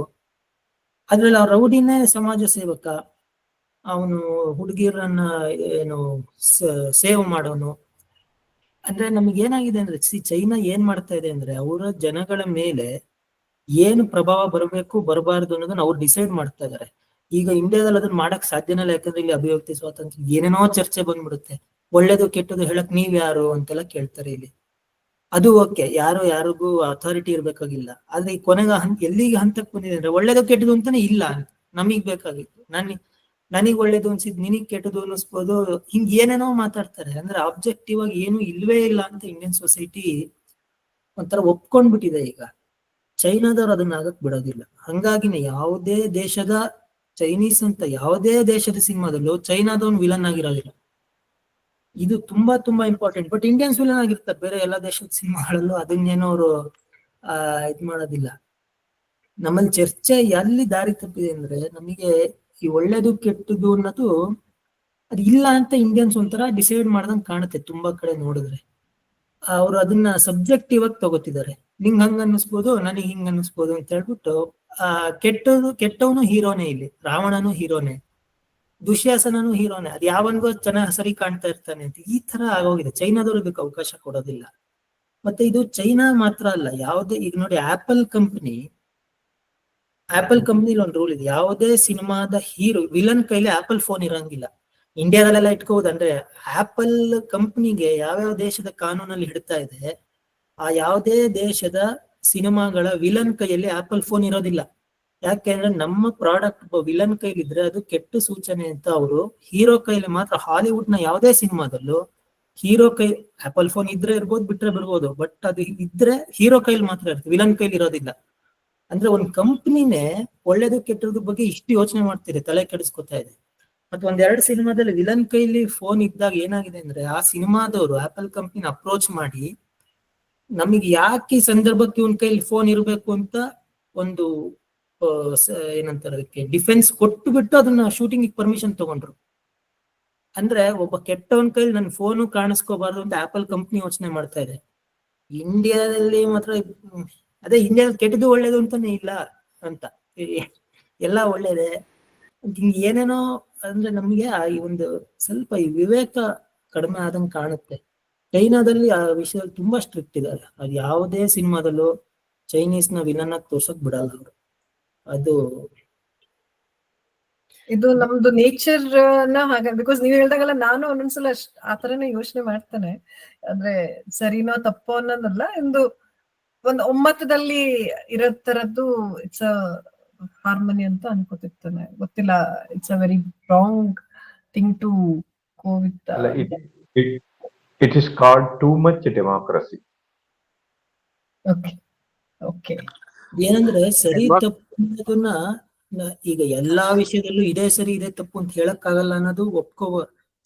ಅದ್ರಲ್ಲಿ ಆ ರೌಡಿನೇ ಸಮಾಜ ಸೇವಕ, ಅವನು ಹುಡುಗಿಯರನ್ನ ಏನು ಸೇವ್ ಮಾಡೋನು. ಅಂದ್ರೆ ನಮ್ಗೆ ಏನಾಗಿದೆ ಅಂದ್ರೆ, ಚೈನಾ ಏನ್ ಮಾಡ್ತಾ ಇದೆ ಅಂದ್ರೆ, ಅವರ ಜನಗಳ ಮೇಲೆ ಏನು ಪ್ರಭಾವ ಬರಬೇಕು ಬರಬಾರದು ಅನ್ನೋದನ್ನ ಅವ್ರು ಡಿಸೈಡ್ ಮಾಡ್ತಾ ಇದಾರೆ. ಈಗ ಇಂಡಿಯಾದಲ್ಲಿ ಅದನ್ನ ಮಾಡಕ್ ಸಾಧ್ಯನೇ ಇಲ್ಲ, ಯಾಕಂದ್ರೆ ಇಲ್ಲಿ ಅಭಿವ್ಯಕ್ತಿ ಸ್ವಾತಂತ್ರ್ಯ ಏನೇನೋ ಚರ್ಚೆ ಬಂದ್ಬಿಡುತ್ತೆ. ಒಳ್ಳೇದು ಕೆಟ್ಟದ್ದು ಹೇಳಕ್ ನೀವ್ ಯಾರು ಅಂತೆಲ್ಲ ಕೇಳ್ತಾರೆ ಇಲ್ಲಿ. ಅದು ಓಕೆ, ಯಾರಿಗೂ ಅಥಾರಿಟಿ ಇರ್ಬೇಕಾಗಿಲ್ಲ. ಆದ್ರೆ ಈ ಕೊನೆಗೆ ಎಲ್ಲಿಗೆ ಹಂತಕ್ಕೆ ಬಂದಿದೆ ಅಂದ್ರೆ, ಒಳ್ಳೇದು ಕೆಟ್ಟದು ಅಂತಾನೆ ಇಲ್ಲ ಅಂತ. ನಮಗ್ ಬೇಕಾಗಿತ್ತು, ನನಗ್ ಒಳ್ಳೇದು ಅನ್ಸಿದ್ ನಿನಗ್ ಕೆಟ್ಟದು ಅನ್ನಿಸ್ಬೋದು, ಹಿಂಗ್ ಏನೇನೋ ಮಾತಾಡ್ತಾರೆ. ಅಂದ್ರೆ ಆಬ್ಜೆಕ್ಟಿವ್ ಆಗಿ ಏನು ಇಲ್ವೇ ಇಲ್ಲ ಅಂತ ಇಂಡಿಯನ್ ಸೊಸೈಟಿ ಒಂಥರ ಒಪ್ಕೊಂಡ್ಬಿಟ್ಟಿದೆ ಈಗ. ಚೈನಾದವ್ರು ಅದನ್ನ ಆಗಕ್ ಬಿಡೋದಿಲ್ಲ. ಹಂಗಾಗಿನೇ ಯಾವುದೇ ದೇಶದ ಚೈನೀಸ್ ಅಂತ ಯಾವುದೇ ದೇಶದ ಸಿನಿಮಾದಲ್ಲೂ ಚೈನಾದವನ್ ವಿಲನ್ ಆಗಿರೋದಿಲ್ಲ. ಇದು ತುಂಬಾ ತುಂಬಾ ಇಂಪಾರ್ಟೆಂಟ್. ಬಟ್ ಇಂಡಿಯನ್ಸ್ ವಿಲನ್ ಆಗಿರ್ತಾರೆ ಬೇರೆ ಎಲ್ಲಾ ದೇಶದ ಸಿನಿಮಾಗಳಲ್ಲೂ, ಅದನ್ನೇನೋ ಅವರು ಇದ್ ಮಾಡೋದಿಲ್ಲ. ನಮ್ಮಲ್ಲಿ ಚರ್ಚೆ ಎಲ್ಲಿ ದಾರಿ ತಪ್ಪಿದೆ ಅಂದ್ರೆ, ನಮಗೆ ಈ ಒಳ್ಳೇದು ಕೆಟ್ಟದ್ದು ಅನ್ನೋದು ಅದು ಇಲ್ಲ ಅಂತ ಇಂಡಿಯನ್ಸ್ ಒಂಥರ ಡಿಸೈಡ್ ಮಾಡ್ದಂಗ್ ಕಾಣುತ್ತೆ. ತುಂಬಾ ಕಡೆ ನೋಡಿದ್ರೆ ಅವ್ರು ಅದನ್ನ ಸಬ್ಜೆಕ್ಟಿವ್ ಆಗಿ ತಗೋತಿದ್ದಾರೆ. ನಿಂಗ್ ಹಂಗ ಅನ್ನಿಸ್ಬೋದು, ನನಗ್ ಹಿಂಗ್ ಅನ್ನಿಸ್ಬೋದು ಅಂತ ಹೇಳ್ಬಿಟ್ಟು ಕೆಟ್ಟವನು ಹೀರೋನೇ. ಇಲ್ಲಿ ರಾವಣನು ಹೀರೋನೇ, ದುಶ್ಯಾಸನನು ಹೀರೋನೇ. ಅದ್ ಯಾವನ್ಗೋ ಚೆನ್ನಾಗಿ ಸರಿ ಕಾಣ್ತಾ ಇರ್ತಾನೆ ಅಂತ ಈ ತರ ಆಗೋಗಿದೆ. ಚೈನಾದವ್ರು ಇದಕ್ಕೆ ಅವಕಾಶ ಕೊಡೋದಿಲ್ಲ. ಮತ್ತೆ ಇದು ಚೈನಾ ಮಾತ್ರ ಅಲ್ಲ, ಯಾವುದೇ ಈಗ ನೋಡಿ ಆಪಲ್ ಕಂಪನಿ ಒಂದು ರೂಲ್ ಇದೆ, ಯಾವುದೇ ಸಿನಿಮಾದ ಹೀರೋ ವಿಲನ್ ಕೈಲಿ ಆಪಲ್ ಫೋನ್ ಇರಂಗಿಲ್ಲ. ಇಂಡಿಯಾದಲ್ಲೆಲ್ಲ ಇಟ್ಕೋಬಹುದು. ಅಂದ್ರೆ ಆಪಲ್ ಕಂಪನಿಗೆ ಯಾವ್ಯಾವ ದೇಶದ ಕಾನೂನಲ್ಲಿ ಹಿಡ್ತಾ ಇದೆ, ಆ ಯಾವುದೇ ದೇಶದ ಸಿನಿಮಾಗಳ ವಿಲನ್ ಕೈಯಲ್ಲಿ ಆಪಲ್ ಫೋನ್ ಇರೋದಿಲ್ಲ. ಯಾಕೆಂದ್ರೆ ನಮ್ಮ ಪ್ರಾಡಕ್ಟ್ ವಿಲನ್ ಕೈಲಿದ್ರೆ ಅದು ಕೆಟ್ಟ ಸೂಚನೆ ಅಂತ ಅವರು ಹೀರೋ ಕೈಲಿ ಮಾತ್ರ. ಹಾಲಿವುಡ್ ನ ಯಾವುದೇ ಸಿನಿಮಾದಲ್ಲೂ ಹೀರೋ ಕೈ ಆಪಲ್ ಫೋನ್ ಇದ್ರೆ ಇರ್ಬೋದು, ಬಿಟ್ರೆ ಬಿಡ್ಬೋದು, ಬಟ್ ಅದು ಇದ್ರೆ ಹೀರೋ ಕೈಲಿ ಮಾತ್ರ ಇರುತ್ತೆ, ವಿಲನ್ ಕೈಲಿ ಇರೋದಿಲ್ಲ. ಅಂದ್ರೆ ಒಂದ್ ಕಂಪ್ನಿನೇ ಒಳ್ಳೇದು ಕೆಟ್ಟದ್ರ ಬಗ್ಗೆ ಇಷ್ಟು ಯೋಚನೆ ಮಾಡ್ತಿದೆ, ತಲೆ ಕೆಡಿಸ್ಕೊತಾ ಇದೆ. ಮತ್ತೆ 1-2 ಸಿನಿಮಾದಲ್ಲಿ ವಿಲನ್ ಕೈಲಿ ಫೋನ್ ಇದ್ದಾಗ ಏನಾಗಿದೆ ಅಂದ್ರೆ, ಆ ಸಿನಿಮಾದವರು ಆಪಲ್ ಕಂಪ್ನಿನ ಅಪ್ರೋಚ್ ಮಾಡಿ, ನಮಗೆ ಯಾಕೆ ಈ ಸಂದರ್ಭಕ್ಕೆ ಇವನ್ ಕೈಲಿ ಫೋನ್ ಇರಬೇಕು ಅಂತ ಒಂದು ಏನಂತಾರೆ ಅದಕ್ಕೆ ಡಿಫೆನ್ಸ್ ಕೊಟ್ಟು ಬಿಟ್ಟು ಅದನ್ನ ಶೂಟಿಂಗ್ ಪರ್ಮಿಷನ್ ತಗೊಂಡ್ರು. ಅಂದ್ರೆ ಒಬ್ಬ ಕೆಟ್ಟವನ್ ಕೈಲಿ ನನ್ ಫೋನು ಕಾಣಿಸ್ಕೋಬಾರ್ದು ಅಂತ ಆಪಲ್ ಕಂಪ್ನಿ ಯೋಚನೆ ಮಾಡ್ತಾ ಇದೆ. ಇಂಡಿಯಾದಲ್ಲಿ ಮಾತ್ರ ಅದೇ ಇಂಡಿಯಾದಲ್ಲಿ ಕೆಟ್ಟದ್ದು ಒಳ್ಳೇದು ಅಂತಾನೆ ಇಲ್ಲ ಅಂತ, ಎಲ್ಲ ಒಳ್ಳೇದೆ ಏನೇನೋ. ಅಂದ್ರೆ ನಮ್ಗೆ ಈ ಒಂದು ಸ್ವಲ್ಪ ಈ ವಿವೇಕ ಕಡಿಮೆ ಆದಂಗೆ ಕಾಣುತ್ತೆ. ಚೈನಾದಲ್ಲಿ ಆ ವಿಷಯದಲ್ಲಿ ತುಂಬಾ ಸ್ಟ್ರಿಕ್ಟ್ ಇದ್ದಾರೆ. ಅದು ಯಾವುದೇ ಸಿನಿಮಾದಲ್ಲೂ ಚೈನೀಸ್ ನ ವಿಲನ್ ಆಗಿ ತೋರ್ಸಕ್ ಬಿಡಲ್ಲ ಅವರು. ಅದು ಇದು ನಮ್ದು ನೇಚರ್ ನ ಹಾಗೆ, ಬಿಕಾಸ್ ನೀವ್ ಹೇಳ್ದಾಗಲ್ಲ ನಾನು ಒಂದೊಂದ್ಸಲ ಆತರನೇ ಯೋಚನೆ ಮಾಡ್ತಾನೆ, ಅಂದ್ರೆ ಸರಿನೋ ತಪ್ಪೋ ಅನ್ನೋದಲ್ಲ, ಒಂದು ಒಮ್ಮತದಲ್ಲಿ ಇರೋ ತರದ್ದು ಇಟ್ಸ್ ಅ ಹಾರ್ಮನಿ ಅಂತ ಅನ್ಕೋತಿರ್ತಾನೆ. ಗೊತ್ತಿಲ್ಲ, it's a very wrong thing to go with. It is called too much democracy. Okay okay. ಏನಂದ್ರೆ ಸರಿ ತಪ್ಪು ಅನ್ನೋದನ್ನ ಈಗ ಎಲ್ಲಾ ವಿಷಯದಲ್ಲೂ ಇದೇ ಸರಿ ಇದೇ ತಪ್ಪು ಅಂತ ಹೇಳಕ್ ಆಗಲ್ಲ ಅನ್ನೋದು ಒಪ್ಕೋ.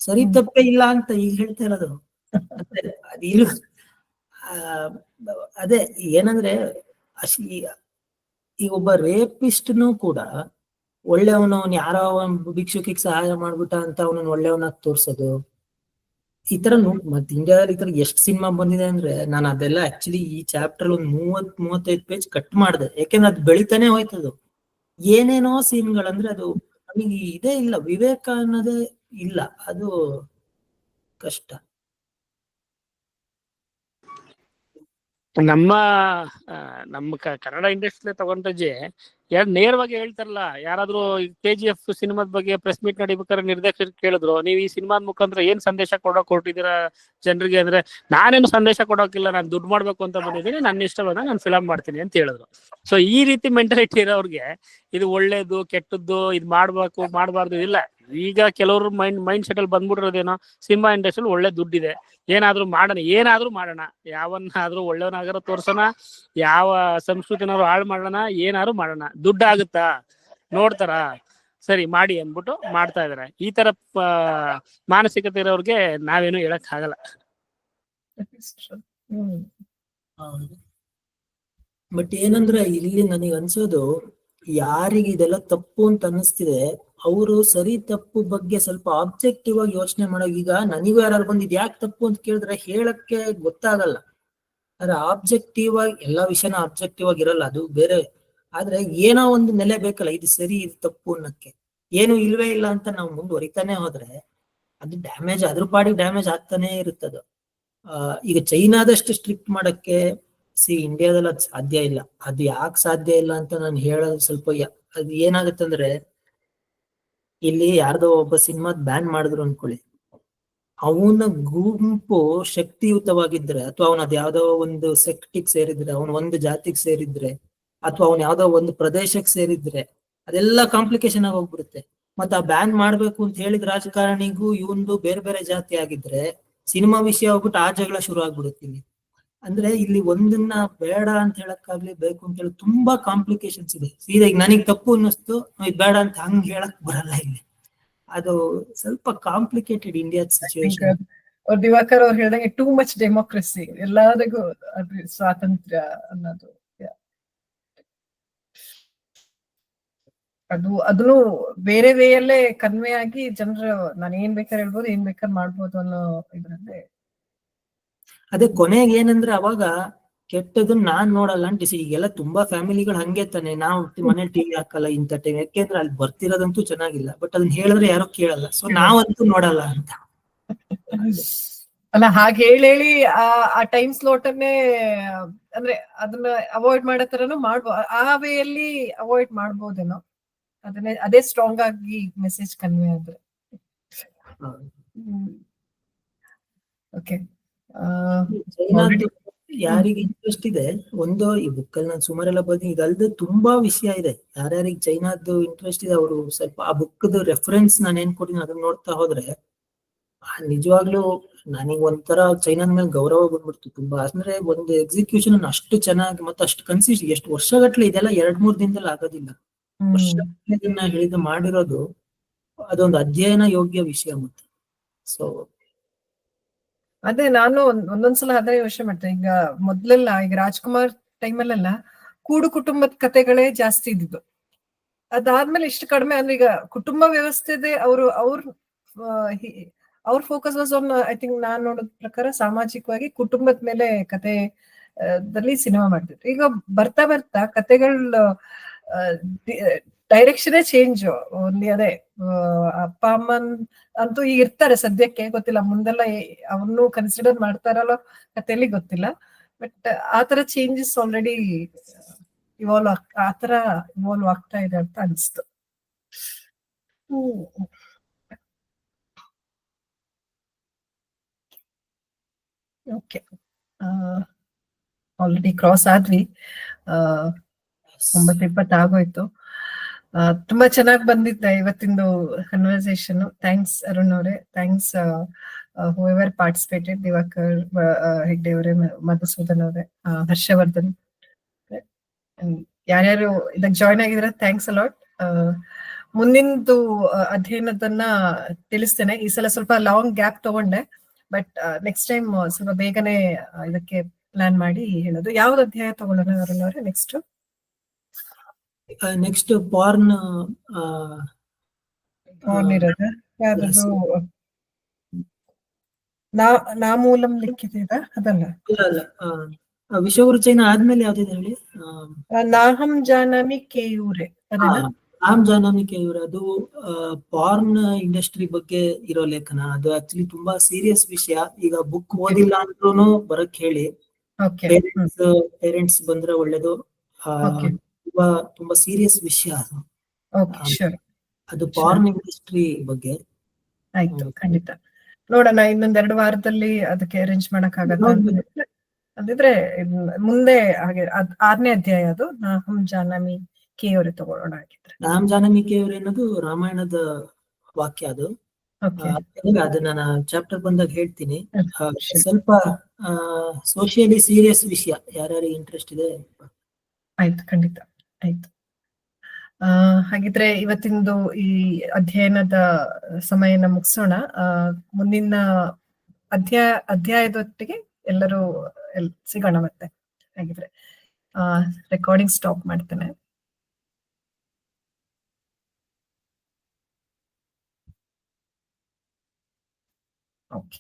ಸರಿ ತಪ್ಪೇ ಇಲ್ಲ ಅಂತ ಈಗ ಹೇಳ್ತಾ ಇರೋದು. ಅದಿಲ್ಲ, ಅದೇ ಏನಂದ್ರೆ ಈಗ ಒಬ್ಬ ರೇಪಿಸ್ಟ್ನು ಕೂಡ ಒಳ್ಳೆಯವನು, ಅವ್ನು ಯಾರೋ ಭಿಕ್ಷುಕಿಗೆ ಸಹಾಯ ಮಾಡ್ಬಿಟ್ಟ ಅಂತ ಅವನನ್ನ ಒಳ್ಳೆಯವನಾಗಿ ತೋರ್ಸೋದು, ಈ ತರ ಮತ್ತೆ ಇಂಡಿಯಾದಲ್ಲಿ ಈ ತರ ಎಷ್ಟು ಸಿನಿಮಾ ಬಂದಿದೆ ಅಂದ್ರೆ, ನಾನು ಅದೆಲ್ಲ ಆಕ್ಚುಲಿ ಈ ಚಾಪ್ಟರ್ ಒಂದು 30-35 ಪೇಜ್ ಕಟ್ ಮಾಡಿದೆ. ಯಾಕೆಂದ್ರೆ ಅದು ಬೆಳಿತಾನೆ ಹೋಯ್ತದು. ಏನೇನೋ ಸೀನ್ಗಳಂದ್ರೆ ಅದು ನಮಗೆ ಇದೇ ಇಲ್ಲ, ವಿವೇಕ ಅನ್ನೋದೇ ಇಲ್ಲ, ಅದು ಕಷ್ಟ. ನಮ್ಮ ಕನ್ನಡ ಇಂಡಸ್ಟ್ರಿ ತಗೊಂಡ್ರೆ ನೇರವಾಗಿ ಹೇಳ್ತಾರಲ್ಲ, ಯಾರಾದ್ರೂ KGF ಸಿನಿಮಾದ ಬಗ್ಗೆ ಪ್ರೆಸ್ ಮೀಟ್ ನಡಿಬೇಕಾದ್ರೆ ನಿರ್ದೇಶಕರು ಕೇಳಿದ್ರು, ನೀವು ಈ ಸಿನಿಮಾದ ಮುಖಾಂತರ ಏನ್ ಸಂದೇಶ ಕೊಟ್ಟಿದ್ದೀರಾ ಜನರಿಗೆ ಅಂದ್ರೆ, ನಾನೇನು ಸಂದೇಶ ಕೊಡೋಕಿಲ್ಲ, ನಾನು ದುಡ್ಡು ಮಾಡ್ಬೇಕು ಅಂತ ಬಂದಿದ್ದೀನಿ, ನನ್ನ ಇಷ್ಟ ಬಂದಾಗ ನಾನು ಫಿಲಮ್ ಮಾಡ್ತೀನಿ ಅಂತ ಹೇಳಿದ್ರು. ಸೊ ಈ ರೀತಿ ಮೆಂಟಾಲಿಟಿ ಇರೋರಿಗೆ ಇದು ಒಳ್ಳೇದು ಕೆಟ್ಟದ್ದು, ಇದು ಮಾಡ್ಬೇಕು ಮಾಡಬಾರ್ದು ಇಲ್ಲ. ಈಗ ಕೆಲವರು ಮೈಂಡ್ ಸೆಟ್ ಅಲ್ಲಿ ಬಂದ್ಬಿಟ್ಟಿರೋದೇನೋ, ಸಿನಿಮಾ ಇಂಡಸ್ಟ್ರಿ ಒಳ್ಳೆ ದುಡ್ಡಿದೆ, ಏನಾದ್ರೂ ಮಾಡೋಣ, ಯಾವನ್ನಾದ್ರೂ ಒಳ್ಳೆಯವನಾಗಾರ ತೋರ್ಸೋಣ, ಯಾವ ಸಂಸ್ಕೃತಿನಾದ್ರು ಹಾಳು ಮಾಡೋಣ, ಏನಾದ್ರು ಮಾಡೋಣ, ದುಡ್ಡು ಆಗುತ್ತಾ ನೋಡ್ತಾರ, ಸರಿ ಮಾಡಿ ಅಂದ್ಬಿಟ್ಟು ಮಾಡ್ತಾ ಇದಾರೆ. ಈ ತರ ಮಾನಸಿಕತೆ ಇರೋರ್ಗೆ ನಾವೇನು ಹೇಳಕ್ ಆಗಲ್ಲ. ಬಟ್ ಏನಂದ್ರೆ ಇಲ್ಲಿ ನನಗೆ ಅನ್ಸೋದು, ಯಾರಿಗೆ ಇದೆಲ್ಲ ತಪ್ಪು ಅಂತ ಅನಿಸ್ತಿದೆ ಅವರು ಸರಿ ತಪ್ಪು ಬಗ್ಗೆ ಸ್ವಲ್ಪ ಆಬ್ಜೆಕ್ಟಿವ್ ಆಗಿ ಯೋಚನೆ ಮಾಡೋ. ಈಗ ನನಗೂ ಯಾರು ಬಂದಿದ್ ಯಾಕೆ ತಪ್ಪು ಅಂತ ಕೇಳಿದ್ರೆ ಹೇಳಕ್ಕೆ ಗೊತ್ತಾಗಲ್ಲ. ಆದ್ರೆ ಆಬ್ಜೆಕ್ಟಿವ್ ಆಗಿ ಎಲ್ಲಾ ವಿಷಯನ ಆಬ್ಜೆಕ್ಟಿವ್ ಆಗಿ ಇರಲ್ಲ, ಅದು ಬೇರೆ. ಆದ್ರೆ ಏನೋ ಒಂದು ನೆಲೆ ಬೇಕಲ್ಲ, ಇದು ಸರಿ ಇದು ತಪ್ಪು ಅನ್ನಕ್ಕೆ. ಏನು ಇಲ್ವೇ ಇಲ್ಲ ಅಂತ ನಾವು ಮುಂದುವರಿತಾನೆ ಹೋದ್ರೆ ಅದು ಡ್ಯಾಮೇಜ್, ಅದ್ರ ಪಾಡಿಗೆ ಡ್ಯಾಮೇಜ್ ಆಗ್ತಾನೆ ಇರುತ್ತದು. ಈಗ ಚೈನಾದಷ್ಟು ಸ್ಟ್ರಿಕ್ಟ್ ಮಾಡಕ್ಕೆ ಇಂಡಿಯಾದಲ್ಲಿ ಅದು ಸಾಧ್ಯ ಇಲ್ಲ. ಅದು ಯಾಕೆ ಸಾಧ್ಯ ಇಲ್ಲ ಅಂತ ನಾನು ಹೇಳೋದು ಸ್ವಲ್ಪ, ಅದು ಏನಾಗುತ್ತಂದ್ರೆ, ಇಲ್ಲಿ ಯಾರ್ದೋ ಒಬ್ಬ ಸಿನಿಮಾದ್ ಬ್ಯಾನ್ ಮಾಡಿದ್ರು ಅನ್ಕೊಳ್ಳಿ, ಅವನ ಗುಂಪು ಶಕ್ತಿಯುತವಾಗಿದ್ರೆ, ಅಥವಾ ಅವನ ಅದ್ ಯಾವ್ದೋ ಒಂದು ಸೆಕ್ಟಿಗೆ ಸೇರಿದ್ರೆ, ಅವನ ಒಂದು ಜಾತಿಗೆ ಸೇರಿದ್ರೆ, ಅಥವಾ ಅವನ್ ಯಾವ್ದೋ ಒಂದು ಪ್ರದೇಶಕ್ಕೆ ಸೇರಿದ್ರೆ, ಅದೆಲ್ಲ ಕಾಂಪ್ಲಿಕೇಶನ್ ಆಗಿ ಹೋಗ್ಬಿಡುತ್ತೆ. ಮತ್ತೆ ಆ ಬ್ಯಾನ್ ಮಾಡ್ಬೇಕು ಅಂತ ಹೇಳಿದ ರಾಜಕಾರಣಿಗೂ ಇವಂದು ಬೇರೆ ಬೇರೆ ಜಾತಿ ಆಗಿದ್ರೆ ಸಿನಿಮಾ ವಿಷಯ ಹೋಗ್ಬಿಟ್ಟು ಆ ಜಗಳ ಶುರು ಆಗ್ಬಿಡುತ್ತೆ ಇಲ್ಲಿ. ಅಂದ್ರೆ ಇಲ್ಲಿ ಒಂದನ್ನ ಬೇಡ ಅಂತ ಹೇಳಕ್ಕಾಗ್ಲಿ, ಬೇಕು ಅಂತ ಹೇಳಿ ತುಂಬಾ ಕಾಂಪ್ಲಿಕೇಶನ್ಸ್ ಇದೆ. ಸೀದಾ ಈಗ ನನಗ್ ತಪ್ಪು ಅನ್ನಿಸ್ತು, ಇದು ಬೇಡ ಅಂತ ಹಂಗ್ ಹೇಳಕ್ ಬರಲ್ಲ ಇಲ್ಲಿ. ಅದು ಸ್ವಲ್ಪ ಕಾಂಪ್ಲಿಕೇಟೆಡ್ ಇಂಡಿಯಾ ಸಿಚುವೇಶನ್. ದಿವಾಕರ್ ಅವ್ರು ಹೇಳಿದಂಗೆ ಟೂ ಮಚ್ ಡೆಮೋಕ್ರಸಿ, ಎಲ್ಲರಿಗೂ ಸ್ವಾತಂತ್ರ್ಯ ಅನ್ನೋದು, ಅದನ್ನು ಬೇರೆ ವೇಯಲ್ಲೇ ಕನ್ವೆ ಆಗಿ ಜನರು ನಾನು ಏನ್ ಬೇಕಾದ್ರೆ ಹೇಳ್ಬೋದು, ಏನ್ ಬೇಕಾದ್ರೆ ಮಾಡ್ಬೋದು ಅನ್ನೋ ಇದ್ರಲ್ಲಿ. ಅದೇ ಕೊನೆಗೆ ಏನಂದ್ರೆ, ಅವಾಗ ಕೆಟ್ಟದನ್ನ ನಾನ್ ನೋಡಲ್ಲ ಅಂತ ಈಗೆಲ್ಲ ತುಂಬಾ ಫ್ಯಾಮಿಲಿಗಳು ಹಂಗೆ ತಾನೆ, ನಾವು ಮನೇಲಿ ಟಿವಿ ಹಾಕಲ್ಲ ಇಂಥ ಟೈಮ್, ಯಾಕೆಂದ್ರೆ ಅಲ್ಲಿ ಬರ್ತಿರೋದಂತೂ ಚೆನ್ನಾಗಿಲ್ಲ, ಬಟ್ ಅದನ್ನ ಹೇಳಿದ್ರೆ ಯಾರು ಕೇಳಲ್ಲ, ಸೊ ನಾವಂತೂ ನೋಡಲ್ಲ ಅಂತ. ಅಲ್ಲ, ಹಾಗೆ ಹೇಳಿ ಆ ಟೈಮ್ ಸ್ಲಾಟ್ ಅನ್ನೇ, ಅಂದ್ರೆ ಅದನ್ನ ಅವಾಯ್ಡ್ ಮಾಡೋ ತರನು ಮಾಡ್ಬೋದು, ಆ ವೇಯಲ್ಲಿ ಅವಾಯ್ಡ್ ಮಾಡ್ಬೋದೇನೋ. ಅದೇ ಸ್ಟ್ರಾಂಗ್ ಆಗಿ ಮೆಸೇಜ್ ಕನ್ವೆ ಆದ್ರೆ. ಓಕೆ, ಯಾರಿಗೆ ಇಂಟ್ರೆಸ್ಟ್ ಇದೆ, ಒಂದು ಈ ಬುಕ್ ಅಲ್ಲಿ ನಾನು ಸುಮಾರೆಲ್ಲ ಬಂದು, ಇದಲ್ದೆ ತುಂಬಾ ವಿಷಯ ಇದೆ. ಯಾರ್ಯಾರಿಗೆ ಚೈನಾದ್ದು ಇಂಟ್ರೆಸ್ಟ್ ಇದೆ ಅವರು ಸ್ವಲ್ಪ ಆ ಬುಕ್ ರೆಫರೆನ್ಸ್ ನಾನು ಏನ್ ಕೊಟ್ಟಿದ್ದೀನಿ ಅದನ್ನ ನೋಡ್ತಾ ಹೋದ್ರೆ ನಿಜವಾಗ್ಲೂ ನನಗೆ ಒಂಥರ ಚೈನಾದ ಮೇಲೆ ಗೌರವ ಬಂದ್ಬಿಡ್ತು ತುಂಬಾ. ಅಂದ್ರೆ ಒಂದು ಎಕ್ಸಿಕ್ಯೂಷನ್ ಅಷ್ಟು ಚೆನ್ನಾಗಿ ಮತ್ತೆ ಅಷ್ಟು ಕನ್ಸಿಸ್ಟ್, ಎಷ್ಟು ವರ್ಷಗಟ್ಲೆ ಇದೆಲ್ಲ 2-3 ದಿನದಲ್ಲಿ ಆಗೋದಿಲ್ಲ, ವರ್ಷ ಹೇಳಿದ ಮಾಡಿರೋದು, ಅದೊಂದು ಅಧ್ಯಯನ ಯೋಗ್ಯ ವಿಷಯ. ಮತ್ತೆ ಸೊ ಅದೇ ನಾನು ಒಂದೊಂದ್ಸಲ ಅದೇ ಯೋಚನೆ ಮಾಡ್ತೇನೆ. ಈಗ ಮೊದ್ಲೆಲ್ಲ, ಈಗ ರಾಜ್ಕುಮಾರ್ ಟೈಮಲ್ಲೆಲ್ಲ ಕೂಡು ಕುಟುಂಬದ ಕಥೆಗಳೇ ಜಾಸ್ತಿ ಇದ್ದಿದ್ದು. ಅದಾದ್ಮೇಲೆ ಇಷ್ಟು ಕಡಿಮೆ, ಅಂದ್ರೆ ಈಗ ಕುಟುಂಬ ವ್ಯವಸ್ಥೆದೆ ಅವ್ರ focus was on, I think ನಾನ್ ನೋಡೋದ್ ಪ್ರಕಾರ ಸಾಮಾಜಿಕವಾಗಿ ಕುಟುಂಬದ ಮೇಲೆ ಕಥೆದಲ್ಲಿ ಸಿನಿಮಾ ಮಾಡ್ತಿದ್ರು. ಈಗ ಬರ್ತಾ ಬರ್ತಾ ಕಥೆಗಳ ಡೈರೆಕ್ಷನ್ ಚೇಂಜ್. ಓನ್ಲಿ ಅದೇ ಅಪ್ಪ ಅಮ್ಮನ್ ಅಂತೂ ಈಗ ಇರ್ತಾರೆ ಸದ್ಯಕ್ಕೆ, ಗೊತ್ತಿಲ್ಲ ಮುಂದೆಲ್ಲ ಅವ್ರನ್ನು ಕನ್ಸಿಡರ್ ಮಾಡ್ತಾರಲ್ಲೋ ಕಥೆಯಲ್ಲಿ ಗೊತ್ತಿಲ್ಲ. ಬಟ್ ಆತರ ಚೇಂಜಸ್ ಆಲ್ರೆಡಿ ಆತರ ಇವಾಲ್ವ್ ಆಗ್ತಾ ಇದೆ ಅಂತ ಅನಿಸ್ತು. ಓಕೆ, ಆಲ್ರೆಡಿ ಕ್ರಾಸ್ ಆದ್ವಿ. 9:20 ಆಗೋಯ್ತು. ತುಂಬಾ ಚೆನ್ನಾಗಿ ಬಂದಿದ್ದ ಇವತ್ತಿಂದು ಕನ್ವರ್ಸೇಷನ್. ಥ್ಯಾಂಕ್ಸ್ ಅರುಣ್ ಅವರೇ, thanks whoever participated, Diwakar Hegde ಅವರೇ, ಮಧುಸೂದನ್ ಅವರೇ, ಹರ್ಷವರ್ಧನ್, ಯಾರ್ಯಾರು ಇದಕ್ಕೆ ಜಾಯ್ನ್ ಆಗಿದ್ರೆ ಥ್ಯಾಂಕ್ಸ್ ಅಲಾಟ್. ಮುಂದಿಂದು ಅಧ್ಯಯನದನ್ನ ತಿಳಿಸ್ತೇನೆ. ಈ ಸಲ ಸ್ವಲ್ಪ ಲಾಂಗ್ ಗ್ಯಾಪ್ ತಗೊಂಡೆ, ಬಟ್ ನೆಕ್ಸ್ಟ್ ಟೈಮ್ ಸ್ವಲ್ಪ ಬೇಗನೆ ಇದಕ್ಕೆ ಪ್ಲಾನ್ ಮಾಡಿ ಹೇಳೋದು. ಯಾವ್ದು ಅಧ್ಯಾಯ ತಗೊಳ್ಳೋಣ ಅರುಣ್ ಅವರೇ ನೆಕ್ಸ್ಟ್? ನೆಕ್ಸ್ಟ್ ಪಾರ್ನ್ ಇರೋದು ಯಾವ್ದು? ನಾಮೂಲಂ ಲಿಖಿತ ಅದಲ್ಲ, ವಿಶ್ವಗುರು ಚೈನಾ ಆದ್ಮೇಲೆ ಯಾವ್ದಿದೆ ಹೇಳಿ? ನಾಹಂ ಜಾನಾಮಿ ಕೇಯೂರೆ ಅದನ್ನ. ನಾಹಂ ಜಾನಾಮಿ ಕೇಯೂರೆ ಅದು ಪಾರ್ನ್ ಇಂಡಸ್ಟ್ರಿ ಬಗ್ಗೆ ಇರೋ ಲೇಖನ. ಅದು ಆಕ್ಚುಲಿ ತುಂಬಾ ಸೀರಿಯಸ್ ವಿಷಯ. ಈಗ ಬುಕ್ ಓದಿಲ್ಲ ಅಂದ್ರೂ ಬರಕ್ ಹೇಳಿ, ಪೇರೆಂಟ್ಸ್ ಬಂದ್ರೆ ಒಳ್ಳೇದು. ತುಂಬಾ ಸೀರಿಯಸ್ ವಿಷಯ ಅದು. ಅದು ಪಾರ್ನ್ ಇಂಡಸ್ಟ್ರಿ ಬಗ್ಗೆ. ಆಯ್ತು, ಖಂಡಿತ ನೋಡೋಣ. ಇನ್ನೊಂದೆರಡು ವಾರದಲ್ಲಿ ಅದಕ್ಕೆ ಅರೇಂಜ್ ಮಾಡಕ್ ಆಗತ್ತೆ ಅಂದಿದ್ರೆ ಮುಂದೆ ಹಾಗೆ 6ನೇ ಅಧ್ಯಾಯ ಅದು ನಾಹಂ ಜಾನಾಮಿ ಕೇಯೂರೆ ತಗೊಳ್ಳೋಣ ಆಗಿದ್ರೆ. ನಾಹಂ ಜಾನಾಮಿ ಕೇಯೂರೆ ಅನ್ನೋದು ರಾಮಾಯಣದ ವಾಕ್ಯ. ಅದು ಅದನ್ನ ನಾನು ಚಾಪ್ಟರ್ ಬಂದಾಗ ಹೇಳ್ತೀನಿ. ಸ್ವಲ್ಪ ಸೋಷಿಯಲಿ ಸೀರಿಯಸ್ ವಿಷಯ, ಯಾರ್ಯಾರಿಗೆ ಇಂಟ್ರೆಸ್ಟ್ ಇದೆ. ಆಯ್ತು, ಖಂಡಿತ ಆಯ್ತು. ಹಾಗಿದ್ರೆ ಇವತ್ತಿಂದು ಈ ಅಧ್ಯಯನದ ಸಮಯನ ಮುಗಿಸೋಣ. ಮುಂದಿನ ಅಧ್ಯಾಯದೊಟ್ಟಿಗೆ ಎಲ್ಲರೂ ಸಿಗೋಣ ಮತ್ತೆ. ಹಾಗಿದ್ರೆ ರೆಕಾರ್ಡಿಂಗ್ ಸ್ಟಾಪ್ ಮಾಡ್ತೇನೆ. ಓಕೆ.